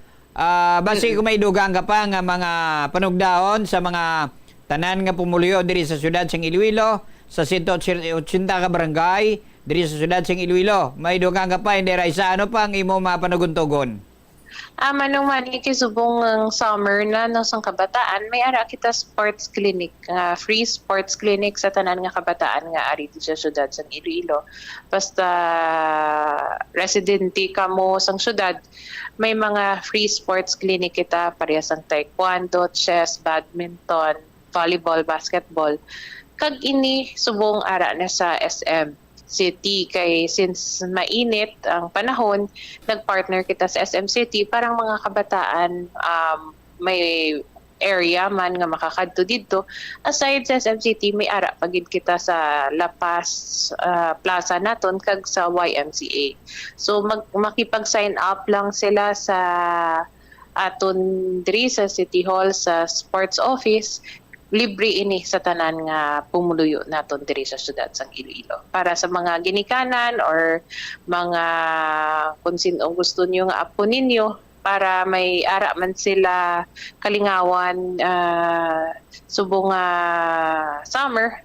Basi kung may dugang ka pa nga mga panugdaon sa mga tanan nga pumulyo diri sa syudad sing Iloilo, sa 180 ka barangay diri sa syudad sing Iloilo. May dugang ka pa Dairaysa, ano pa ang imo mapanuguntugon? Manong mani kay subong ang summer na no sang kabataan, may ara kita sports clinic, free sports clinic sa tanan nga kabataan nga ari sa syudad sang Iloilo. Basta residente ka mo sang syudad, may mga free sports clinic kita parehas sang taekwondo, chess, badminton, volleyball, basketball. Kag ini subong ara na sa SM City kay since mainit ang panahon, nagpartner kita sa SM City parang mga kabataan may area man nga makakadto dito. Aside sa SM City, may ara pagid kita sa La Paz Plaza naton kag sa YMCA. So makipag-sign up lang sila sa aton diri sa City Hall sa sports office. Libre ini sa tanan nga pumuluyo naton diri sa syudad sang Iloilo. Para sa mga ginikanan or mga kung sino gusto niyo nga apo ninyo para may ara man sila kalingawan subong summer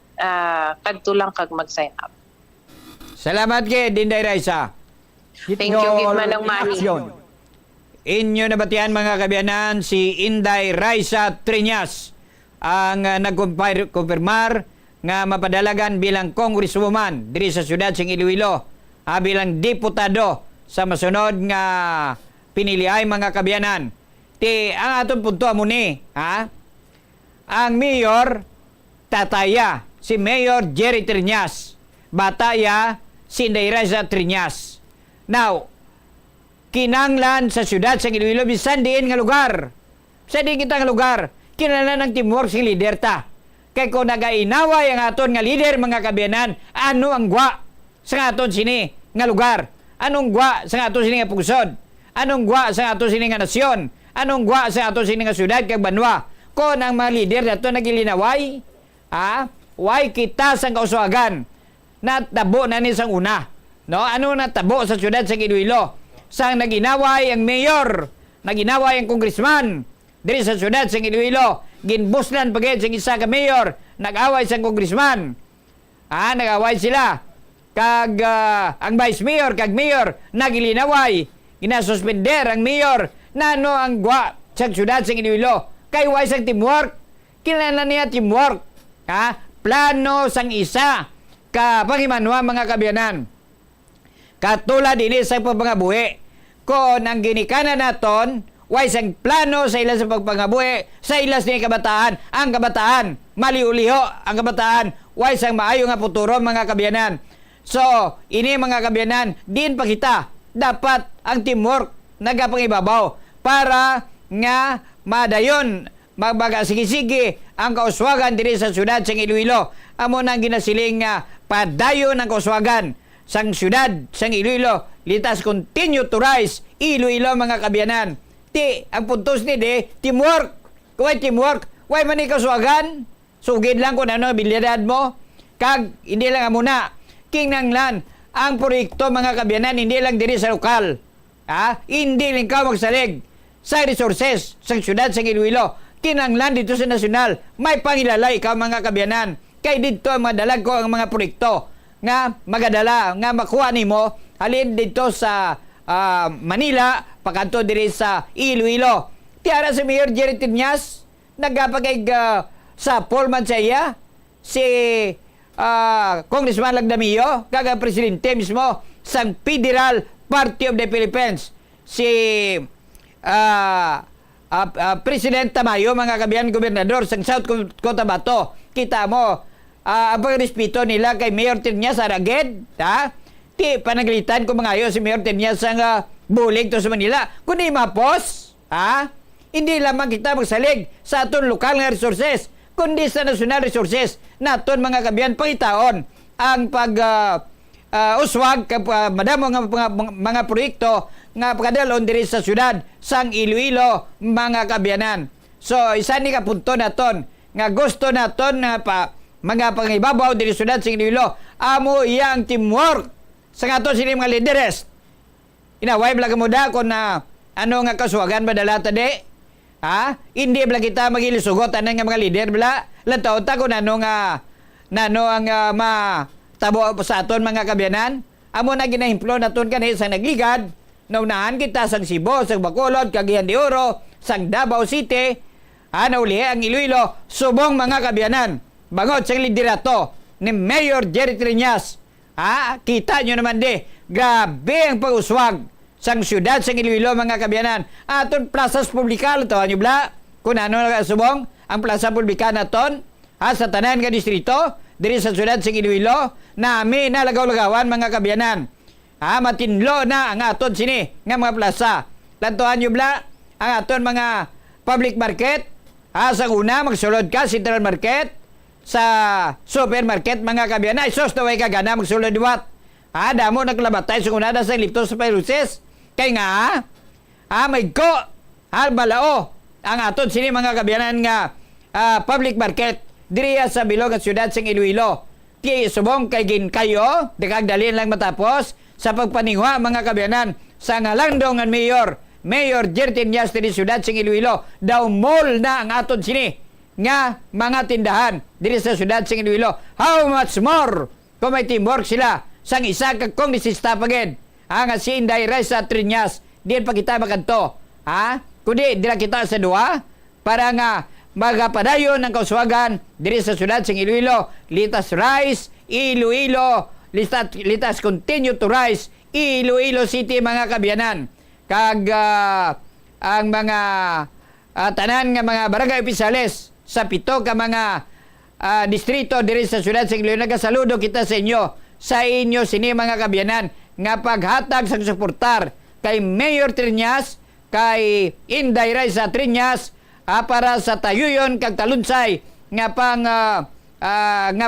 kadto lang kag mag-sign up. Salamat kay Dairaysa. Thank you gid manang mani. Inyo nabatian mga kabiyanan si Inday Raisa Triñas ang nagkumpirmar nga mapadalagan bilang congresswoman diri sa syudad sing Iloilo, bilang diputado sa masunod nga piniliay mga kabiyanan. Ang atong punto mo ni, ang mayor tataya si Mayor Jerry Triñas, bataya si Inday Raisa Triñas. Now, kinanglan sa syudad sing Iloilo bisan diin nga lugar. Sa di kita nga lugar, kinahanglan ng teamwork si leader ta. Kay kung nagainaway ang aton nga leader mga kabiyanan, ano ang gwa sa aton sini nga lugar? Anong gwa sa aton sini nga pugsod? Anong gwa sa aton sini nga nasyon? Anong gwa sa aton sini nga syudad kag banwa? Kung ang mga leader nato nagilinaway, why kita sang kausuagan natabo na ni sang una. No, ano natabo sa syudad sa Iloilo? Sang naginaway ang mayor, naginaway ang congressman diri sa syudad sa Iloilo, ginbuslan pagid sa isa ka mayor, nag-away sa congressman. Nag-away sila. Kag ang vice mayor kag mayor nagilinaway, ginasuspender ang mayor nano ang gwa sa syudad sa Iloilo. Kay way sang teamwork. Kinahanglan niya teamwork. Plano sang isa ka panghimanwa mga kabyanan. Katulad ini sa pagpangabuhi. Kung ang ginikanan naton, way sang plano sa ilas sa pagpangabuhi, sa ilas ni kabataan, ang kabataan, maliuliho ang kabataan, way sang maayo nga futuro mga kabyanan. So, ini mga kabyanan, din pa kita, dapat ang teamwork nagapangibabaw para nga madayon magbaga sige-sige ang kauswagan diri sa syudad sa Iloilo. Amo nang ginasiling nga padayon ang kauswagan sang syudad sang Iloilo. Litas continue to rise Iloilo mga kabyanan. Ang puntos ni teamwork. Kuway teamwork, way man kauswagan. Sugid lang kung ano abilidad mo. Kag hindi lang amuna. Kinanglan ang proyekto mga kabyanan hindi lang diri sa lokal. Hindi lang ka magsalig sa resources sa syudad sa Iloilo. Kinanglan dito sa nasyonal, may pangilalay ka mga kabyanan. Kay dito madalag ko ang mga proyekto nga magadala, nga makuha nimo halin dito sa Manila, pakanto diri sa Iloilo. Tiara si Mayor Jerry Triñas, nagapagay sa Pullman sa iya, si Congressman Lagdamillo, kaga presidente mismo sang Federal Party of the Philippines, si President Tamayo, mga kabiyan, gobernador sa South Cotabato. Kita mo, ang pagrespeto nila kay Mayor Triñas Araged, ti panaglitan ko mga ayo si Mayor Triñas ang bulig to sa Manila. Kundi mapos, hindi lamang kita magsalig sa aton lokal nga resources, kundi sa national resources naton mga kabiyan pangitaon ang uswag madamo nga mga proyekto nga pagkadalon diri sa syudad sang Iloilo mga kabyanan. So isa ni ka punto naton nga gusto naton nga mga pangibabaw diri sa syudad sang Iloilo, amo iyang teamwork sa aton sini mga leaders. Inaway bala mo da kon ano nga kaswagan badala tadi. Hindi bala kita magilisugot anan nga mga leader bala lantaw ta kun ano ang matabo sa aton mga kabyanan. Amo na ginahimplo naton kanhi sa nagligad. Naunahan kita sang Cebu, sang Bacolod, Cagayan de Oro, sang Davao City, nauli ang Iloilo, subong mga kabyanan. Bangot sang liderato ni Mayor Jerry Triñas. Kita nyo naman grabe ang pag-uswag sang syudad sang Iloilo mga kabyanan. Aton plazas publikal, tawa nyo bla, kung ano subong, ang plaza publikal naton, sa tanan nga distrito, diri sa syudad sang Iloilo, nami nalagaw-lagawan mga kabyanan. Matinlo na ang aton sini nga mga plaza. Lantuhan nyo bla ang aton mga public market. Sa una magsulod ka Central Market, sa supermarket mga kabyan. Ay sos taway ka gana magsulod diwat. Damo naglabatay sa una sa liptos sa Pairuses. Kay nga may ko balao ang aton sini mga kabyanan nga public market diri sa bilog at syudad sang Iloilo. Ti subong kay gin kayo dekagdalin lang matapos sa pagpaningwa mga kabyanan sa ngalandong ng Mayor Jerry Triñas diri syudad sang Iloilo. Daw mall na ang aton sini nga mga tindahan diri sa syudad sang Iloilo. How much more kung may teamwork sila sang isa ka kongresista pagid nga si Inday Reza Triñas. Diyan pa kita makanto. Kundi dira kita sa duwa para nga magapadayon ng kauswagan diri sa syudad sang Iloilo. Litas rise Iloilo. Litas continue to rise Iloilo City mga kabyanan. Kag ang mga tanan nga mga barangay opisales sa pito ka mga distrito diri sa syudad sa Iloilo, nagasaludo kita sa inyo sini mga kabyanan nga paghatag sa suportar kay Mayor Triñas, kay Inday Reza Triñas para sa tayuyon kag talunsay nga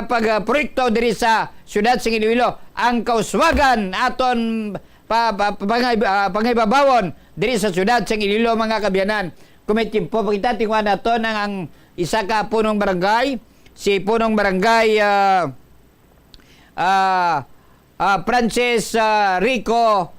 pagproyekto diri sa syudad sang Iloilo. Ang kauswagan aton pangibabawon diri sa syudad sang Iloilo mga kabyanan. Kung may timpo pakita tingwan naton ang isa ka punong barangay, si punong barangay Francis Rico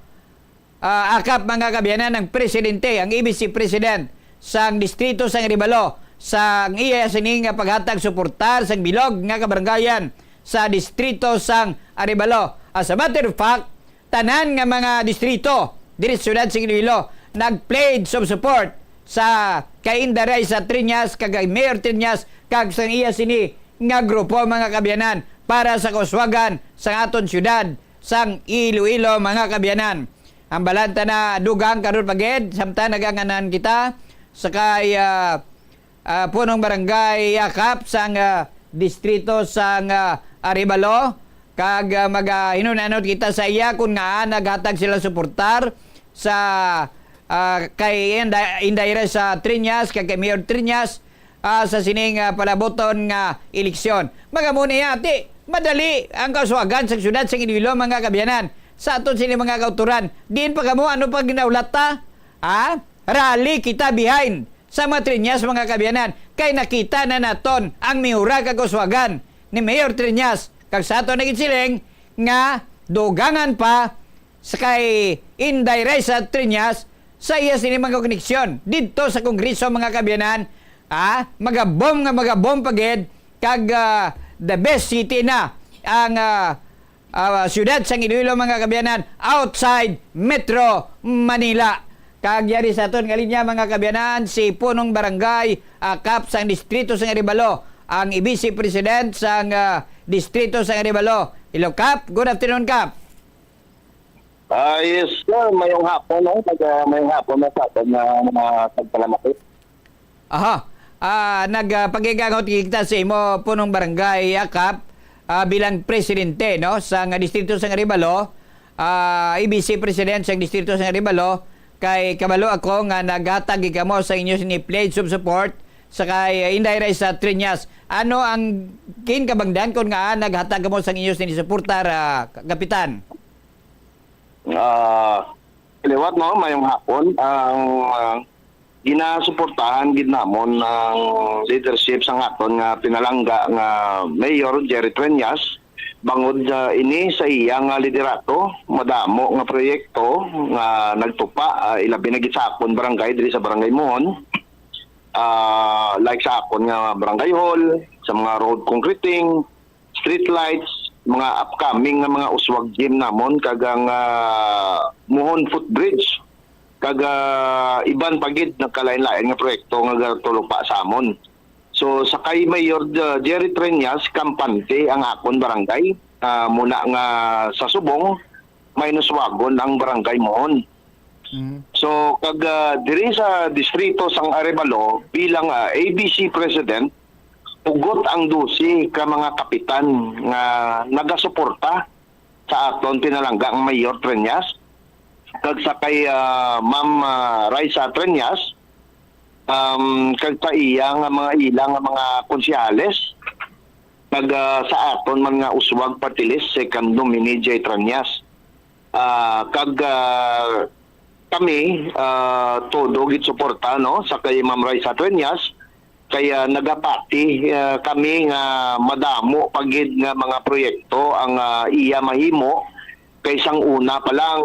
Akap, mga kabyanan, ng presidente, ang IBC President sang distrito sang Arevalo, sang iya sining paghatag suportar sang bilog nga kabarangayan sa distrito sang Arevalo. As a matter of fact, tanan nga mga distrito diri sa syudad sang Iloilo nag-pledge of support sa kay Indaray sa Triñas, kag Mayor Triñas, kag sang iya sini nga grupo, mga kabyanan, para sa kuswagan sa aton syudad sang Iloilo, mga kabyanan. Ang balanta na dugang karon paged samtang naganganan kita sa kay punong barangay Yakap sang distrito sang Arevalo, kag mag-hinunanod kita sa iya kung nga naghatag sila suportar sa kay Indaira sa Triñas, kay Mayor Triñas sa sining palaboton nga eleksyon. Magamuni ati, madali ang kaswagan sa syudad sa Iloilo, mga kabyanan. Sa aton sini mga kauturan, diin pa kamo ano pag ginaulat ta? Rally kita behind sa mga Triñas, mga kabyanan. Kay nakita na naton ang mihura kag kaswagan ni Mayor Triñas, kag sa aton nagisiling nga dugangan pa sa kay Inday sa Triñas sa iya sini mga koneksyon dito sa Kongreso, mga kabyanan. Magabom pagid kag the best city na ang siyudad sang Iloilo, mga kabyanan, outside Metro Manila. Kag yari sa aton nga linya, mga kabyanan, si punong barangay Kap sang distrito sang Arevalo, ang IBC President sang distrito sang Arevalo. Hello, Kap. Good afternoon, Kap. Yes, sir. Mayong hapon, no? Mayong hapon na sa atin na tagpalamaki. Aha. Nagpagigangot kita sa imo punong barangay Kap bilang presidente, no, sa distrito sang Arevalo, IBC President sang distrito sang Arevalo. Kay kabalo ako nga naghatag kamo sa inyo sini pledge of support sa kay Inday sa Triñas. Ano ang kinkabangdan kon nga naghatag kamo sa inyo sini suportar, Kapitan? Liwat, no, mayong hapon ang ginasuportahan gid namon ng leadership sang aton nga pinalangga nga Mayor Jerry Triñas bangod ini sa iyang liderato madamo nga proyekto nga nagtupa ilabi na gid sa akon barangay diri sa Barangay Mohon, like sa akon nga barangay hall, sa mga road concreting, street lights, mga upcoming nga mga uswag gym namon, kag ang Mohon footbridge, kag iban pagid nagkalain-lain nga proyekto nga tulupa sa amon. So sa kay Mayor Jerry Triñas kampante ang akon barangay, muna nga sa Subong may nuswagon ang Barangay Mohon. So kag diri sa distrito sang Arevalo bilang ABC President, ugot ang 12 ka mga kapitan nga nagasuporta sa aton pinalanggang Mayor Triñas. Kag sa kay Ma'am Raisa Triñas, kag sa iya nga mga ilang mga konsyales, kag sa aton man nga uswag party list second nominee Jay Triñas. Kag kami todo gid suporta, no, sa kay Ma'am Raisa Triñas, kaya nagapati kami nga madamo pagid nga mga proyekto ang iya mahimo. Kay isang una pa lang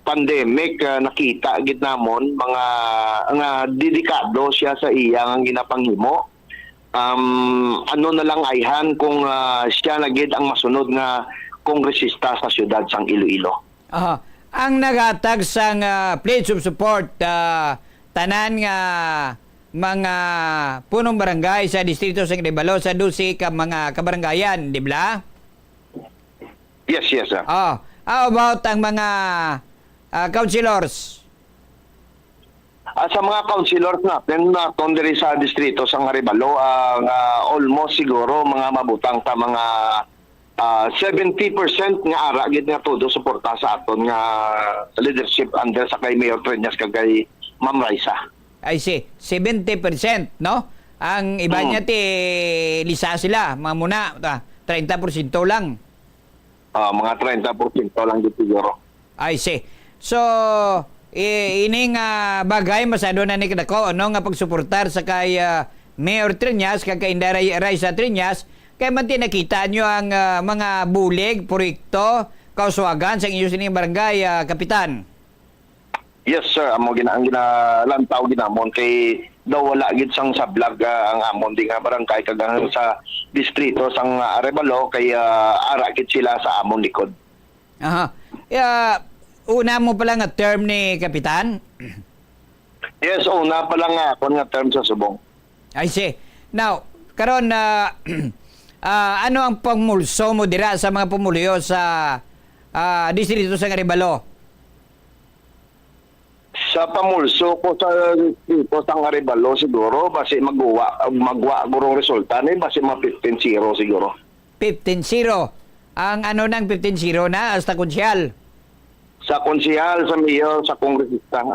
pandemic, nakita gid namon mga nga dedikado siya sa iyang ginapanghimo. Ano na lang ayhan kung siya na gid ang masunod nga kongresista sa siyudad sang Iloilo. Ang naghatag sang pledge of support, tanan nga mga punong barangay sa distrito sang Arevalo sa 12 ka mga kabarangayan, di ba? Yes, sir. How about ang mga councilors? Sa mga councilors natin na diri sa distrito sang Arevalo, almost siguro mga mabutang ta mga 70% nga ara gid nga todo suporta sa aton nga leadership under sa kay Mayor Triñas kag kay Ma'am Raisa. I see, 70%, no? Ang iba niya lisa sila, mga muna 30% lang. Mga 30% lang dito siguro. I see. So, ining bagay masado na ni kadako, ano nga pagsuportar sa kay Mayor Triñas, kay Inday Raisa Triñas, Kaya man nakita nyo ang mga bulig, proyekto, kauswagan sa inyo sining barangay, Kapitan. Yes sir, amo ang ginalantaw ginamon kay daw wala gid sang sablag ang amon di nga barangay kagang sa distrito sang Arevalo kay ara gid sila sa amon likod. Aha. Una mo pala nga term ni Kapitan? Yes, una pa lang ako nga term sa subong. I see. Now, karon ano ang pamulso mo dira sa mga pumuluyo sa distrito sa Arevalo? Sa pamulso ko sa distrito sa Arevalo siguro basi magwa gurong resulta ni basi ma 15-0 siguro. 15-0. Ang ano nang 15-0 na hasta konsyal? Sa konsyal, sa mayor, sa kongresista.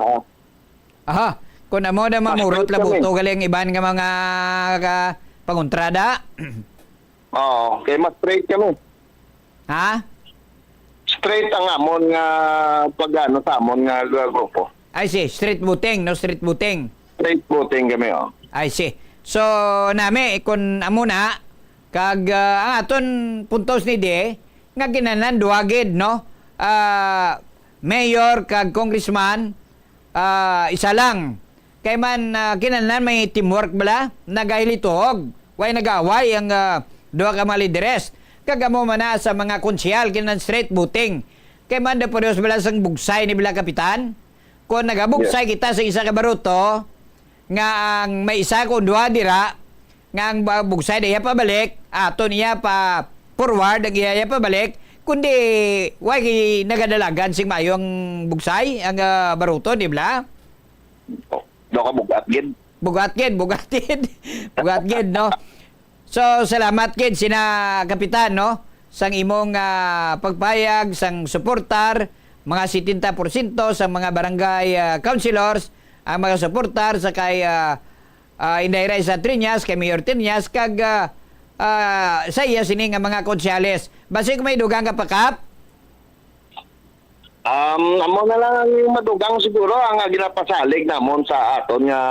Aha. Kung amo na mamurot labuto galing iban nga mga pangontrada. Oo, kay mas straight kami. Ha? Straight ang amon nga pagano sa amon nga grupo. I see. Street voting, no street voting. Straight voting kami, oh. I see. So, nami, kung amo na, kag ang aton puntos ni De, nga ginanan duwagid, no? Mayor kag congressman, isa lang. Kay man kinanan may teamwork bala, nagahilituhog. Way nagaway ang duha ka mga lideres. Kagamo man na sa mga konsyal kinan straight voting. Kay man da parios bala sang bugsay ni bila Kapitan. Kung nagabugsay kita sa isa ka baruto, nga ang may isa kung duha dira, nga ang bugsay diya pabalik, ato niya pa forward, ang iya pabalik, kundi way nagadalagan sing mayo ang bugsay, ang baruto, di ba? Do ka bugatgid. Bugatgid, no? So, salamat kid sina Kapitan, no? Sang imong pagpayag, sang suportar, mga 70% sa mga barangay councilors, ang mga suportar sa kay Inday Raisa Triñas, kay Mayor Triñas, kag sa iya sining mga konsyales. Basig may dugang kapakap? Amo na lang yung madugang siguro ang ginapasalig namon sa aton nga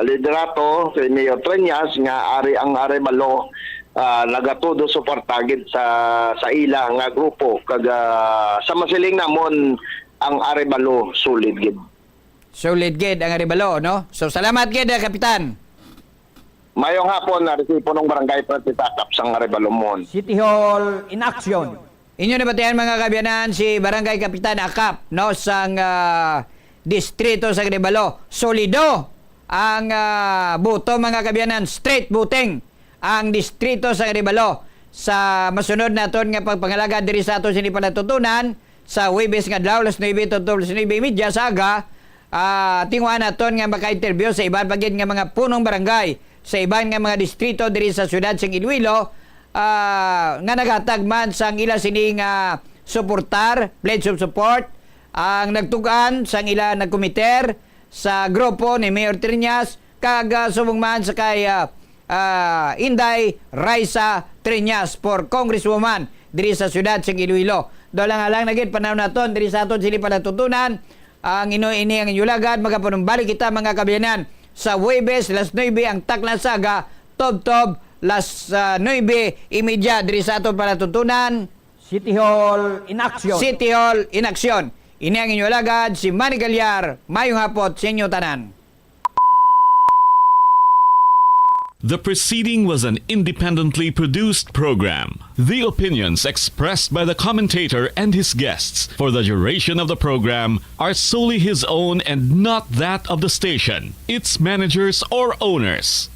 liderato si Mayor Triñas nga ari ang Arevalo nagatudo suportagid sa ila nga grupo kag sa masiling namon ang Arevalo solid gid. Solid gid ang Arevalo, no? So salamat gid Kapitan. Mayong hapon na resipo ng barangay Pratitakap sang Arevalo mon. City Hall in action. Inyo nabatihan mga kabiyanan si Barangay Kapitan Akap, no, sang distrito sa Arevalo. Solido ang boto mga kabiyanan, straight voting ang distrito sa Arevalo. Sa masunod naton nga pagpangalaga diri sa aton sini panatutunan sa Huwebes nga adlaw 9:30 sa aga, tingwa naton nga maka-interview sa iban pagid nga mga punong barangay sa iban nga mga distrito diri sa siyudad sa Iloilo. Nga nagatag man sang ila sining suportar, pledge of support, ang nagtugan sang ila nagkomiter sa grupo ni Mayor Triñas kag subong man sa kay Inday Raisa Triñas for Congresswoman diri sa siyudad sa Iloilo. Do lang nagit panahon naton diri sa aton sini panatutunan ang ini ang inyulagad magapanumbalik kita mga kabiyanan sa Huwebes 9 ang Taklan Saga Tob 9:30 diri sa aton panatutunan. City Hall in action. City Hall in action. Ini ang inyong alagad, si Manny Galyar. Mayong hapot sa inyo tanan. The preceding was an independently produced program. The opinions expressed by the commentator and his guests for the duration of the program are solely his own and not that of the station, its managers, or owners.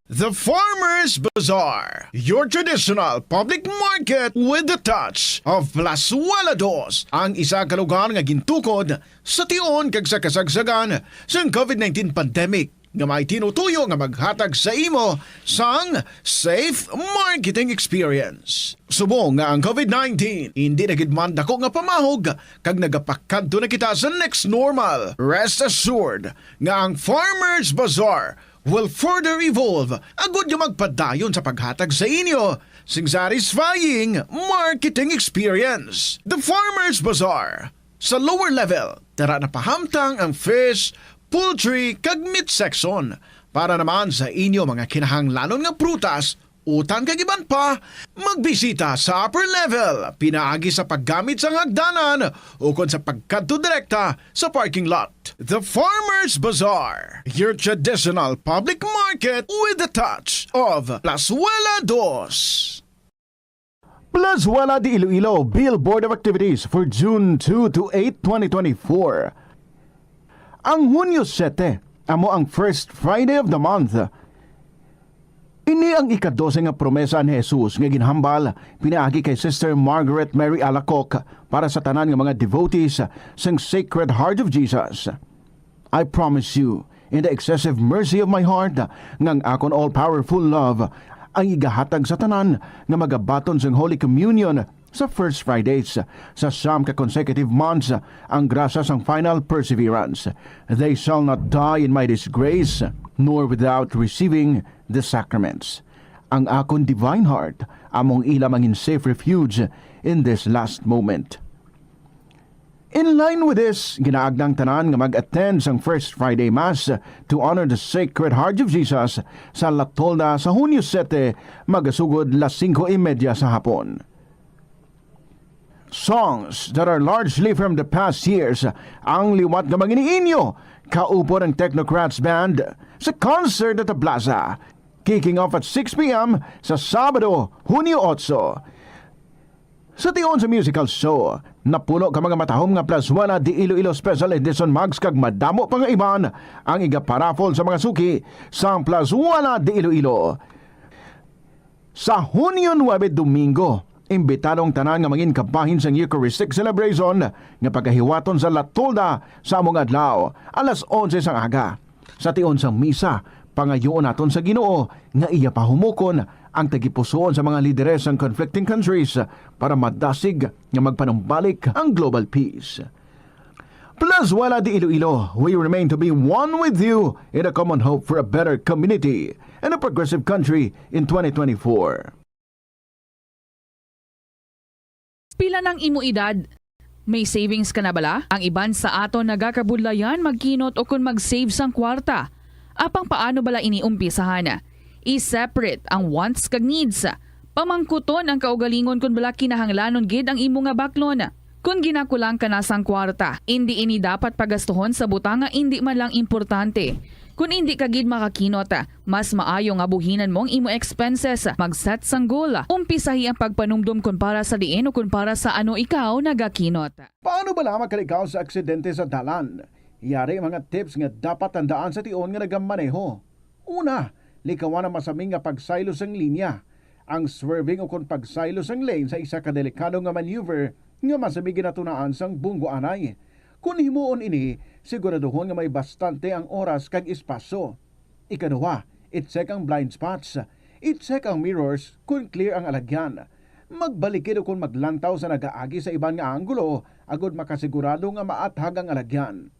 The Farmers Bazaar, your traditional public market with the touch of Plasualados, ang isa ka lugar nga gintukod sa tion kag sa kasagsagan sa COVID-19 pandemic nga may tinutuyo nga maghatag sa imo sang safe marketing experience. Subong nga ang COVID-19 hindi nagidman dako nga pamahog kag nagapakadto na kita sa next normal. Rest assured nga ang Farmers Bazaar will further evolve agud nga magpadayon sa paghatag sa inyo sing satisfying marketing experience. The Farmers Bazaar. Sa lower level, tara na pahamtang ang fish, poultry, kag meat section. Para naman sa inyo mga kinahanglanon nga prutas, utan kagiban pa, magbisita sa upper level, pinaagi sa paggamit sa hagdanan o kung sa pagkadto direkta sa parking lot. The Farmers Bazaar, your traditional public market with a touch of Plazuela Dos. Plazuela de Iloilo Billboard of Activities for June 2 to 8, 2024. Ang Hunyo 7, amo ang first Friday of the month. Ini ang ika-12 nga promesa ni Jesus nga ginhambal pinaagi kay Sister Margaret Mary Alacoc para sa tanan nga mga devotees sang Sacred Heart of Jesus. I promise you, in the excessive mercy of my heart, ngang akon all-powerful love, ang igahatag sa tanan nga magabaton sang Holy Communion sa first Fridays sa siyam ka consecutive months ang grasa sang final perseverance. They shall not die in my disgrace, nor without receiving the sacraments. Ang akon divine heart among ila mangin safe refuge in this last moment. In line with this, ginaagdang tanan nga mag-attend sang First Friday Mass to honor the Sacred Heart of Jesus sa La Tolda sa Hunyo 7, magasugod las 5:30 sa hapon. Songs that are largely from the past years ang liwat nga manginiinyo kaupo ng Technocrats Band sa concert at the Plaza, kicking off at 6 p.m. sa Sabado, Hunyo 8. Sa tiyon sa musical show, napuno ka mga matahom nga Plazuela de Iloilo Special Edition Mags kag madamo pa nga iban ang iga-paraffol sa mga suki sa Plazuela de Iloilo. Sa Hunyo 9 Domingo, imbitadong tanan nga mangin kabahin sa Eucharistic celebration nga pagkahiwaton sa La Tolda sa among adlaw alas 11 sang aga. Sa tiyon sa misa, pangayoon naton sa Ginoo nga iya pahumukon ang tagipusoon sa mga lideres ng conflicting countries para madasig nga magpanumbalik ang global peace. Plazuela de Iloilo, we remain to be one with you in a common hope for a better community and a progressive country in 2024. Pila ng imo edad? May savings ka na bala? Ang iban sa aton nagakabudlayan magkinot o kung mag-save sang kwarta. Apang paano bala iniumpisahan? I-separate ang wants kag needs. Pamangkuton ang kaugalingon kung bala kinahanglanon gid ang imo nga baklon. Kung ginakulang ka na sang kwarta, hindi ini dapat pagastuhon sa butang nga hindi man lang importante. Kung hindi ka gid makakinot, mas maayo nga buhinan mong imo expenses. Mag-set sang goal. Umpisahi ang pagpanumdum kung para sa diin o kung para sa ano ikaw nagakinot. Paano bala makalikaw sa aksidente sa dalan? Yari mga tips nga dapat tandaan sa tiyon nga nagamaneho. Una, likawan ang masaming nga pagsaylo sang linya. Ang swerving o kung pagsaylo sang lane sa isa ka delikado nga maneuver nga masamig ginatunaan sang bunggo anay. Kung himuon ini, siguraduhon nga may bastante ang oras kag espasyo. Ikaduha, i-check ang blind spots. I-check ang mirrors kung clear ang alagyan. Magbalikid o kung maglantaw sa nagaagi sa ibang nga anggulo agud makasigurado nga maathag ang alagyan.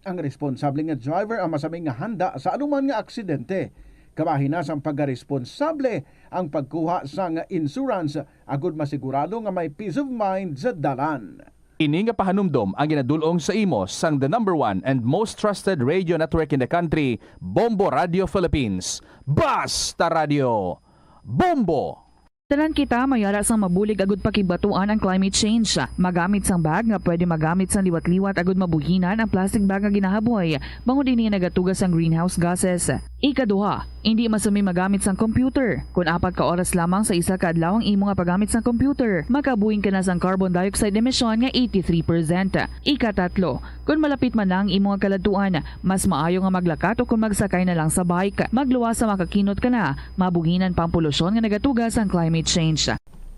Ang responsable nga driver ang masaming nga handa sa anuman nga aksidente. Kabahin na sang pagkaresponsable ang pagkuha sa nga insurance agud masigurado nga may peace of mind sa dalan. Ini nga pahanumdom ang ginadulong sa imo sang the #1 and most trusted radio network in the country, Bombo Radio Philippines. Basta Radio Bombo! Tanan kita mayara sang mabulig agud pakibatuan ang climate change. Magamit sang bag nga pwede magamit sang liwat-liwat agud mabuhinan ang plastic bag nga ginahaboy. Bango dinhi nagatugas ang greenhouse gases. Ikaduha, hindi masumi magamit sang computer. Kung 4 ka oras lamang sa isa ka adlaw ang imo nga paggamit sang computer, makabuhing ka na sang carbon dioxide emission nga 83%. Ikatatlo, kung malapit man lang imo nga kaladtuan, mas maayo nga maglakat o kung magsakay na lang sa bike. Magluwas sa makakinot ka na, mabuhinan pang polusyon nga nagatugas ang climate change.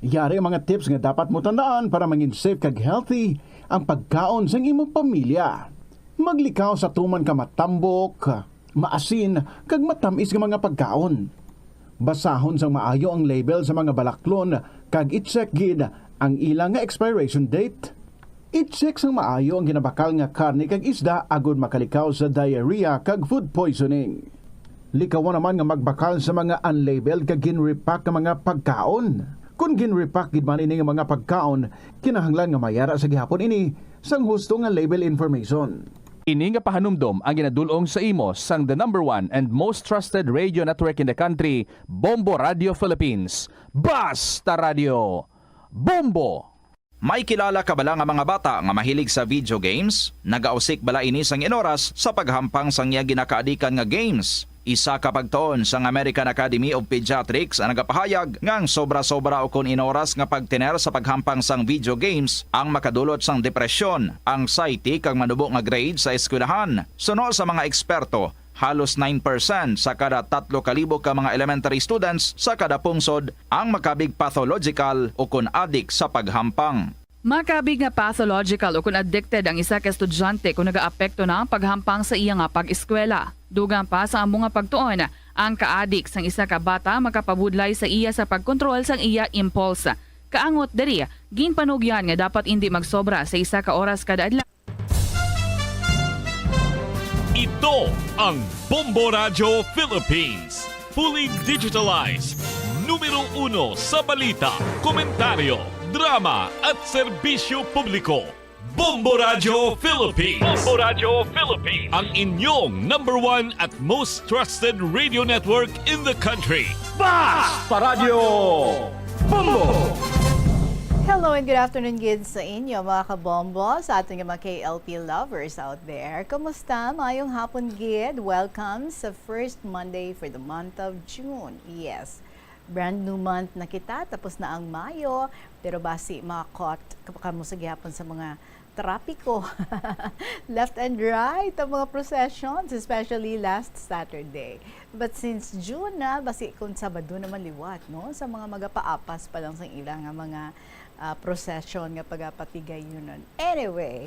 Yari ang mga tips nga dapat mo tandaan para mangin safe kag healthy ang pagkaon sa imong pamilya. Maglikaw sa tuman ka matambok, maasin, kag matamis nga mga pagkaon. Basahon sang maayo ang label sa mga balaklon kag i-check gid ang ilang nga expiration date. I-check sang maayo ang ginabakal nga karne kag isda agud makalikaw sa diarrhea kag food poisoning. Likawan naman nga magbakal sa mga unlabeled kag ginrepack nga mga pagkaon. Kung ginrepack gid man ini nga mga pagkaon, kinahanglan nga mayara sa gihapon ini sang husto nga label information. Ini nga pahanumdom ang ginadulong sa imo sang the number one and most trusted radio network in the country, Bombo Radio Philippines. Basta Radio Bombo! May kilala ka bala nga mga bata nga mahilig sa video games? Nagausik bala ini sang inoras sa paghampang sang iya ginakaadikan nga games. Isa ka pagtuon sang American Academy of Pediatrics ang nagapahayag ngang sobra-sobra o kun inoras nga pagtiner sa paghampang sang video games ang makadulot sang depresyon, anxiety kag manubo nga grade sa eskwelahan. Suno sa mga eksperto, halos 9% sa kada 3,000 ka mga elementary students sa kada pungsod ang makabig pathological o kun addict sa paghampang. Makabig nga pathological o kung addicted ang isa ka estudyante kung nagaapekto na ang paghampang sa iya nga pag-eskwela. Dugang pa sa among nga pagtuon, ang ka-addict sang isa ka bata makapabudlay sa iya sa pagkontrol sang iya impulse. Kaangot diri, ginpanugyan nga dapat hindi magsobra sa isa ka oras kada adlaw. Ito ang Bombo Radio Philippines. Fully digitalized. Numero 1 sa balita, komentaryo, drama at serbisyo publiko. Bombo Radio Philippines. Bombo Radio Philippines. Ang inyong number 1 at most trusted radio network in the country. Basta Radio Bombo! Hello and good afternoon kids sa inyo mga kabombo, sa ating mga KLP lovers out there. Kumusta? Mayong hapon gid. Welcome sa first Monday for the month of June. Yes, brand new month na kita. Tapos na ang Mayo. Pero basi makakot kamusta gyapon sa mga trapiko. Left and right ang mga processions, especially last Saturday. But since June na, basi kung Sabado naman liwat, no? Sa mga magapaapas pa lang sa ilang mga procession nga pagapatigay yun. Anyway,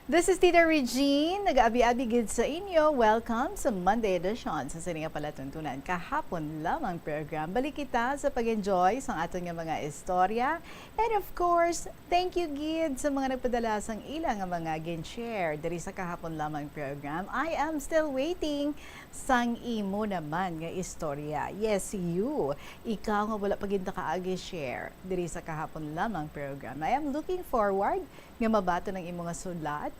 this is Tita Regine, nag-abi-abi gid sa inyo. Welcome sa Monday edition sa sininga palatuntunan. Kahapon lamang program. Balik kita sa pag-enjoy sa ating mga istorya. And of course, thank you gid sa mga nagpadala sang ilang mga gin-share diri sa kahapon lamang program. I am still waiting sang imo naman nga istorya. Yes, you. Ikaw nga wala pa gid nakaagi-share diri sa kahapon lamang program. I am looking forward nga mabato ng imo nga sulat.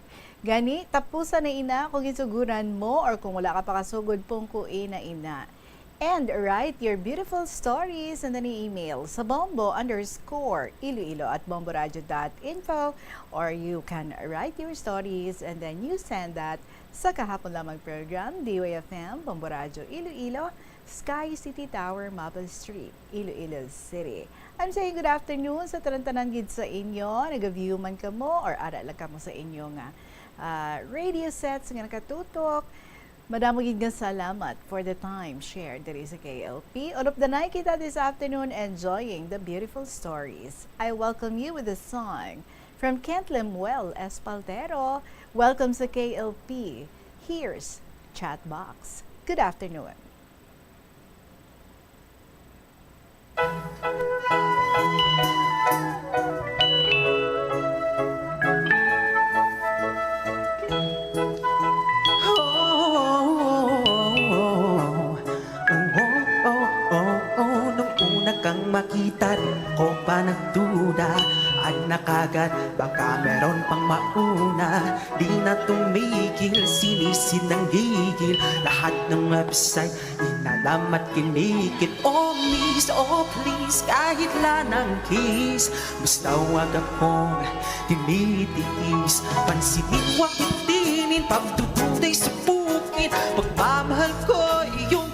Gani, tapusan na ina kung isuguran mo or kung wala ka pa kasugod pong kuin na ina. And write your beautiful stories in the email sa bombo_iloilo@bomboradio.info, or you can write your stories and then you send that sa kahapon lamang program, DOAFM, Bombo Radio Iloilo, Sky City Tower, Maple Street, Iloilo City. I'm saying good afternoon sa tanan-tanan gid sa inyo. Nag-view man ka mo or ara lang ka mo sa inyo nga radio sets nga nakatutok. Madamo gid nga salamat for the time shared diri sa KLP. All of the night kita this afternoon enjoying the beautiful stories. I welcome you with a song from Kent Lemuel Espaldero. Welcome sa KLP. Here's Chatbox. Good afternoon. Kang makita ko pa nagduda at nakagat baka meron pang mauna. Di na tumigil, sinisid ng gigil, lahat ng website inalam at kinikit. Oh miss, oh please, kahit lanang kiss, basta wag akong tinitiis. Pansinin, wag itinin, pagtutunay sa bukid, pagmamahal ko iyong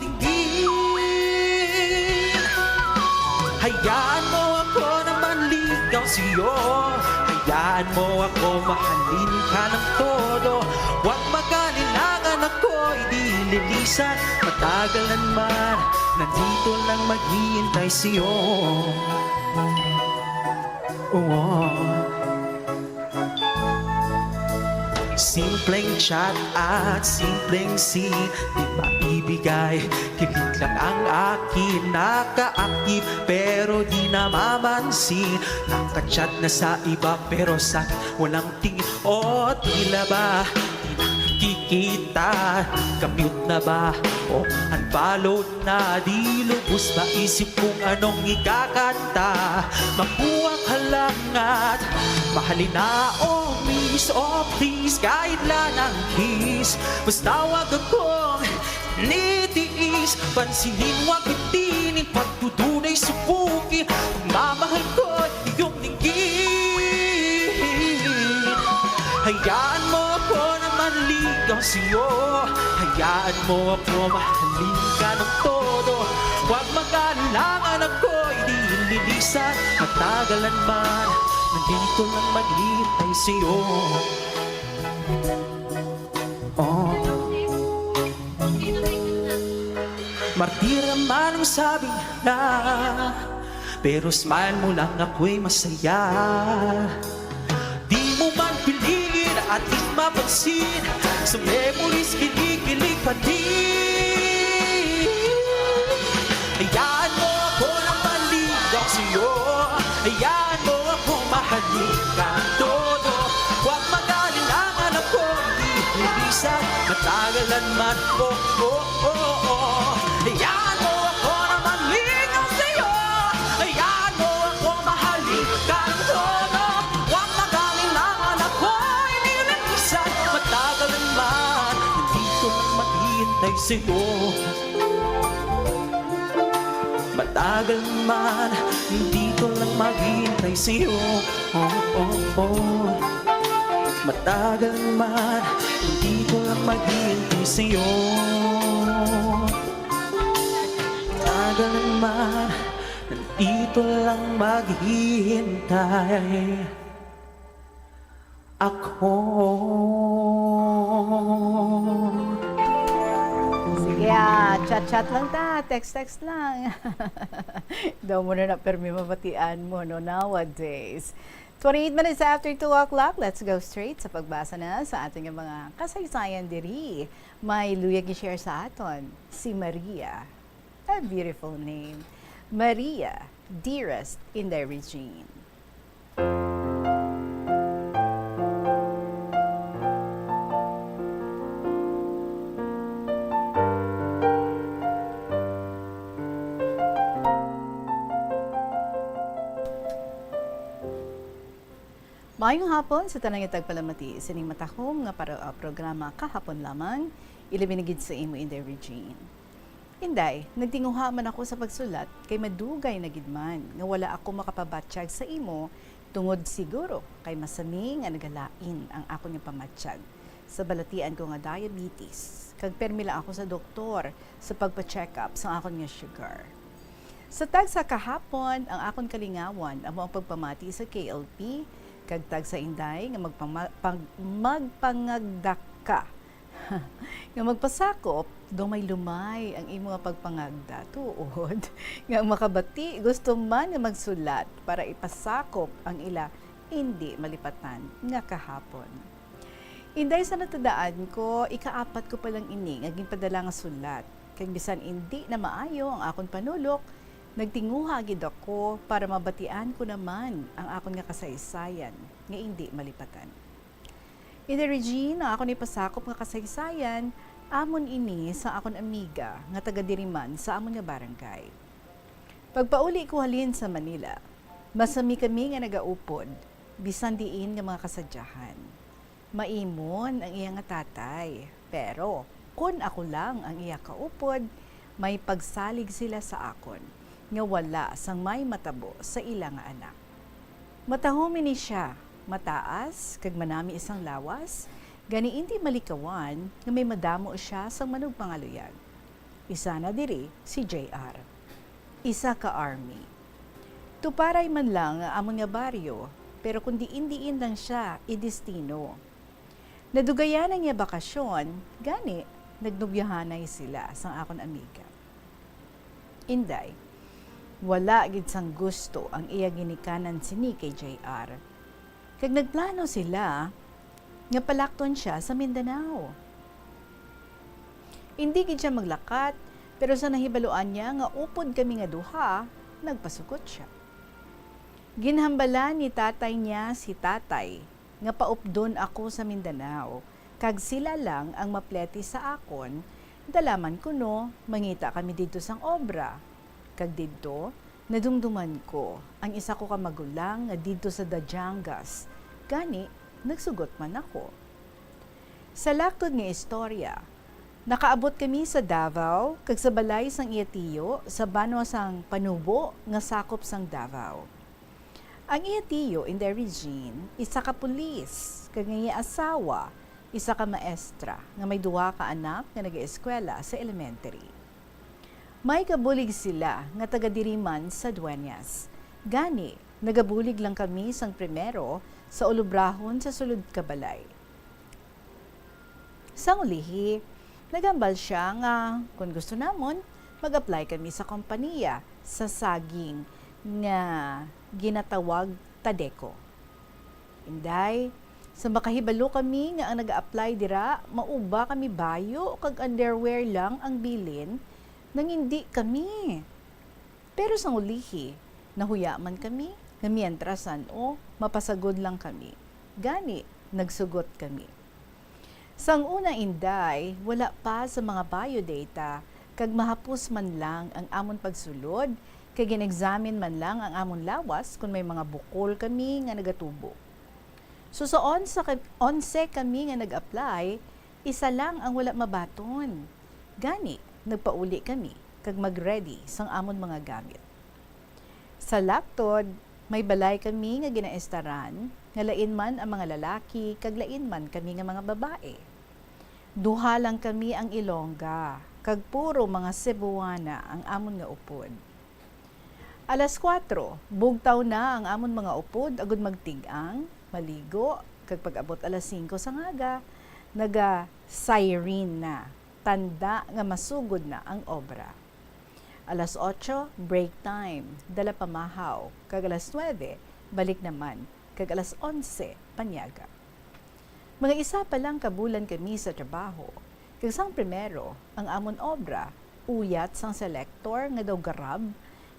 hayaan mo ako na manligaw sa'yo. Hayaan mo ako mahalin ka ng todo. Huwag mag-alinlangan ako'y di lilisan. Matagalan man, nandito lang maghihintay sa'yo. Simpleng chat at simpleng scene, di maibigay, kilig lang ang akin. Naka-active pero di namamansin, nakachat na sa iba pero sa walang tingin. O tila ba kikita, kamute na ba o unfollowed na? Di lubos maisip kung anong ikakanta. Makuha ka lang at mahalin na o please, kahit lang ang kiss. Basta wag akong nitiis. Pansinin, wag bitinin, pagtutunay subukin. Pagmamahal ko, iyong dinggin. Hayaan mo ako na manligaw sa'yo. Hayaan mo ako mahalin ka ng todo. Huwag mag-alangan ako'y di lilisan. Matagalan man, nandito lang maghihintay sa'yo. Oh. Martira man ang sabi na, pero smile mo lang ako'y masaya. Di mo man piliin at di mapansin, sa memories kinikilig pa din. Hayaan mo ako na maligaw sa'yo. Hayaan mo ako mahalin ka todo. Huwag mag-alinlangan ako, di lilisan. Matagalan man, oh, oh, oh, oh. Hayaan mo ako na maligaw sa'yo. Hayaan mo ako mahalin ka todo. Huwag mag-alinlangan ako, di lilisan. Matagalan man, nandito lang maghihintay sa'yo. Matagal man, dito lang maghihintay sa'yo. Oh, oh, oh. Matagal man, dito lang maghihintay sa'yo. Matagal man, dito lang maghihintay ako. Sige, chat-chat lang ta, text-text lang. Daw mo na permi mabatian mo, no, nowadays. 28 minutes after 2 o'clock, let's go straight sa pagbasa na sa ating mga kasaysayan diri. May luyag i-share sa aton, si Maria. A beautiful name. Maria, dearest Inday Regine. Maayong hapon sa tanang itagpalamati sining matahom nga para programa kahapon lamang ilibinigid sa imo Inday Regine. Inday, nagtinguha man ako sa pagsulat kay madugay na gidman nga wala ako makapabatsyag sa imo tungod siguro kay masami nga nagalain ang ako nga pamatsyag sa balatian ko nga diabetes kag permila ako sa doktor sa pagpa-check up sa akon nga sugar. Sa tag sa kahapon ang akon kalingawan amo ang pagpamati sa KLP kag tag sa Inday nga magpangagdak ka nga magpasakop do may lumay ang imo nga pagpangagda tuod nga makabati gusto man nga magsulat para ipasakop ang ila hindi malipatan nga kahapon. Inday sa natadaan ko ikaapat ko pa lang ini nga ginpadala nga sulat kag bisan hindi na maayo ang akon panulok nagtinguha gid ako para mabatian ko naman ang akon nga kasaysayan nga hindi malipatan. Inday Regine, ang akon ipasakop nga kasaysayan amon ini sa akon amiga nga taga Diriman sa amon nga barangay. Pagpauli ko halin sa Manila, masami kami nga nagaupod bisan diin nga mga kasadyahan. Maimon ang iya nga tatay, pero kun ako lang ang iya kaupod, may pagsalig sila sa akon nga wala sang may matabo sa ilang anak. Matahom ni siya, mataas, kag manami isang lawas, gani hindi malikawan nga may madamo siya sang manug pangaluyag. Isa na diri si JR. Isa ka army. Tuparay man lang amon nga baryo, pero kundi indiin lang siya idestino. Nadugayan ang iya bakasyon, gani nagnubyahanay sila sang akon amiga. Inday, wala gid sang gusto ang iya ginikanan sini kay JR. Kag nagplano sila nga palakton siya sa Mindanao. Hindi gid siya maglakat, pero sa nahibaluan niya nga upod kami nga duha, nagpasukot siya. Ginhambalan ni tatay niya si tatay nga paupdon ako sa Mindanao, kag sila lang ang mapleti sa akon, dalaman ko no, mangita kami dito sang obra. Kag dito, nadumduman ko ang isa ko ka magulang nga dito sa Dajangas. Gani, nagsugot man ako. Sa laktod nga istorya, nakaabot kami sa Davao, kag sa balay sang iyatiyo, sa banwa sang Panubo, nga sakop sang Davao. Ang iyatiyo in the Regine, isa ka pulis, kag nga iya asawa, isa ka maestra, nga may duwa ka anak nga nag-eskwela sa elementary. May kabulig sila nga taga-diriman sa Dueñas. Gani, nagabulig lang kami sang primero sa ulubrahon sa sulod kabalay. Sang ulihi, nagambal siya nga kung gusto namon, mag-apply kami sa kompanya sa saging nga ginatawag Tadeco. Inday, sa makahibalo kami nga ang nag-apply dira, mauba kami bayo kag underwear lang ang bilin nang hindi kami. Pero sang ulihi, nahuya man kami, nga mientrasan o mapasagod lang kami. Gani, nagsugot kami. Sang una inday, wala pa sa mga biodata, kag mahapos man lang ang amon pagsulod, kag ginexamine man lang ang amon lawas kung may mga bukol kami nga nagatubo. So sa 11 kami nga nag-apply, isa lang ang wala mabaton. Gani, nagpauli kami, kag mag-ready sang amon mga gamit. Sa laktod, may balay kami nga ginaestaran, nga lain man ang mga lalaki, kag lain man kami nga mga babae. Duha lang kami ang Ilongga, kag puro mga Cebuana ang amon nga upod. Alas 4, bugtaw na ang amon mga upod, agud magtigang, maligo, kag pag-abot alas 5 sa ngaga, naga-siren na, tanda nga masugod na ang obra. Alas 8, break time, dala pamahaw, kag alas 9, balik naman, kag alas 11, panyaga. Mga isa pa lang kabulan kami sa trabaho, kag sang primero, ang amon obra, uyat sang selector nga daw garab,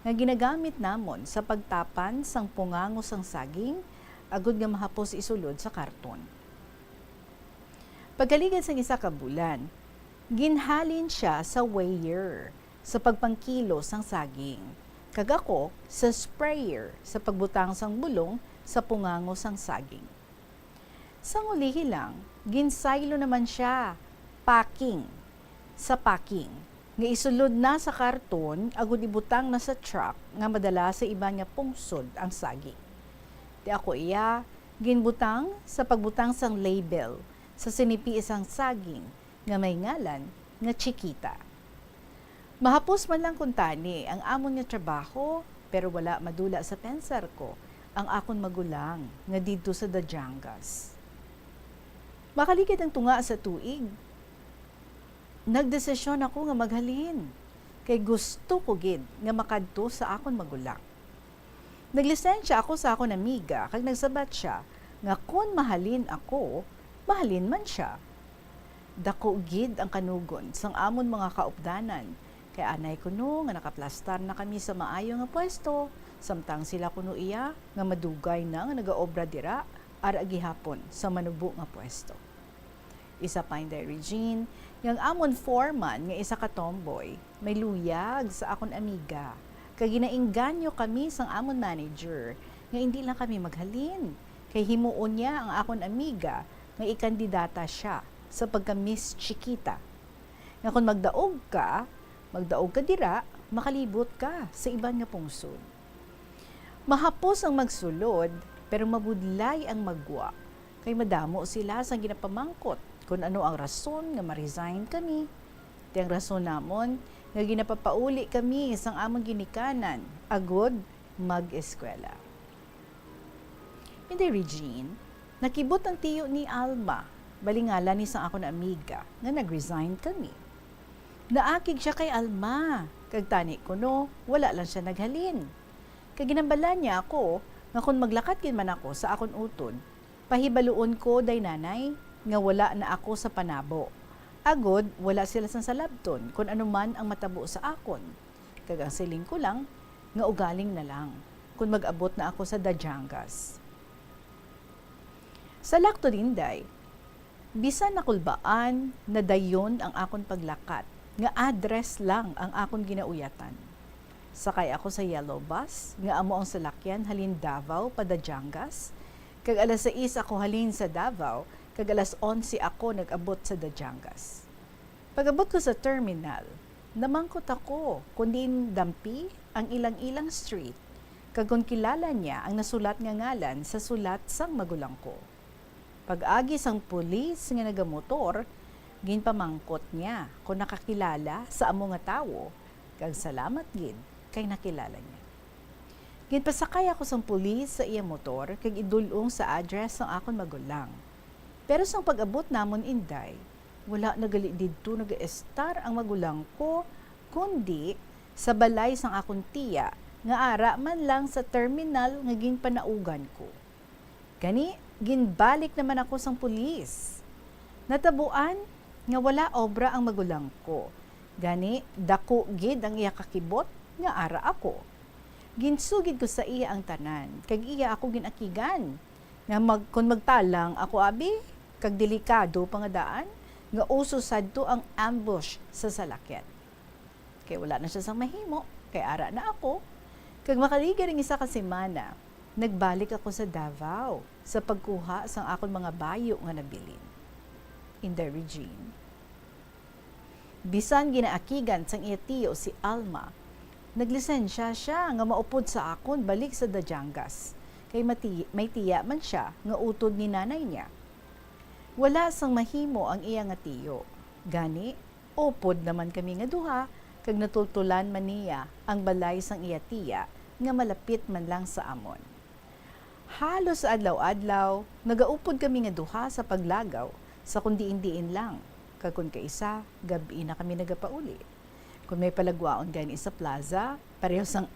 nga ginagamit namon sa pagtapan sang pungango sang saging, agud nga mahapos isulod sa karton. Pagkaligid sang isa ka bulan, ginhalin siya sa weigher sa pagpangkilo sang saging. Kag ako sa sprayer sa pagbutang sang bulong sa pungango sang saging. Sang ulihi lang, ginsaylo naman siya, packing, sa packing. Nga isulod na sa karton, agud ibutang na sa truck nga madala sa iba niya pungsod ang saging. Di ako iya, ginbutang sa pagbutang sang label sa sinipi isang saging nga may ngalan nga Chiquita. Mahapos man lang kuntani ang amon nga trabaho, pero wala madula sa pensar ko ang akon magulang nga didto sa Dajangas. Makaligid ang tunga sa tuig. Nagdesisyon ako nga maghalin, kay gusto ko gid nga makadto sa akon magulang. Naglisensya ako sa akon amiga, kag nagsabat siya nga kung mahalin ako, mahalin man siya. Dako gid ang kanugon sang amon mga kaupdanan, kay anay kuno nga nakaplastar na kami sa maayo nga pwesto, samtang sila kuno iya nga madugay na nga nagaobra dira ara gihapon sa manubo nga pwesto. Isa pa in the Regine, yang amon foreman nga isa ka tomboy, may luyag sa akon amiga. Kag ginaingganyo kami sang amon manager nga hindi lang kami maghalin. Kay himuon niya ang akon amiga nga ikandidata siya sa pagka-Miss Chiquita. Nga kung magdaog ka dira, makalibot ka sa iban nga pungsod. Mahapos ang magsulod, pero mabudlay ang magwa. Kay madamo sila sang ginapamangkot kung ano ang rason nga ma-resign kami. Di ang rason namon nga ginapapauli kami sang among ginikanan, agod mag-eskwela. In the Regine, nakibot ang tiyo ni Alma, balingala ni sang ako na amiga, nga nag-resign kami. Naakig siya kay Alma, kag tani ko no, wala lang siya naghalin. Kag ginambala niya ako, nga kung maglakat kin man ako sa akon utod, pahibaluon ko day nanay, nga wala na ako sa panabo. Agod, wala sila sa salabton kung ano man ang matabo sa akon. Kag ang siling ko lang, nga ugaling na lang, kung mag-abot na ako sa Dajangas. Sa lakto dinday, bisan nakulbaan na dayon ang akon paglakat, nga address lang ang akon ginauyatan. Sakay ako sa yellow bus, nga amo ang salakyan halin Davao pa Dajangas, Kag alas 6 ako halin sa Davao, kag alas 11 ako nag-abot sa Dajangas. Pag-abot ko sa terminal, namangkot ako kundi dampi ang ilang-ilang street, kag kung kilala niya ang nasulat nga ngalan sa sulat sang magulang ko. Pag-agi sang pulis nga nagamotor, ginpamangkot niya kung nakakilala sa amo nga tawo, kag salamat gid kay nakilala niya. Ginpasakay ako sang pulis sa iya motor kag idulong sa address ng akon magulang. Pero sang pag-abot namon inday, wala nagali didto nag-estar ang magulang ko kundi sa balay sang akon tiya nga ara man lang sa terminal nga ginpanaugan ko. Gani ginbalik naman ako sang pulis. Natabuan nga wala obra ang magulang ko. Gani dako gid ang iya kakibot nga ara ako. Ginsugid ko sa iya ang tanan, kag iya ako ginakigan. Nga kung magtalang ako abi, kag delikado pangadaan, nga uso sadto ang ambush sa salakyan. Kay wala na siya sang mahimo, kay ara na ako. Kag makaliga ring isa ka semana, nagbalik ako sa Davao sa pagkuha sang akon mga bayo nga nabilin. Inday Regine. Bisan ginaakigan sang iya tiyo si Alma, naglisensya siya nga maupod sa akon balik sa Dajangas. Kay may tiya man siya nga utod ni nanay niya. Wala sang mahimo ang iya nga tiyo. Gani, upod naman kami nga duha, kag natultulan man niya ang balay sang iya tiya nga malapit man lang sa amon. Halos adlaw-adlaw, nagaupod kami nga duha sa paglagaw sa kundiin-diin lang. Kag kun kaisa, gabi na kami nagapauli. Kung may palagwaon gani sa plaza, pareho sa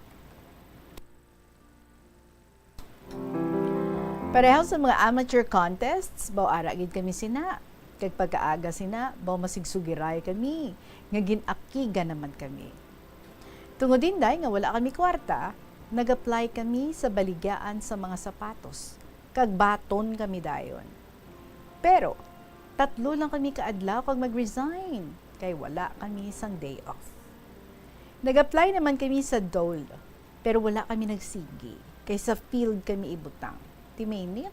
mga amateur contests, baw ara gid kami sina. Kag pagkaaga sina, baw masigsugiray kami, nga ginakiga naman kami. Tungod dinday nga wala kami kwarta, nag-apply kami sa baligyaan sa mga sapatos. Kag baton kami dayon. Pero 3 lang kami kaadlaw kag mag-resign, kay wala kami sang day off. Nag-apply naman kami sa Dole, pero wala kami nagsigi, kay sa field kami ibutang. Timainit.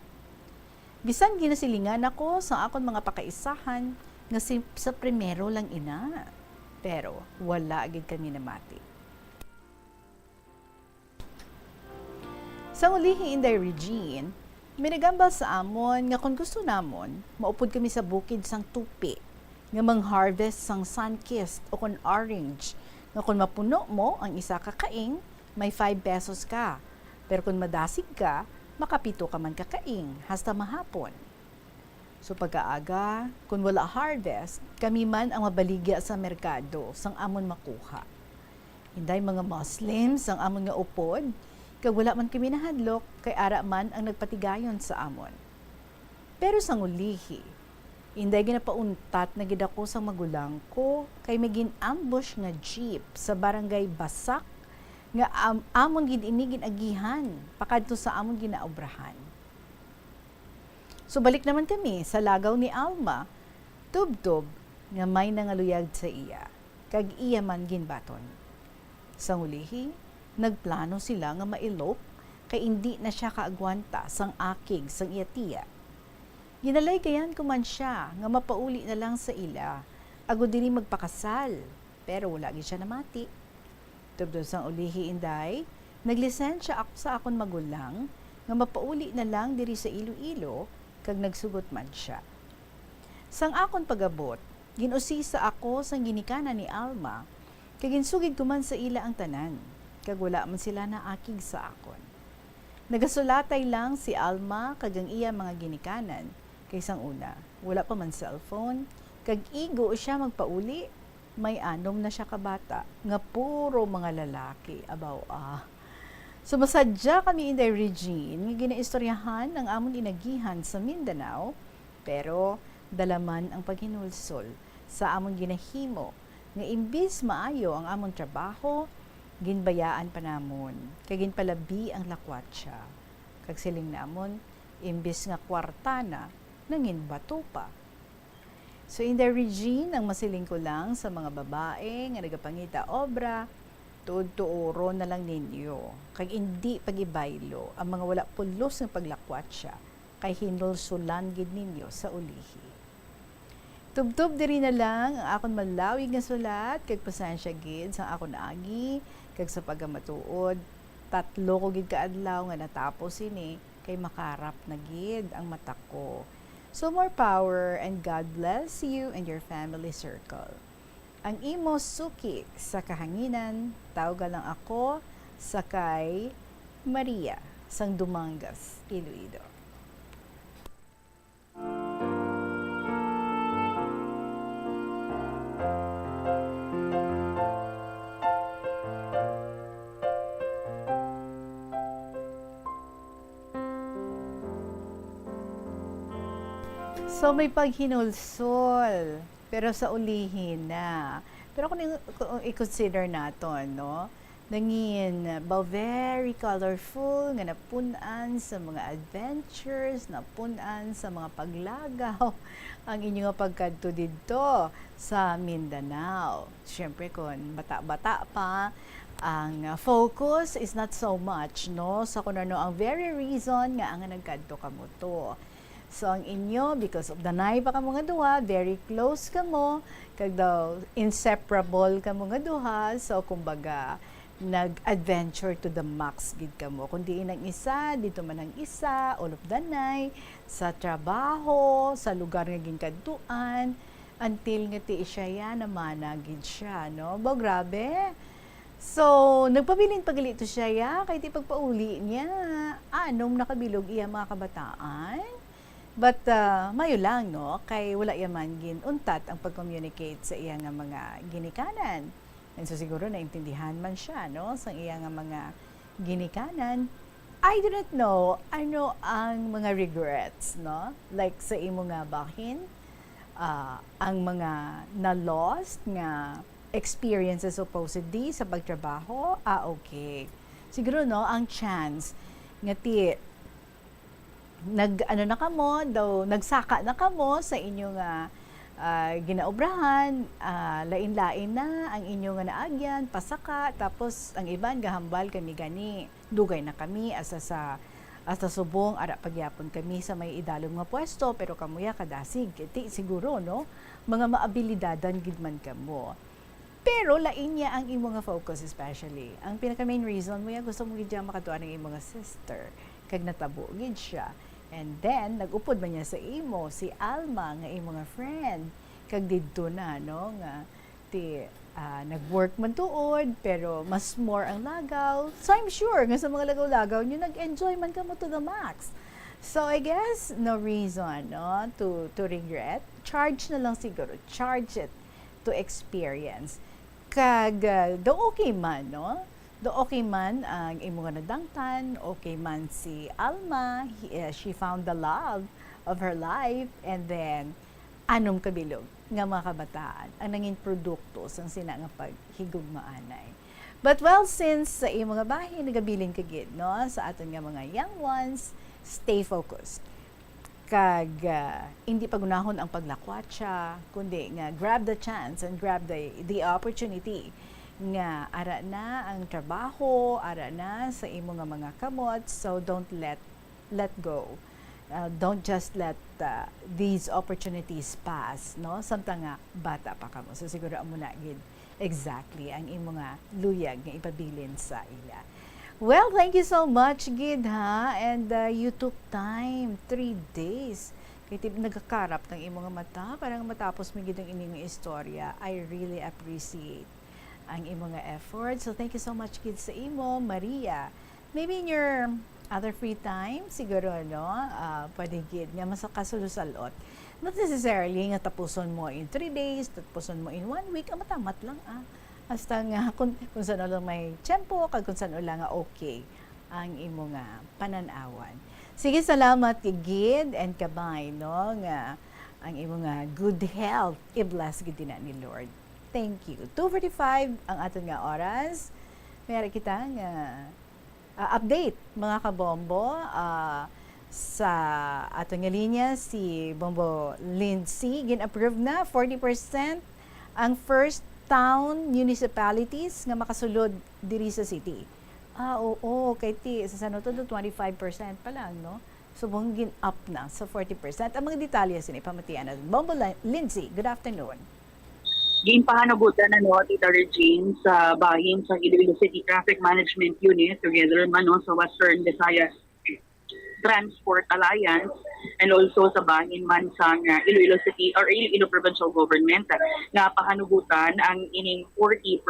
Bisan ginasilingan ako sa akon mga pakaisahan nga sa primero lang ina. Pero wala gid kami namati. Sa ulihi Inday Regine, minagambal sa amon nga kung gusto namon, maupod kami sa bukid sang tupi, nga mang-harvest sang sunkist o kon orange, nga kung mapuno mo ang isa ka kaing, may 5 pesos ka. Pero kung madasig ka, makapito ka man kakaing, hasta mahapon. So pagkaaga, kung wala harvest, kami man ang mabaligya sa merkado, sang amon makuha. Hinday mga Muslims, ang amon nga upod, kag wala man kami nahadlok, kay ara man ang nagpatigayon sa amon. Pero sang ulihi, inday ginapauntat na gid ako sa magulang ko kay may gin-ambush nga jeep sa barangay Basak nga amon gid ini ginagihan pakadto sa amon ginaobrahan. So balik naman kami sa lagaw ni Alma, tubtob nga may nangaluyag sa iya, kag iya man ginbaton. Sang ulihi, nagplano sila nga mailop kay hindi na siya kaagwanta sang akig sang iya tiya. Ginalay kayan ko man siya nga mapauli na lang sa ila, agud diri magpakasal, pero wala gid siya namati. Tubdo sang ulihi inday, naglisensya ako sa akon magulang nga mapauli na lang diri sa Iloilo, kag nagsugot man siya. Sang akon pagabot, ginusisa ako sang ginikanan ni Alma, kag ginsugid ko man sa ila ang tanan, kag wala man sila naakig sa akon. Nagasulatay lang si Alma kag ang iya mga ginikanan, kaysang una, wala pa man cellphone, kag igo siya magpauli, may anom na siya kabata, nga puro mga lalaki, abaw Sumasadya kami Inday Regine, nga ginaistoryahan ng amon inagihan sa Mindanao, pero dalaman ang paghinulsol sa amon ginahimo, nga imbis maayo ang amon trabaho, ginbayaan pa namon, kag ginpalabi ang lakwatsa. Kag siling namon, imbis nga kwarta na, nangin bato pa. So Inday Regine, ang masiling ko lang sa mga babae nga nagapangita obra, tuod-tuoro na lang ninyo. Kag hindi pagibaylo ang mga wala pulos ng paglakwat siya. kay hinulsulan gid ninyo sa ulihi. Tubtub diri na lang ang akon malawig nga sulat kag pasensya gid sa akon agi kag sa pagamatuod. 3 ko gid kaadlaw nga natapos ini kay makarap na gid ang mata ko. So more power and God bless you and your family circle. Ang imo suki sa kahanginan, tawag lang ako sa kay Maria sang Dumangas, Iloilo. So may paghinulsol, pero sa ulihin na. Pero kung i-consider naton, no? Nangin ba very colorful nga napunan sa mga adventures, napunan sa mga paglagaw ang inyong pagkadto dito sa Mindanao. Siyempre kung bata-bata pa, ang focus is not so much, no? Sa kung ano ang very reason nga ang nagkadto kamo to. So ang inyo, because of the nay pa kamo nga duha, very close kamo, kag daw inseparable kamo nga duha, so kumbaga nag-adventure to the max gid kamo. Kundi inang isa, dito man ang isa, all of the night, sa trabaho, sa lugar nga ginkadtuan, until nga ti siya yan, namana gid siya, no? Ba, grabe. So, nagpabilin pagali to siya ya, kay ti pagpauli niya, anong nakabilog iya mga kabataan? But mayo lang, no? Kay wala yaman gin untat ang pag-communicate sa iya nga mga ginikanan. And so siguro naintindihan man siya, no? Sa iya nga mga ginikanan. I do not know ano ang mga regrets, no? Like sa imo nga bahin, ang mga na-lost nga experiences supposedly sa pagtrabaho, okay. Siguro, no, ang chance nga ti nagsaka na kamo sa inyong ginaobrahan, lain-lain na ang inyong naagyan, pasaka, tapos ang iban gahambal kami gani. Dugay na kami asa subong ara pagyapon kami sa may idalom nga pwesto, pero kamuya kadasig iti siguro, no, mga maabilidadan gid man kamo. Pero lain niya ang imo nga focus, especially ang pinaka main reason mo ya gusto mo gid makatuan ang imo nga sister kag natabo gid siya. And then nag-upod man niya sa imo si Alma nga imo nga friend, kag didto na, no, nga ti nag-work man tuod pero mas more ang lagaw. So I'm sure nga sa mga lagaw-lagaw niyo nag-enjoy man kamo to the max. So I guess no reason, no, to regret. Charge na lang siguro, charge it to experience. Kag do okay man, no? Do okay man ang imo nga nadangtan, okay man si Alma, she found the love of her life, and then anom kabilog nga mga kabataan ang nanging produkto sang sina nga paghigugmaanay. But well, since sa imo nga bahin nagabilin kagid, no, sa aton nga mga young ones, stay focused. Kag hindi pagunahon ang paglakwatsa, kundi nga grab the chance and grab the opportunity nga ara na ang trabaho, ara na sa imo nga mga kamot, so don't let go. Don't just let these opportunities pass, no? Samtang nga bata pa kamo. So siguro amo na gid exactly ang imo nga luyag nga ipabilin sa ila. Well, thank you so much, Gid, ha? And you took time, 3 days. Kaya nagkakarap ng imo nga mata, parang matapos mo gid ang inyong istorya. I really appreciate ang imo nga effort. So thank you so much, Gid, sa imo, Maria. Maybe in your other free time, siguro, no? Pwede, Gid, nga masakasulusalot. Not necessarily nga tapuson mo in 3 days, tapuson mo in 1 week, matamat lang, Hasta nga kung saan lang may tiyempo, kung saan lang nga okay ang imo nga pananawan. Sige, salamat kay Gid and kabay, no, nga ang imo nga good health i-bless gid na ni Lord. Thank you. 2:45 ang aton nga oras. Mayroon kita nga update mga kabombo sa aton nga linya si Bombo Lindsay gin-approve na 40% ang first town municipalities nga makasulod diri sa city. Oo, kay ti sa San Antonio 25% pa lang, no? subong gin-up na sa 40%. Ang mga detalye sini pamatian natin. Bombo Lindsay, good afternoon. Giimpahanagutan na Tita Regine sa bahin sa Iloilo City Traffic Management Unit together man sa Western Visayas Transport Alliance and also sa bahin man sa Iloilo City or Iloilo Provincial Government na pahanugutan ang ining 40%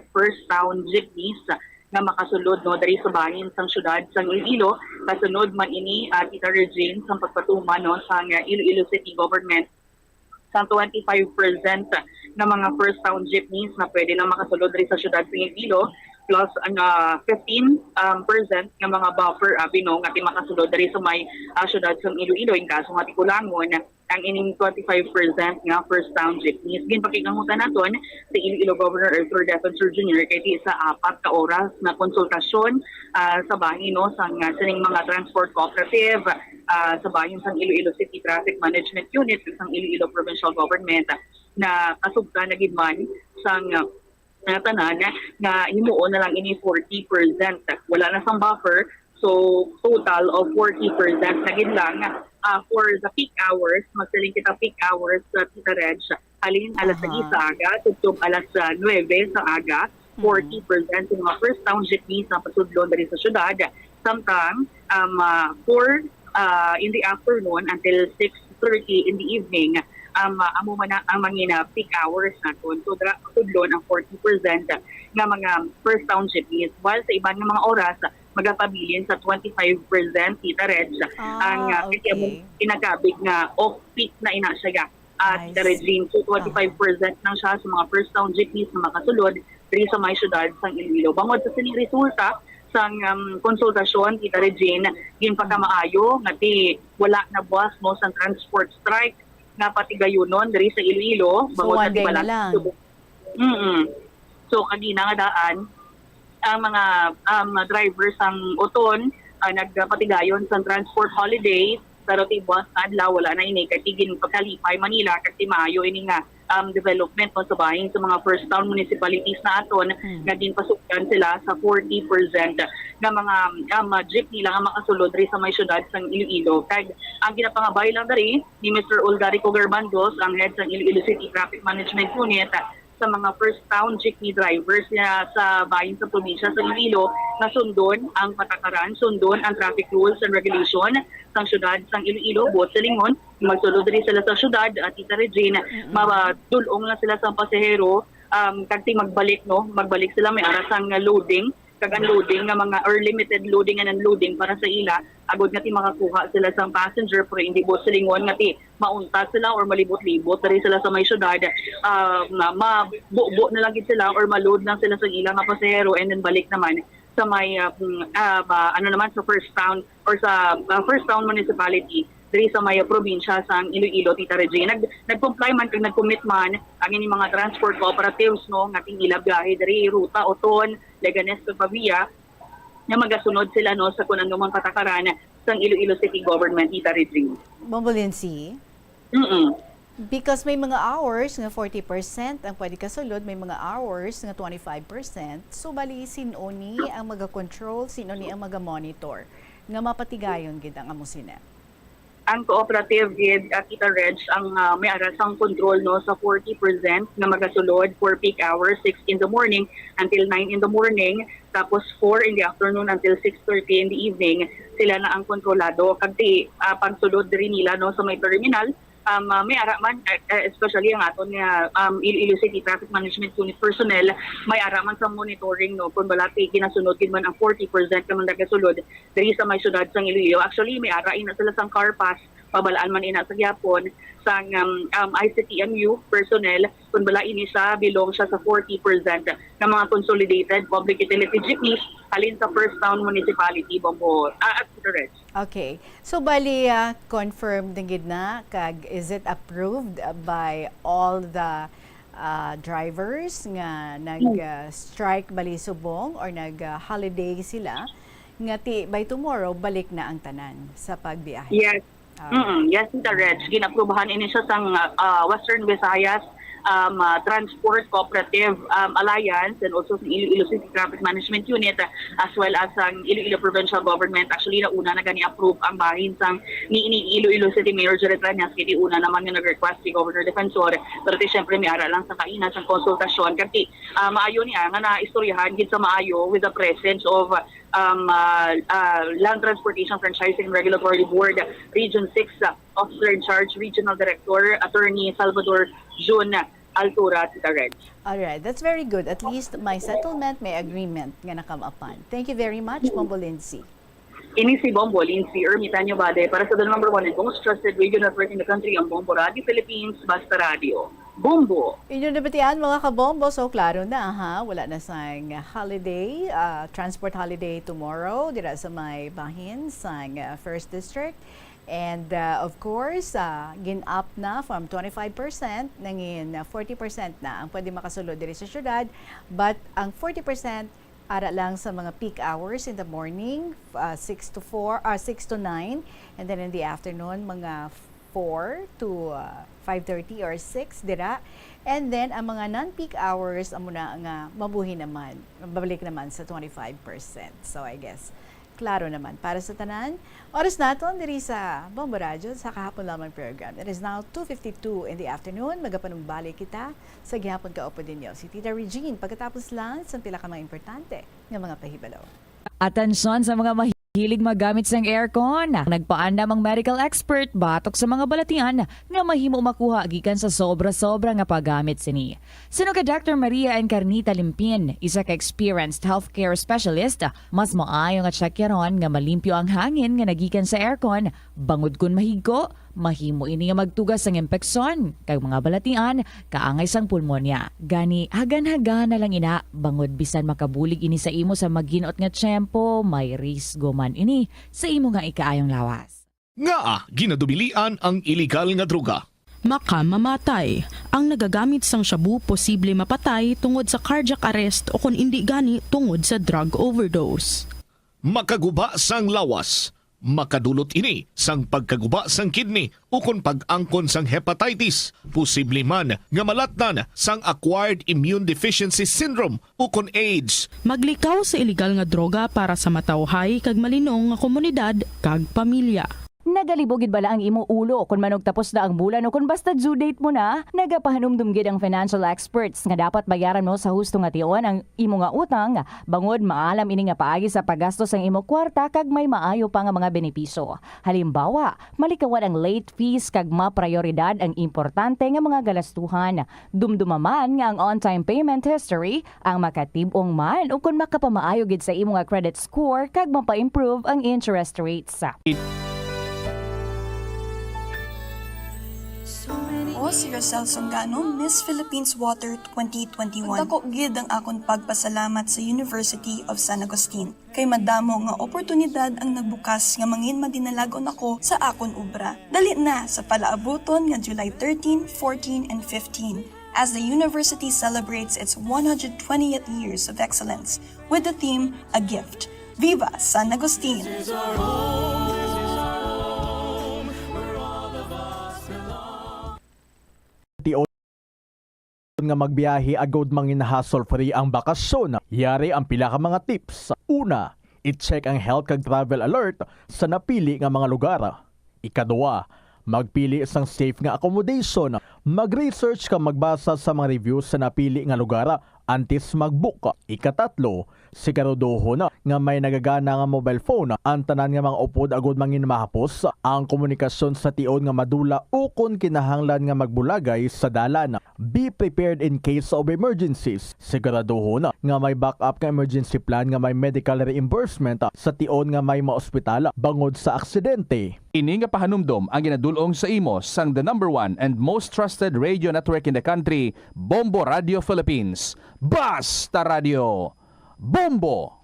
first town jeepneys nga makasulod dari sa bahin sa syudad sa Iloilo kasunod man ini Tita Regine sa pagpatuman sa Iloilo City Government sa 25% na mga first town jeepneys na pwede lang makasulod rin sa syudad sa Iloilo plus ang 15% ng mga buffer binong at makasulod rin sa may syudad sa Iloilo in kaso nga tikulangon ang ining 25% nga first town jeepneys. Ginpakikangutan naton si Iloilo Governor Arthur Defensor Jr. kay sa 4 ka oras na konsultasyon sa bahin sa sining mga transport cooperative sa bahin sa Iloilo City Traffic Management Unit sa Iloilo Provincial Government na kasugta na gidman sa tanan nga himuon na lang ini 40%. Wala na sang buffer, so total of 40% na gid lang for the peak hours. Magsaling kita peak hours sa Tita Reg, halin alas 6 sa aga, tutong alas 9 sa aga, 40% yung mga first town jeepneys na pasudlon dali sa syudad. Samtang 4 in the afternoon until 6:30 in the evening amo man ang mga peak hours naton. So tudlon ang 40% nga mga first town jeepneys while sa ibang mga oras magapabilin sa 25% Tita Reg ang kinagabig nga off-peak na ina siya Tita Regine. So 25% nang siya sa mga first town jeepneys na makasulod diri sa may syudad sa Iloilo. Bangod sa sining resulta sang konsultasyon Tita Regine ginpakamaayo nga wala na buwas sa transport strike na patigayunon diri sa Iloilo. So one day na lang. So kanina nga daan ang mga drivers ang uton nagpatigayon sa transport holiday pero tibuas na adlaw wala na ini kay tigin pagkalipay Manila kasi maayo ini nga development sa bahin sa mga first town municipalities na aton nga din pasukan sila sa 40% nga mga jeepney lang ang makasulod ri sa may syudad sa Iloilo. Kag ang ginapangabay lang dari ni Mr. Uldarico Garbandos, ang head sa Iloilo City Traffic Management Unit, sa mga first town jeepney drivers na sa bahin sa probinsya sa Iloilo na sundon ang patakaran, sundon ang traffic rules and regulation sa syudad sa Iloilo, buot sa lingon, magsulod rin sila sa syudad at Tita Regine, madulong na sila sa pasahero, kagti magbalik sila may arasang loading, kag-unloading nga mga or limited loading and unloading para sa ila agod nga ti makakuha sila sa passenger pero hindi bo silingon nga ti maunta sila or malibot-libot diri sila sa may syudad mabubo na lang gid sila or maload lang sila sa ila nga pasahero and then balik naman sa may sa first town or sa first town municipality diri sa may probinsya sa Iloilo, Tita Regine. Nag-comply man kag nag-commit man ang ining mga transport cooperatives nga ting ilabiyahe diri ruta Oton, Leganes ug Pavia nga magasunod sila sa kun anumang patakaran sa Iloilo City Government, Tita Regine. Bombolinsi? Because may mga hours nga 40% ang pwede kasulod, may mga hours nga 25%. So bali sino ni ang maga-control, sino ni ang maga-monitor nga mapatigayon gid ang amusina. Ang cooperative gid Tita Reg ang may arasang control sa 40% na magasulod for peak hours 6 in the morning until 9 in the morning, tapos 4 in the afternoon until 6:30 in the evening. Sila na ang kontrolado kagti pagsulod diri nila sa may terminal. May araman especially ang aton nga Iloilo City Traffic Management Unit personnel may araman sa monitoring kung balati kinasunod gid man ang 40% naman nagasulod diri sa may syudad sa Iloilo. Actually may arain na sila sang car pass pabalaan man ina sa gyapon sang ICTMU personnel kung bala ini siya bilong siya sa 40% ng mga consolidated public utility jeepneys halin sa first town municipality Bombo at Reg. Okay. So bali confirmed din gid na kag is it approved by all the drivers nga nag-strike bali subong or nag-holiday sila nga by tomorrow balik na ang tanan sa pagbiyahe? Yes. Yes, Tita Reg. Ginaprubahan ini siya sa Western Visayas Transport Cooperative Alliance and also sa Iloilo City Traffic Management Unit as well as ang Iloilo Provincial Government. Actually, nauna na gani-approve ang bahin sang ni Iloilo City Mayor Jerry Trinas. Kaya una naman yung nag-request si Governor Defensor. Pero siyempre may ara lang sa kainan sa konsultasyon. Kasi maayo niya nga na-istoryahan gid sa maayo with the presence of Land Transportation Franchising Regulatory Board Region 6 Officer in Charge Regional Director Attorney Salvador Jun Altura Titared. Alright, that's very good. At least may settlement, may agreement nga nakamapan. Thank you very much, Bombo Lindsay. Ini si Bombo Lindsay Ermitanyo Bade para sa the number 1 and most trusted radio network in the country, ang Bombo Radio Philippines, Basta Radio. Bombo! Inyong nabatian mga kabombo, so klaro na ha, wala na sang holiday, transport holiday tomorrow, dira sa may bahin sang 1st District. And of course, gin-up na from 25%, nangin 40% na ang pwede makasulod diri sa syudad. But ang 40% ara lang sa mga peak hours in the morning, 6 to 9, and then in the afternoon, mga 4 to 5:30 or 6 dira. And then ang mga non-peak hours amo na nga mabuhi naman, babalik naman sa 25%. So I guess klaro naman para sa tanan. Oras naton diri sa Bombo Radio sa kahapon lamang program. It is now 2:52 in the afternoon. Magapanumbalik kita sa gihapon kaupo ninyo si Tita Regine pagkatapos lang sa pila ka mga importante nga mga pahibalo. Atensyon sa mga hilig magamit sang aircon. Nagpaandam ang medical expert batok sa mga balatian nga mahimo makuha gikan sa sobra-sobra nga paggamit sini. Sino ka Dr. Maria Encarnita Limpin, isa ka experienced healthcare specialist, mas maayo nga tsakyaron nga malimpyo ang hangin nga nagikan sa aircon, bangod kun mahigko, mahimo ini nga magtugas sang impeksyon kag mga balatian kaangay sang pulmonya. Gani hagan-hagan na lang ina bangod bisan makabulig ini sa imo sa maginot nga tiyempo, may risgo man ini sa imo nga ikaayong lawas. Nga ginadubilian ang illegal nga droga. Makamamatay. Ang nagagamit sang shabu posible mapatay tungod sa cardiac arrest o kung hindi gani tungod sa drug overdose. Makaguba sang lawas. Makadulot ini sang pagkaguba sang kidney ukon pag-angkon sang hepatitis, posible man nga malatnan sang acquired immune deficiency syndrome ukon AIDS. Maglikaw sa illegal nga droga para sa matawhay kag malinong nga komunidad kag pamilya. Nagalibogid bala ang imo ulo kung manog tapos na ang bulan o kung basta due date mo na, nagapahanumdumgid ang financial experts nga dapat bayaran mo sa husto nga tion ang imo nga utang, bangod maalam ini nga paagi sa paggastos ang imo kwarta kag may maayo pa nga mga benepisyo. Halimbawa, malikawan ang late fees kag maprioridad ang importante nga mga galastuhan. Dumdumaman nga ang on-time payment history ang makatibong man o kung makapamaayo gid sa imo nga credit score kag mapa-improve ang interest rates. O si Rosel Songano, Miss Philippines Water 2021. Dako gid ang akong pagpasalamat sa University of San Agustin. Kay madamo nga oportunidad ang nagbukas nga mangin madinalagon ako sa akon obra. Dali na sa palaabuton nga July 13, 14, and 15 as the university celebrates its 120th years of excellence with the theme A Gift. Viva San Agustin! Nga magbiyahe agod mangin hassle-free ang bakasyon. Yari ang pila ka mga tips. Una, i-check ang health kag travel alert sa napili nga mga lugar. Ikadua, magpili isang safe nga accommodation. Mag-research ka magbasa sa mga reviews sa napili nga lugar antes mag-book. Ikatatlo, siguraduho na nga may nagagana nga mobile phone. Ang tanan nga mga upod agod mangin mahapos ang komunikasyon sa tion nga madula o kung kinahanglan nga magbulagay sa dalan. Be prepared in case of emergencies. Siguraduho na nga may backup nga emergency plan nga may medical reimbursement sa tion nga may maospital bangod sa aksidente. Ini nga pahanumdom ang ginadulong sa imo sang the number 1 and most trusted radio network in the country, Bombo Radio Philippines. Basta Radio! Bombo!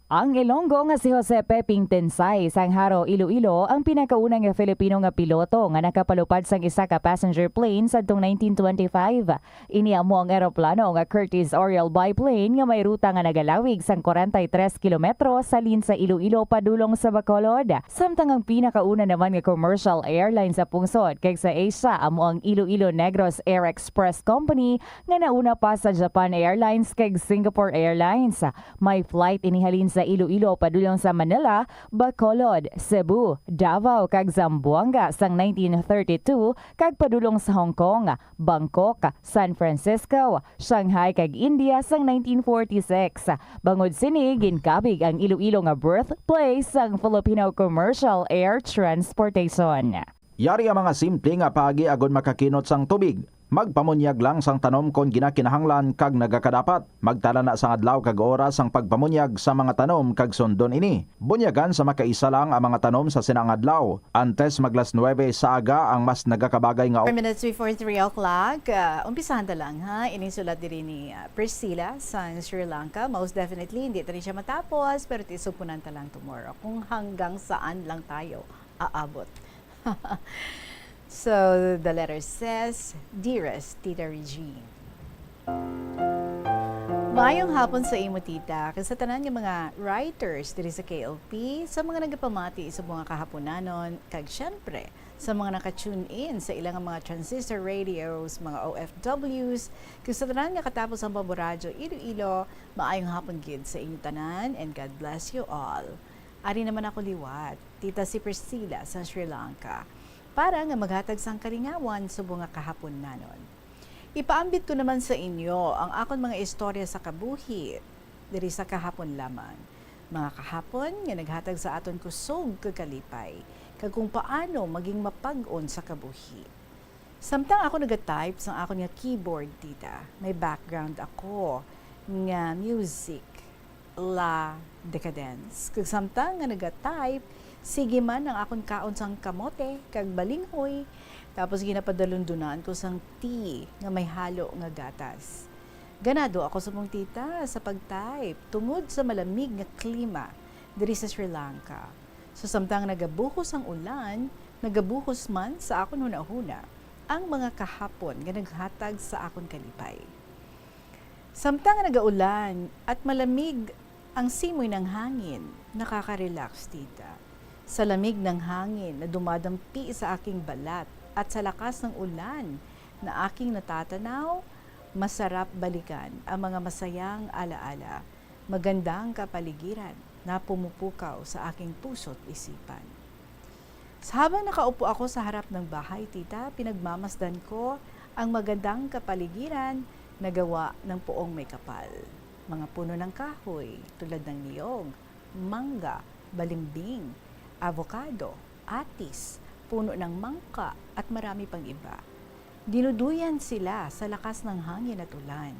Ang Ilonggo nga si Jose Peping Tensay sang Haro, Iloilo ang pinakaunang nga Filipino nga piloto nga nakapalupad sang isa ka passenger plane sadtong 1925. Iniamo ang eroplano nga Curtiss Oriole biplane nga may ruta nga nagalawig sang 43 kilometro sa sa Iloilo padulong sa Bacolod. Samtang ang pinakauna naman nga commercial airline sa pungsod kay sa Asia amo ang Iloilo Negros Air Express Company nga nauna pa sa Japan Airlines kay Singapore Airlines. May flight inihalin sa Iloilo padulong sa Manila, Bacolod, Cebu, Davao kag Zamboanga sang 1932 kag padulong sa Hong Kong, Bangkok, San Francisco, Shanghai kag India sang 1946. Bangod sini ginkabig ang Iloilo nga birthplace sang Filipino Commercial Air Transportation. Yari ang mga simple nga pagi agon makakinot sang tubig. Magpamunyag lang sang tanom kon ginakinahanglan kag nagakadapat. Magtala na sang adlaw kag oras sang pagpamunyag sa mga tanom kag sundon ini. Bunyagan sa makaisa lang ang mga tanom sa sinang adlaw. Antes maglas 9 sa aga ang mas nagakabagay nga 4 minutes before 3 o'clock. Umpisahan ta lang ha. Ininsulat diri ni Priscilla sa Sri Lanka. Most definitely hindi ta rin siya matapos pero tisupunan ta lang tomorrow kung hanggang saan lang tayo aabot. So, the letter says, Dearest Tita Regine. Mayong hapon sa imo, tita. Kasi sa tanan ng mga writers diri sa KLP, sa mga nagapamati sa mga kahaponanon, kag syempre, sa mga naka-tune in sa ilang mga transistor radios, mga OFWs, kung sa tanan nga katapos ang Paboradyo, Iloilo, maayong hapon gid sa inyo tanan, and God bless you all. Ari naman ako liwat, tita si Priscilla sa Sri Lanka, para nga maghatag sang kalingawan sa mga kahapon nanon. Ipaambit ko naman sa inyo ang akon mga istorya sa kabuhi diri sa kahapon lamang. Mga kahapon nga naghatag sa aton kusog kagalipay kag kung paano maging mapag-on sa kabuhi. Samtang ako nagatype sa akon nga keyboard, tita, may background ako nga music, La Decadence. Kag samtang nga nagatype, sige man ang akong kaon sang kamote, kag balinghoy, tapos ginapadalundunan ko sang tea nga may halo nga gatas. Ganado ako sa mong tita sa pag-type tungod sa malamig nga klima diri sa Sri Lanka. So samtang nagabuhos ang ulan, nagabuhos man sa akon hunahuna ang mga kahapon nga naghatag sa akon kalipay. Samtang nagaulan at malamig ang simoy ng hangin, nakaka-relax, tita. Sa lamig ng hangin na dumadampi sa aking balat at sa lakas ng ulan na aking natatanaw, masarap balikan ang mga masayang alaala, magandang kapaligiran na pumupukaw sa aking puso't isipan. Habang nakaupo ako sa harap ng bahay, tita, pinagmamasdan ko ang magandang kapaligiran na gawa ng puong may kapal. Mga puno ng kahoy tulad ng niyog, mangga, balimbing, avocado, atis, puno ng mangka at marami pang iba. Dinuduyan sila sa lakas ng hangin at ulan.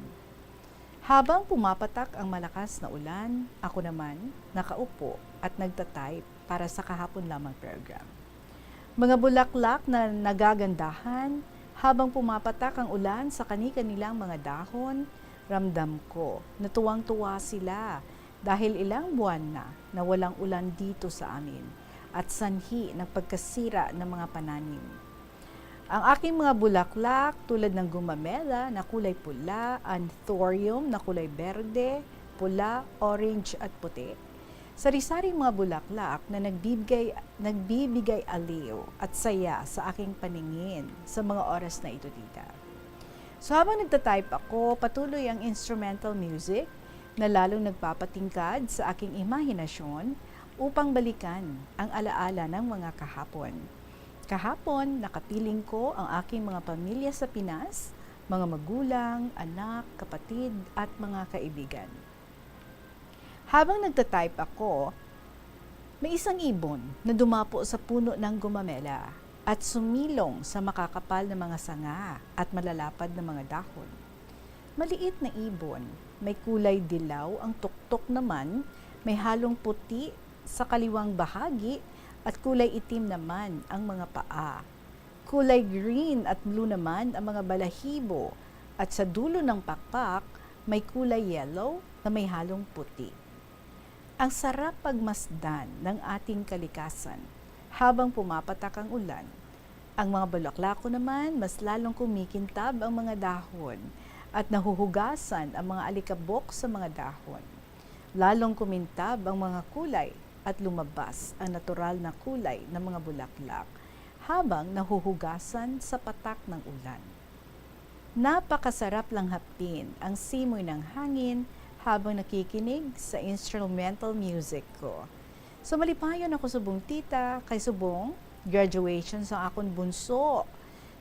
Habang pumapatak ang malakas na ulan, ako naman nakaupo at nagtatype para sa kahapon lamang program. Mga bulaklak na nagagandahan, habang pumapatak ang ulan sa kani-kanilang mga dahon, ramdam ko na tuwang-tuwa sila dahil ilang buwan na walang ulan dito sa amin at sanhi ng pagkasira ng mga pananim. Ang aking mga bulaklak tulad ng gumamela na kulay pula, anthurium na kulay berde, pula, orange at puti. Sari-saring mga bulaklak na nagbibigay aliw at saya sa aking paningin sa mga oras na ito, tita. So habang nagtatype ako, patuloy ang instrumental music na lalong nagpapatingkad sa aking imahinasyon upang balikan ang alaala ng mga kahapon. Kahapon, nakapiling ko ang aking mga pamilya sa Pinas, mga magulang, anak, kapatid, at mga kaibigan. Habang nagtatype ako, may isang ibon na dumapo sa puno ng gumamela at sumilong sa makakapal na mga sanga at malalapad na mga dahon. Maliit na ibon, may kulay dilaw, ang tuktok naman, may halong puti sa kaliwang bahagi at kulay itim naman ang mga paa. Kulay green at blue naman ang mga balahibo at sa dulo ng pakpak may kulay yellow na may halong puti. Ang sarap pagmasdan ng ating kalikasan habang pumapatak ang ulan. Ang mga bulaklako naman, mas lalong kumikintab ang mga dahon at nahuhugasan ang mga alikabok sa mga dahon. Lalong kumintab ang mga kulay at lumabas ang natural na kulay ng mga bulaklak habang nahuhugasan sa patak ng ulan. Napakasarap lang hapin ang simoy ng hangin habang nakikinig sa instrumental music ko. So malipayon ako sa subong tita, kay subong graduation sa akong bunso.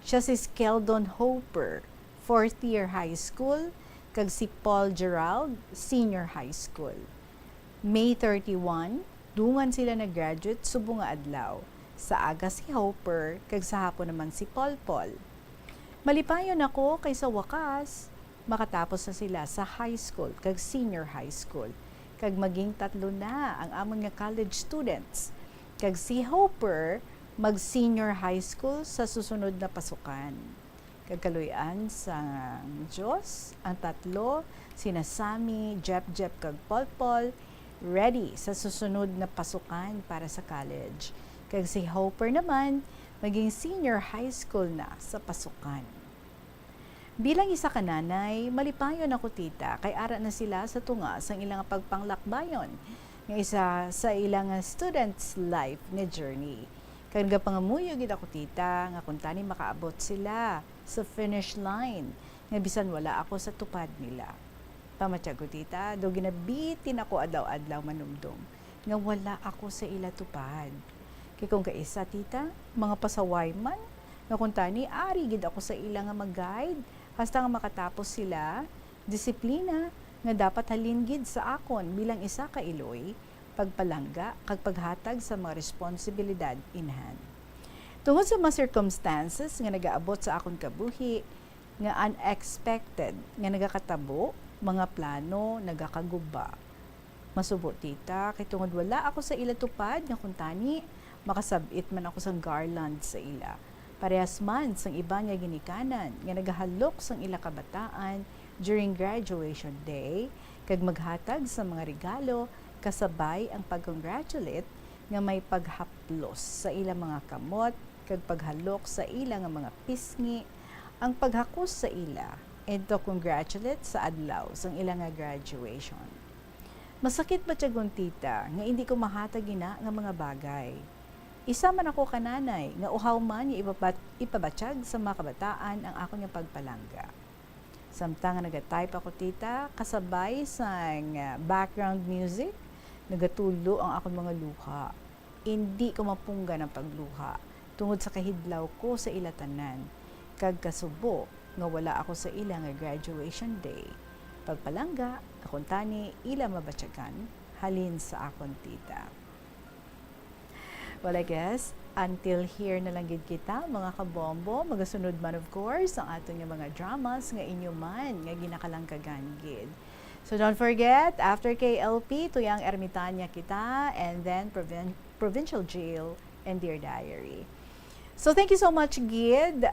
Siya si Skeldon Hopper, 4th year high school, kag si Paul Gerald, senior high school. May 31, dungan sila nag-graduate subong nga adlaw. Sa aga si Hopper, kag sa hapon naman si Paul. Malipayon ako kay sa wakas, makatapos na sila sa high school, kag senior high school. Kag maging 3 na ang amon nga college students. Kag si Hopper, mag-senior high school sa susunod na pasukan. Kag kaluyan sa Diyos, ang 3, sina Sammy, Jep, kag Paul, ready sa susunod na pasukan para sa college. Kag si Hopper naman, maging senior high school na sa pasukan. Bilang isa ka nanay, malipayon ako tita, kay ara na sila sa tunga sa ilang pagpanglakbayon ng isa sa ilang students' life ni journey. Kaya nga pangamuyo gid ako tita, nga kung tani makaabot sila sa finish line, nga bisan wala ako sa tupad nila. Pamatya ko tita, do ginabitin ako adlaw-adlaw manumdum, nga wala ako sa ila tupad. Kaya kung kaisa tita, mga pasaway man, nga kung tani, ari gid ako sa ila nga mag-guide, hasta nga makatapos sila, disiplina nga dapat halin gid sa akon bilang isa ka Iloy, pagpalangga kag paghatag sa mga responsibilidad in hand. Tungod sa mga circumstances nga nagaabot sa akon kabuhi, nga unexpected, nga nagakatabo, mga plano nagakaguba. Masubo tita, kay tungod wala ako sa ila tupad nga kuntani, makasabit man ako sa garland sa ila. Parehas man sang iba nga ginikanan nga nagahalok sang ila kabataan during graduation day, kag maghatag sa mga regalo kasabay ang pag-congratulate nga may paghaplos sa ila mga kamot, kag paghalok sa ila nga mga pisngi, ang paghakos sa ila, and to congratulate sa adlaw sang ila nga graduation. Masakit ba tiyagon tita nga hindi ko mahatag ina nga mga bagay? Isa man ako kananay nga uhaw man ipabatsyag sa mga kabataan ang ako nga pagpalangga. Samtang nga nagatype ako tita, kasabay sa background music, nagatulo ang akong mga luha. Hindi ko mapungga ng pagluha tungod sa kahidlaw ko sa ilatanan. Kag kasubo nga wala ako sa ila nga graduation day. Pagpalangga, akong tani, ila mabatsyagan, halin sa akong tita. Well, I guess, until here na lang gid kita, mga kabombo, magasunod man of course, ang atong mga dramas nga inyo man, nga ginakalangkagan gid. So don't forget, after KLP, tuyang Ermitanya kita, and then Provincial Jail and Dear Diary. So thank you so much, Gid.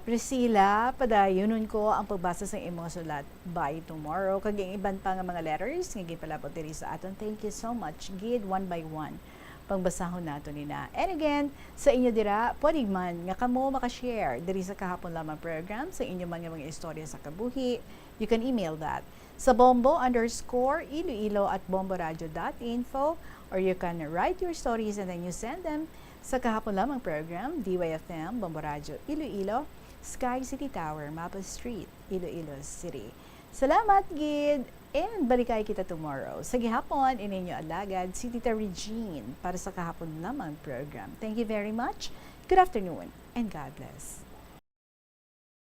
Priscilla, padayunon ko ang pagbasa sa imong sulat by tomorrow. Kag yung iban pa nga mga letters, nga gipalapot diri sa aton. Thank you so much, Gid, one by one. Pangbasahon nato nina. And again, sa inyo dira, pwede man nga kamo makashare diri sa kahapon lamang program sa inyo mga istorya sa kabuhi. You can email that sa bombo_iloilo@bomboradio.info, or you can write your stories and then you send them sa kahapon lamang program, DYFM, Bombo Radio, Iloilo, Sky City Tower, Mapa Street, Iloilo City. Salamat, Gid! And balikay kita tomorrow. Sa gihapon, ininyo alagad si Tita Regine para sa kahapon lamang program. Thank you very much. Good afternoon and God bless.